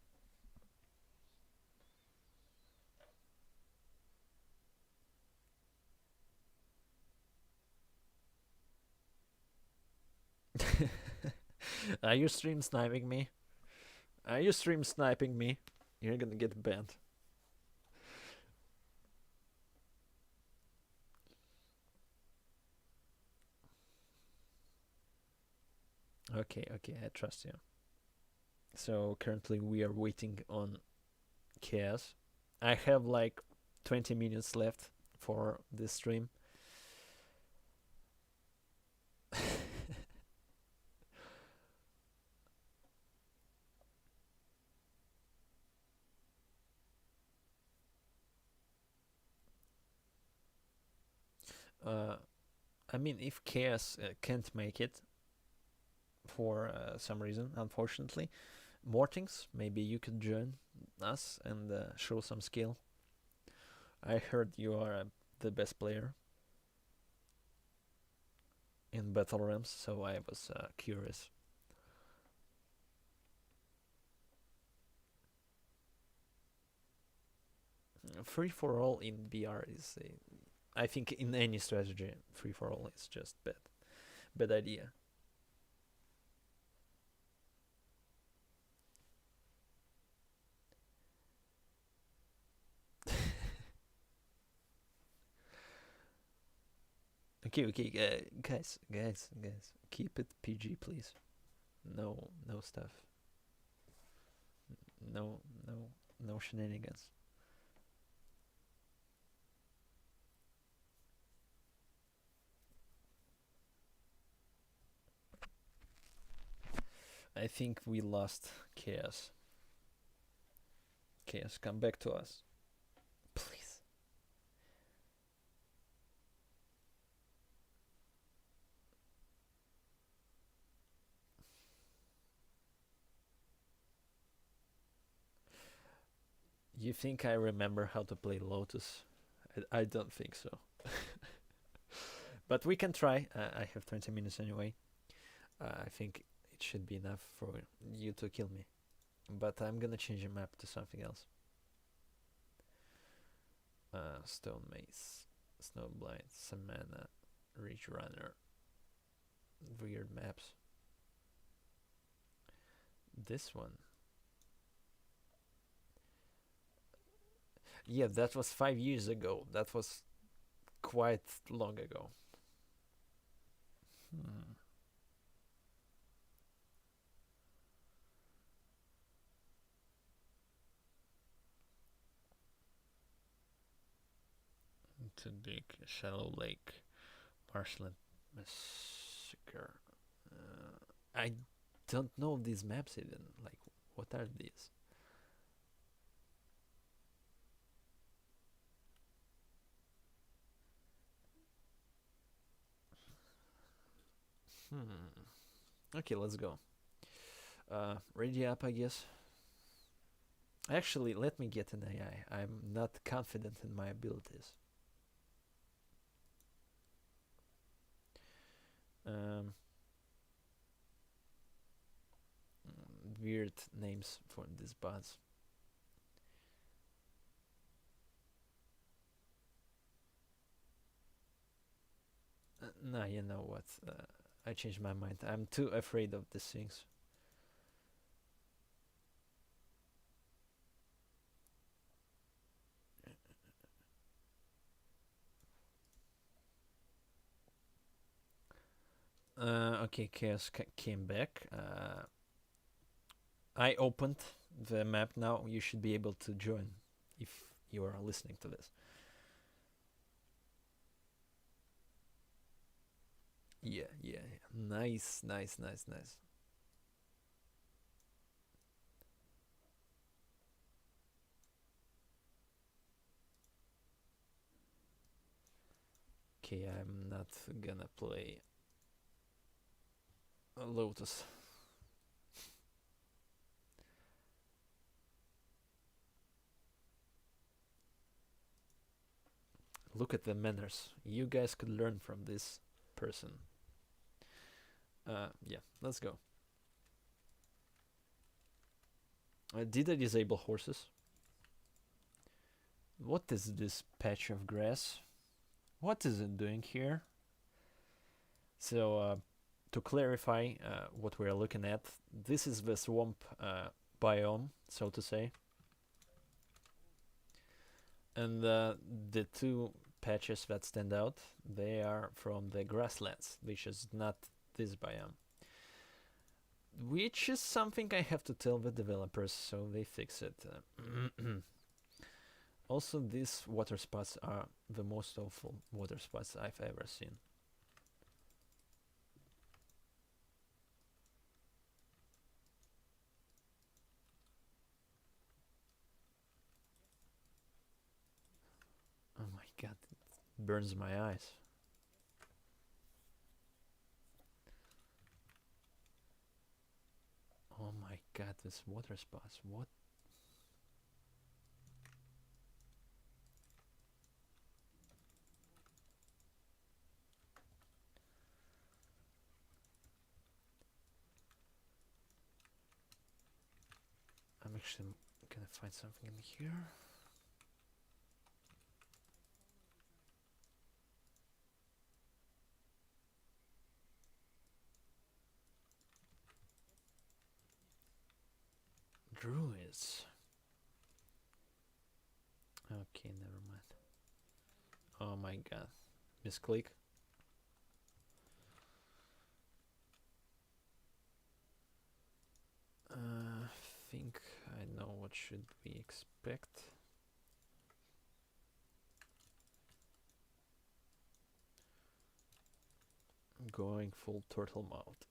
Are you stream sniping me? Are you stream sniping me? You're gonna get banned. Okay, I trust you. So currently we are waiting on Chaos. I have like 20 minutes left for this stream. I mean, if Chaos can't make it for some reason, unfortunately, Mortings, maybe you could join us and show some skill. I heard you are the best player in Battle Realms, so I was curious. Free for all in BR is, I think, in any strategy, free for all is just bad idea. Okay, guys, keep it PG, please. No, no stuff. No, no shenanigans. I think we lost Chaos. Chaos, come back to us, please. You think I remember how to play Lotus? I don't think so. But we can try. I have 20 minutes anyway. I think it should be enough for you to kill me. But I'm gonna change the map to something else. Stone Maze, Snowblind, Savannah, Ridge Runner. Weird maps. This one. Yeah, that was 5 years ago. That was quite long ago. Too big. Shallow Lake, Marshland Massacre. I don't know these maps even. Like, what are these? Okay, let's go. Ready up, I guess. Actually, let me get an AI. I'm not confident in my abilities. Weird names for these bots. No, you know what? I changed my mind. I'm too afraid of these things. Okay, Chaos came back. I opened the map now. You should be able to join if you are listening to this. Yeah. Nice. Okay, I'm not gonna play a Lotus. Look at the manners. You guys could learn from this person. Yeah, let's go. Did I disable horses? What is this patch of grass? What is it doing here? So, to clarify what we're looking at, this is the swamp biome, so to say. And the two patches that stand out, they are from the grasslands, which is not this biome. Which is something I have to tell the developers so they fix it. Also, these water spots are the most awful water spots I've ever seen. Oh my god, it burns my eyes. Oh my god, this water spots, what? I'm actually gonna find something in here. Druids. Okay, never mind. Oh my god. Misclick. should we expect? Going full turtle mode.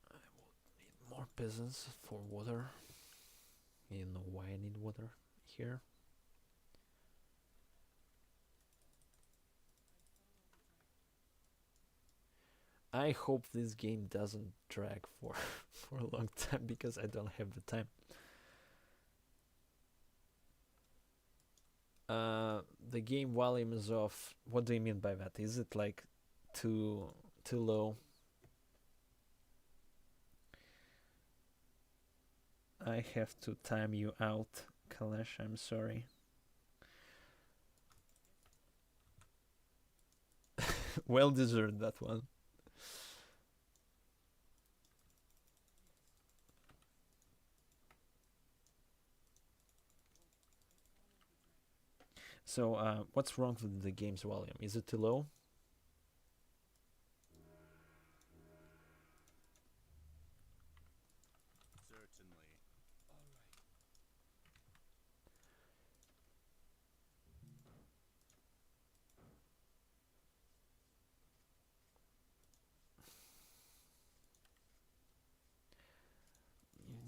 I would need more peasants for water. You know why I need water here? I hope this game doesn't drag for for a long time because I don't have the time. The game volume is off. What do you mean by that? Is it like too low? I have to time you out, Kalash. I'm sorry. Well deserved, that one. So, what's wrong with the game's volume? Is it too low? Certainly.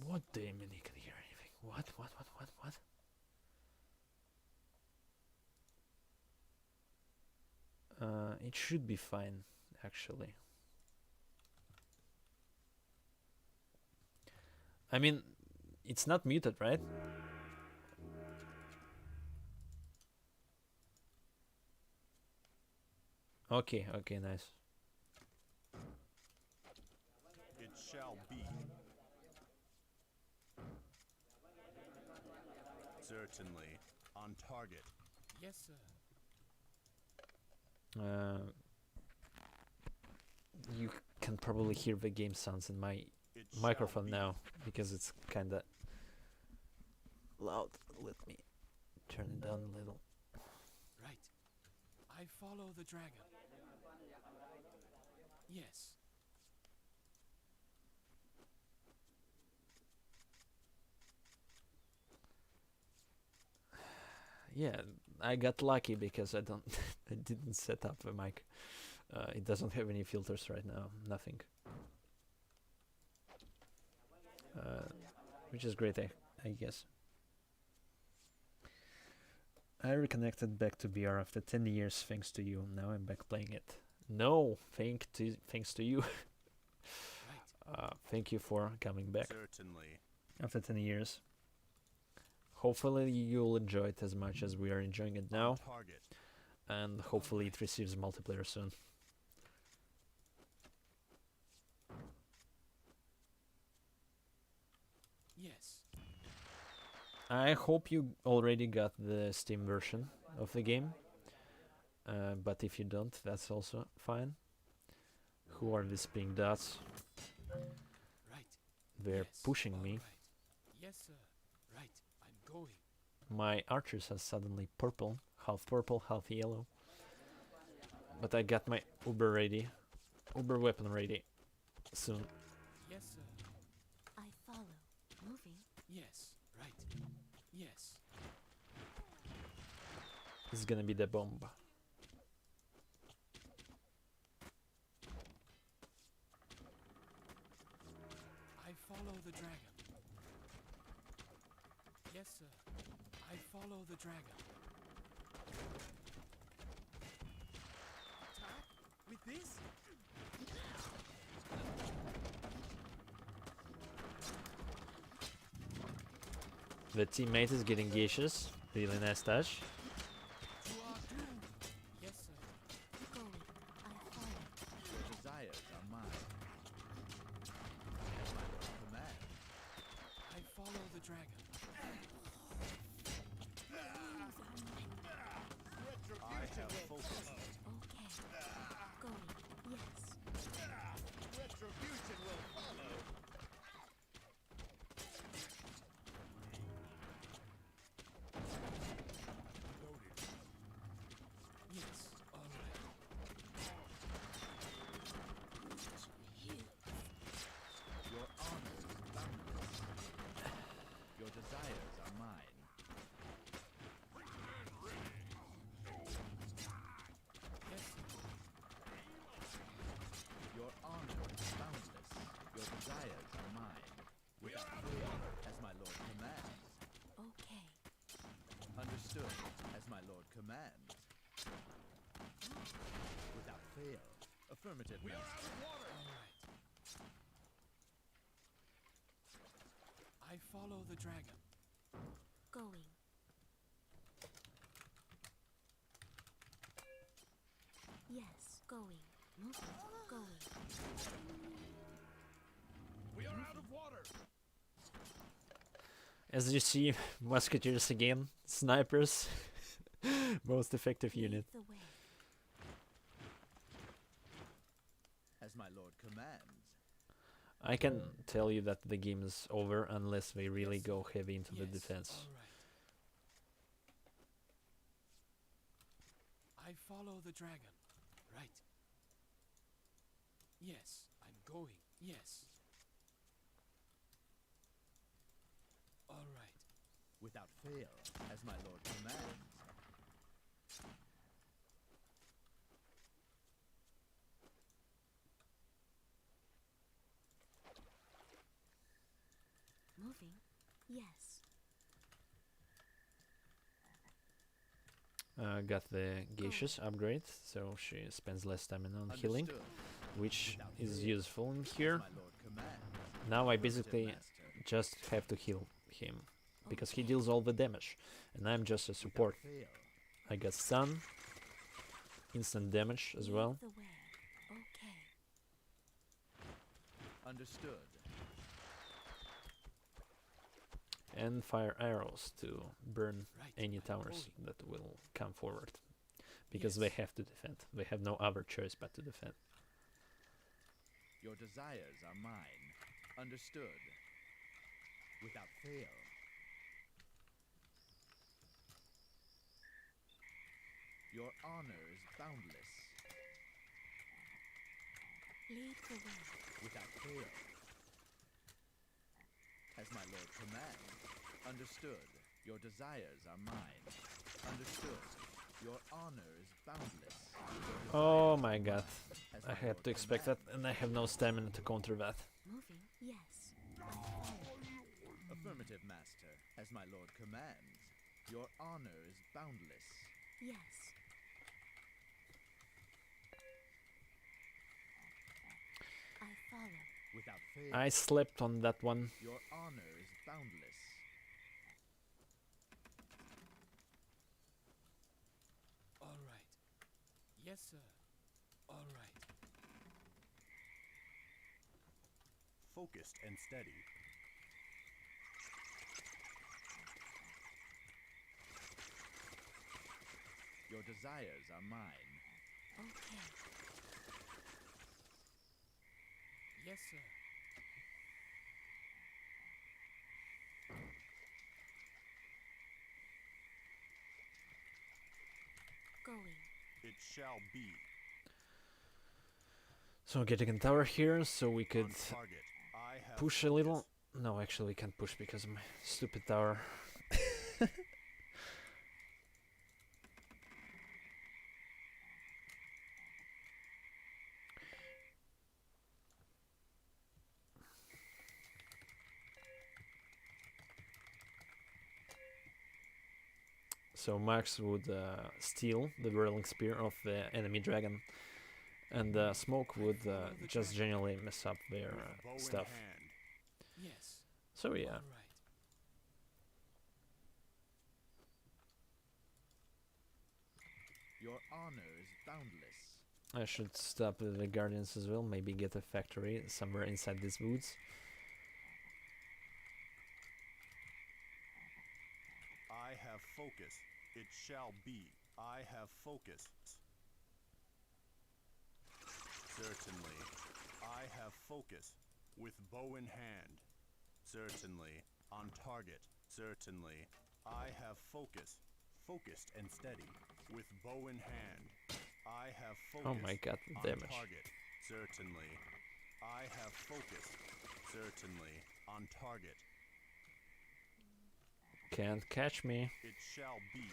What do you mean you can hear anything? What? It should be fine, actually. I mean, it's not muted, right? Okay, nice. It shall be. Certainly. On target. Yes, sir. You can probably hear the game sounds in my microphone now because it's kinda loud. Let me turn it down a little. Right. I follow the dragon. Yes. Yeah, I got lucky because I didn't set up the mic. It doesn't have any filters right now, nothing. Which is great, I guess. I reconnected back to BR after 10 years thanks to you. Now I'm back playing it. No, thanks to you. Thank you for coming back. Certainly. After 10 years. Hopefully you'll enjoy it as much as we are enjoying it now. And hopefully it receives multiplayer soon. Yes. I hope you already got the Steam version of the game. But if you don't, that's also fine. Who are these pink dots? Right. They're pushing me. Right. Yes, sir. Right. I'm going. My archers are suddenly purple, half yellow. But I got my Uber ready. Uber weapon ready. Soon. Yes, sir. I follow. Moving. Yes. Right. Yes. This is gonna be the bomb. I follow the dragon. Yes, sir. I follow the dragon. Attack with this? The teammate is getting gaseous. Really nice touch. Yes, sir. Going. I follow. Your desires are mine. At my command. I follow the dragon. I have focused. Okay. Going. Yes. Retribution will follow. desires are mine. Without fail, as my lord commands. Okay. Understood, as my lord commands. Without fail. Affirmative, master. All right. I follow the dragon. Going. Yes, going. Moving. Going. We are out of water. As you see, musketeers again, snipers, most effective Lead unit. the way. As my lord commands. I can tell you that the game is over unless we really Yes, go heavy into the Yes, defense. All right. I follow the dragon. Right. Yes, I'm going. Yes. All right. Without fail, as my lord commands. Moving. Yes. Got the Geishas upgrade, so she spends less stamina on healing, Understood. which Without is fail, useful in as here. my lord commands. Now I Affirmative, basically master. just have to heal him, because he deals all the damage, and I'm just a Without support. fail. I got stun, instant damage as Lead well. the way. Okay. Understood. And fire arrows to burn Right. any I'm towers going. that will come forward, because they Yes. have to defend. They have no other choice but to defend. Your desires are mine. Understood. Without fail. Your honor is boundless. Lead the way. Without fail. As my lord commands. Understood. Your desires are mine. Understood. Your honor is boundless. Your Oh desires my are god, mine. As I my had lord to expect that, commands. and I have no stamina to counter that. Moving. Yes. I follow. Affirmative, master. As my lord commands. Your honor is boundless. Yes. I follow. Without fail. I slept on that one. Your honor is boundless. All right. Yes, sir. All right. Focused and steady. Your desires are mine. Okay. Yes, sir. Going. It shall be. So getting a tower here, so we could On target. I have push a focus. little. No, actually we can't push because of my stupid tower. So Max would steal the whirling spear of the enemy dragon, and Smoke would just generally mess up their With bow in stuff. hand. Yes. So yeah, All right. Your honor is boundless. I should stop the guardians as well. Maybe get a factory somewhere inside these woods. I have focus. It shall be. I have focus. Certainly. I have focus. With bow in hand. Certainly. On target. Certainly. I have focus. Focused and steady. With bow in hand. I have focus. Oh my god, the On damage. target. Certainly. I have focus. Certainly. On target. Can't catch me. It shall be.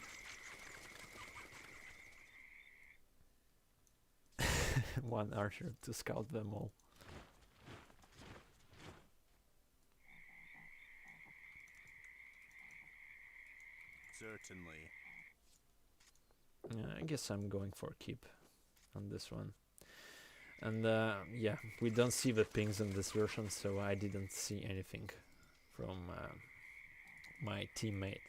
One archer to scout them all. Certainly. I guess I'm going for keep on this one. And yeah, we don't see the pings in this version, so I didn't see anything from my teammate.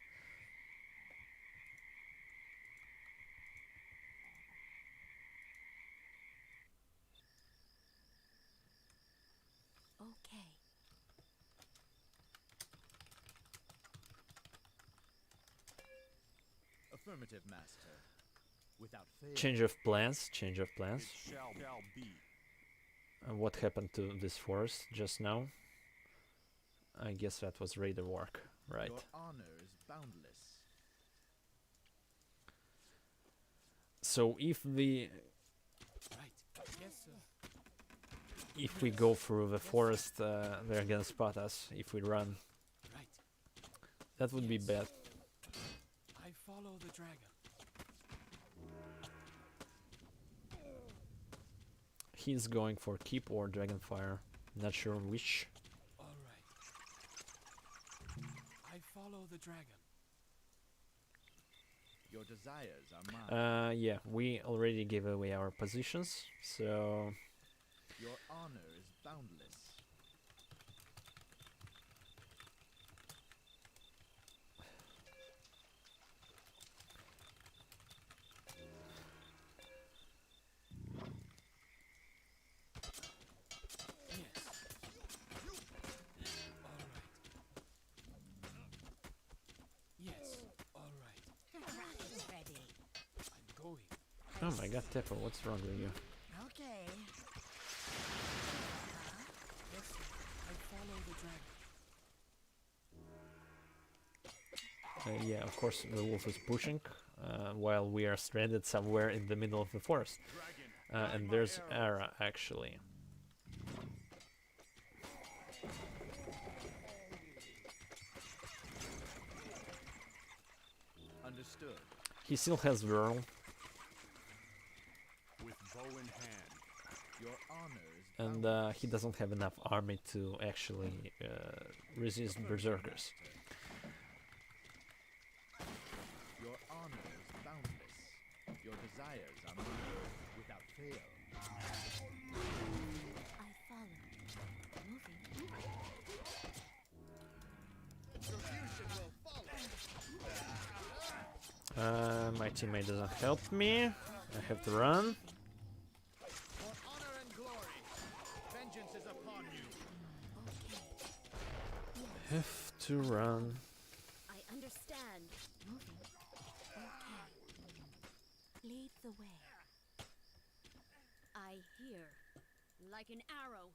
Okay. Affirmative, Master. Without fail. Change of plans, change of plans. It shall be. What happened to this forest just now? I guess that was raider work, right? Your honor is boundless. So if we Right. Yes, sir. if we go through the forest, they're gonna spot us. If we run, Right. that would be bad. I follow the dragon. He's going for keep or dragonfire. Not sure which. All right. I follow the dragon. Your desires are mine. Yeah, we already gave away our positions, so Your honor is boundless. Yes. All right. Yes. All right. Rocket's ready. I'm going. oh my god, Teppo, what's wrong with you? Okay. Yes, sir. I follow the dragon. Yeah, of course the wolf is pushing, while we are stranded somewhere in the middle of the forest. Dragon. And there's Ara, actually. Understood. He still has Whirl, With bow in hand. Your honor is and boundless. he doesn't have enough army to actually resist berserkers. Your honor is boundless. Your desires are mine. Without fail. I follow. Moving. My teammate doesn't help me. I have to run. For honor and glory, vengeance is upon you. Okay. Have to run. I understand. Moving. Okay. Lead the way. I hear. Like an arrow.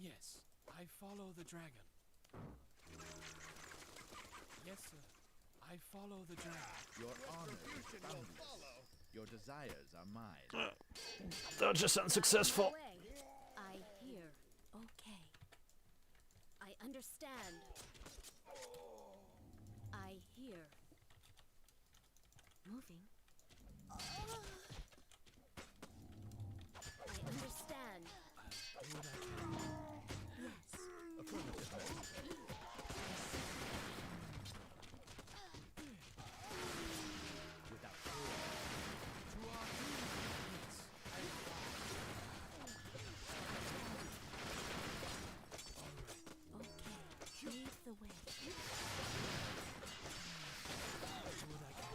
Yes. I follow the dragon. Yes, sir. I follow the dragon. Your honor is boundless. Your desires are mine. Dodge is unsuccessful. Way. I hear. Okay. I understand. I hear. Moving. I understand. I'll do what I can. Yes. Affirmative, Master. Without fail. To our doom. Yes. I All right. Okay. Lead the way. I'll do what I can.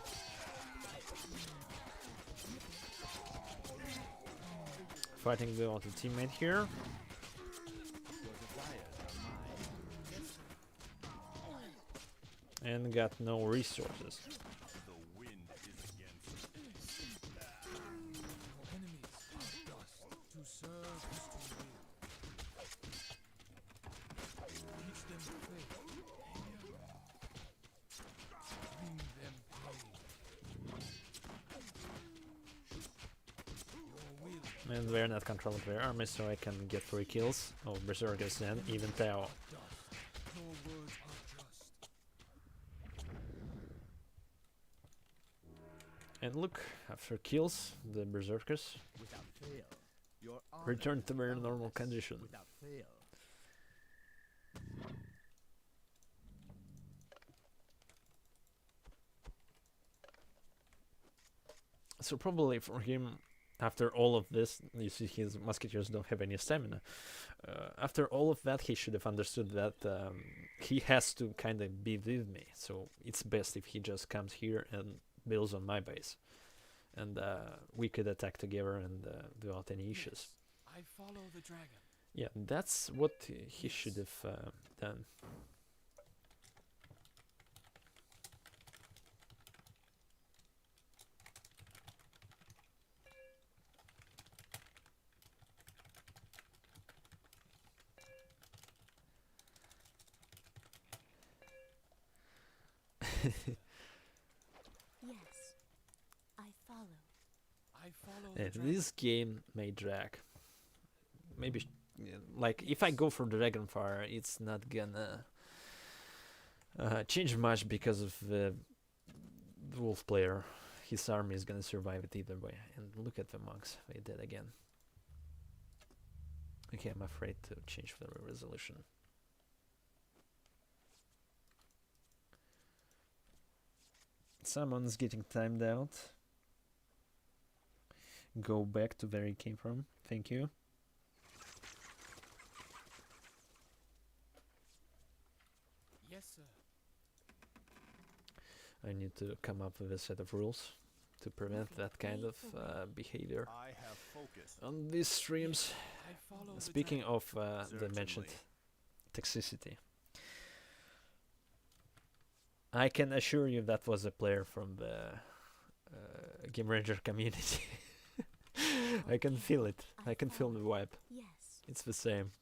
Fighting the other teammate here. Your desires are mine. And got no resources. The wind is against me. Your enemies are dust to serve history will. Teach them faith. Bring them pain. Your will And they're not controlling their army, so I can get 3 kills. Oh, berserkers and even Tao. dust. Your words are just. And look, after kills, the berserkers Without fail. Your honor return is to their normal boundless. condition. Without fail. So probably for him, after all of this, you see his musketeers don't have any stamina. After all of that, he should have understood that he has to kind of be with me. So it's best if he just comes here and builds on my base. And we could attack together and without any issues. I follow the dragon. Yeah, that's what he should have done. Yes, I follow. I follow the Yeah, dragon. this game may drag. Maybe, like, if I go for Dragonfire, it's not gonna change much because of the wolf player. His army is gonna survive it either way. And look at the monks, they did again. Okay, I'm afraid to change the resolution. Someone's getting timed out. Go back to where he came from. Thank you. Yes, sir. I need to come up with a set of rules to prevent that kind of behavior I have focus. on these streams. I follow Speaking the of the mentioned Certainly. toxicity, I can assure you that was a player from the Game Ranger community. I can feel it. I can feel the vibe. Yes. It's the same.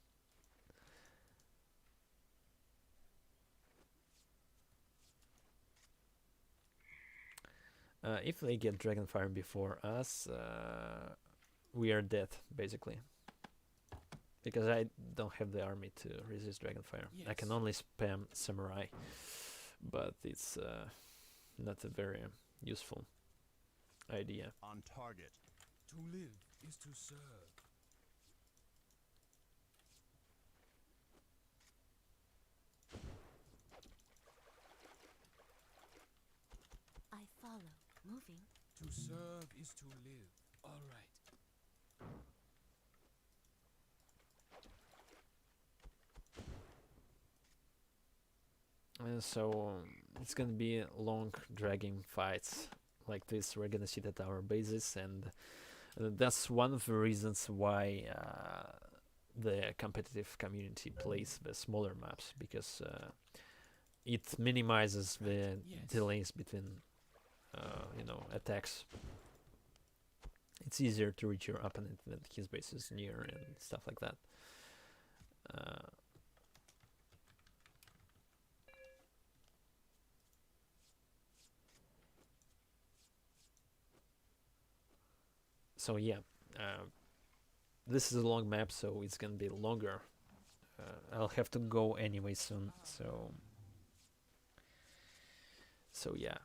If they get Dragonfire before us, we are dead, basically. Because I don't have the army to resist Dragonfire. I can Yes. only spam Samurai, but it's not a very useful idea. On target. To live is to serve. I follow. Moving. To serve is to live. All right. So it's gonna be long, dragging fights like this. We're gonna see that our bases, and that's one of the reasons why the competitive community plays the smaller maps, because it minimizes the Yes. delays between, attacks. It's easier to reach your opponent when his base is near and stuff like that. So yeah, this is a long map, so it's gonna be longer. I'll have to go anyway soon, so yeah,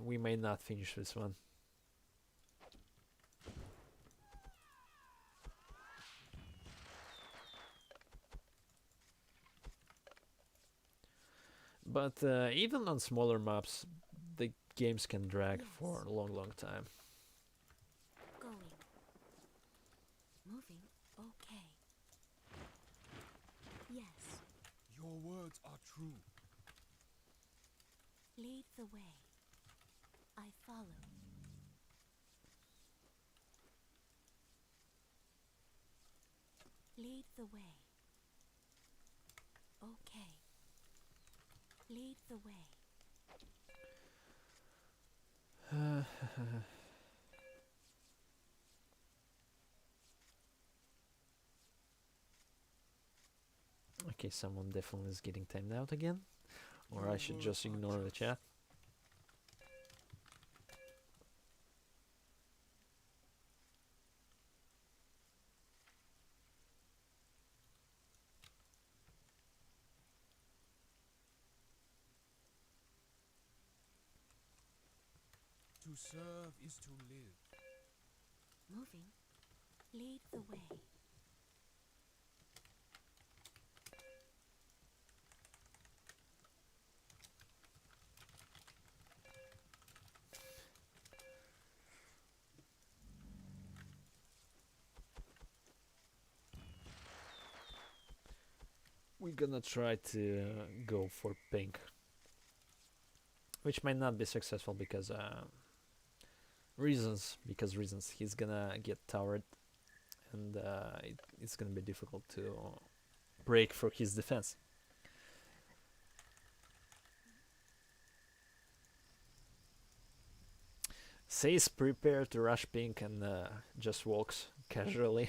we may not finish this one. But even on smaller maps, the games can drag for a long time. Going. Moving. Okay. Yes. Your words are true. Lead the way. I follow. Lead the way. Okay. Lead the way. Okay, someone definitely is getting timed out again. Or I Your should words just are ignore the just. chat. To serve is to live. Moving. Lead the way. we're gonna try to go for pink, which might not be successful because reasons. He's gonna get towered, and it's gonna be difficult to break for his defense. Says prepare to rush pink and just walks casually.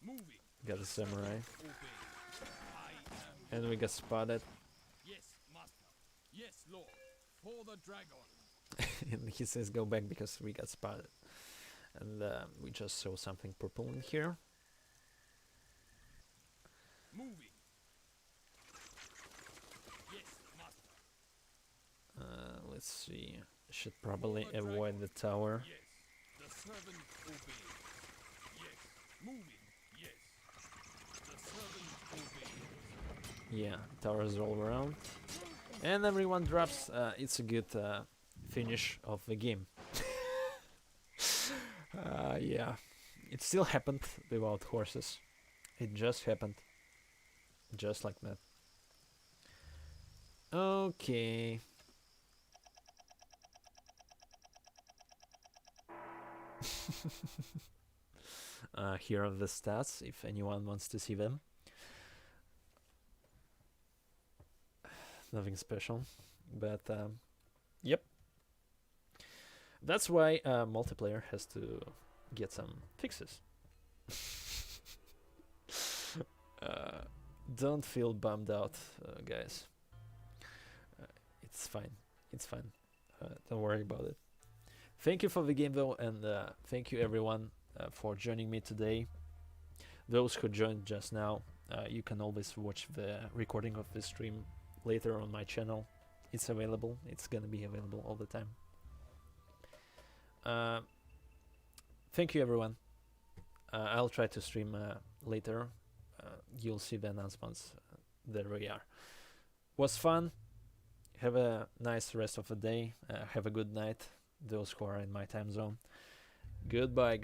Moving. Got a samurai. Obey. I am. And we got spotted. Yes, master. Yes, lord. For the dragon. And he says go back because we got spotted. And we just saw something purple in here. Moving. Yes, master. Let's see. Should probably avoid the tower. Yes. The servant obeys. Yes. Moving. Yes. The servant obeys. Yeah, towers all around. And everyone drops. It's a good finish of the game. Yeah, it still happened without horses. It just happened. Just like that. Okay. Here are the stats, if anyone wants to see them. Nothing special, but yep. That's why multiplayer has to get some fixes. Don't feel bummed out, guys. It's fine. It's fine. Don't worry about it. Thank you for the game though, and thank you everyone for joining me today. Those who joined just now, you can always watch the recording of this stream later on my channel. It's available. It's gonna be available all the time. Thank you everyone. I'll try to stream later. You'll see the announcements. There we are. Was fun. Have a nice rest of the day. Have a good night. Those who are in my time zone. Goodbye.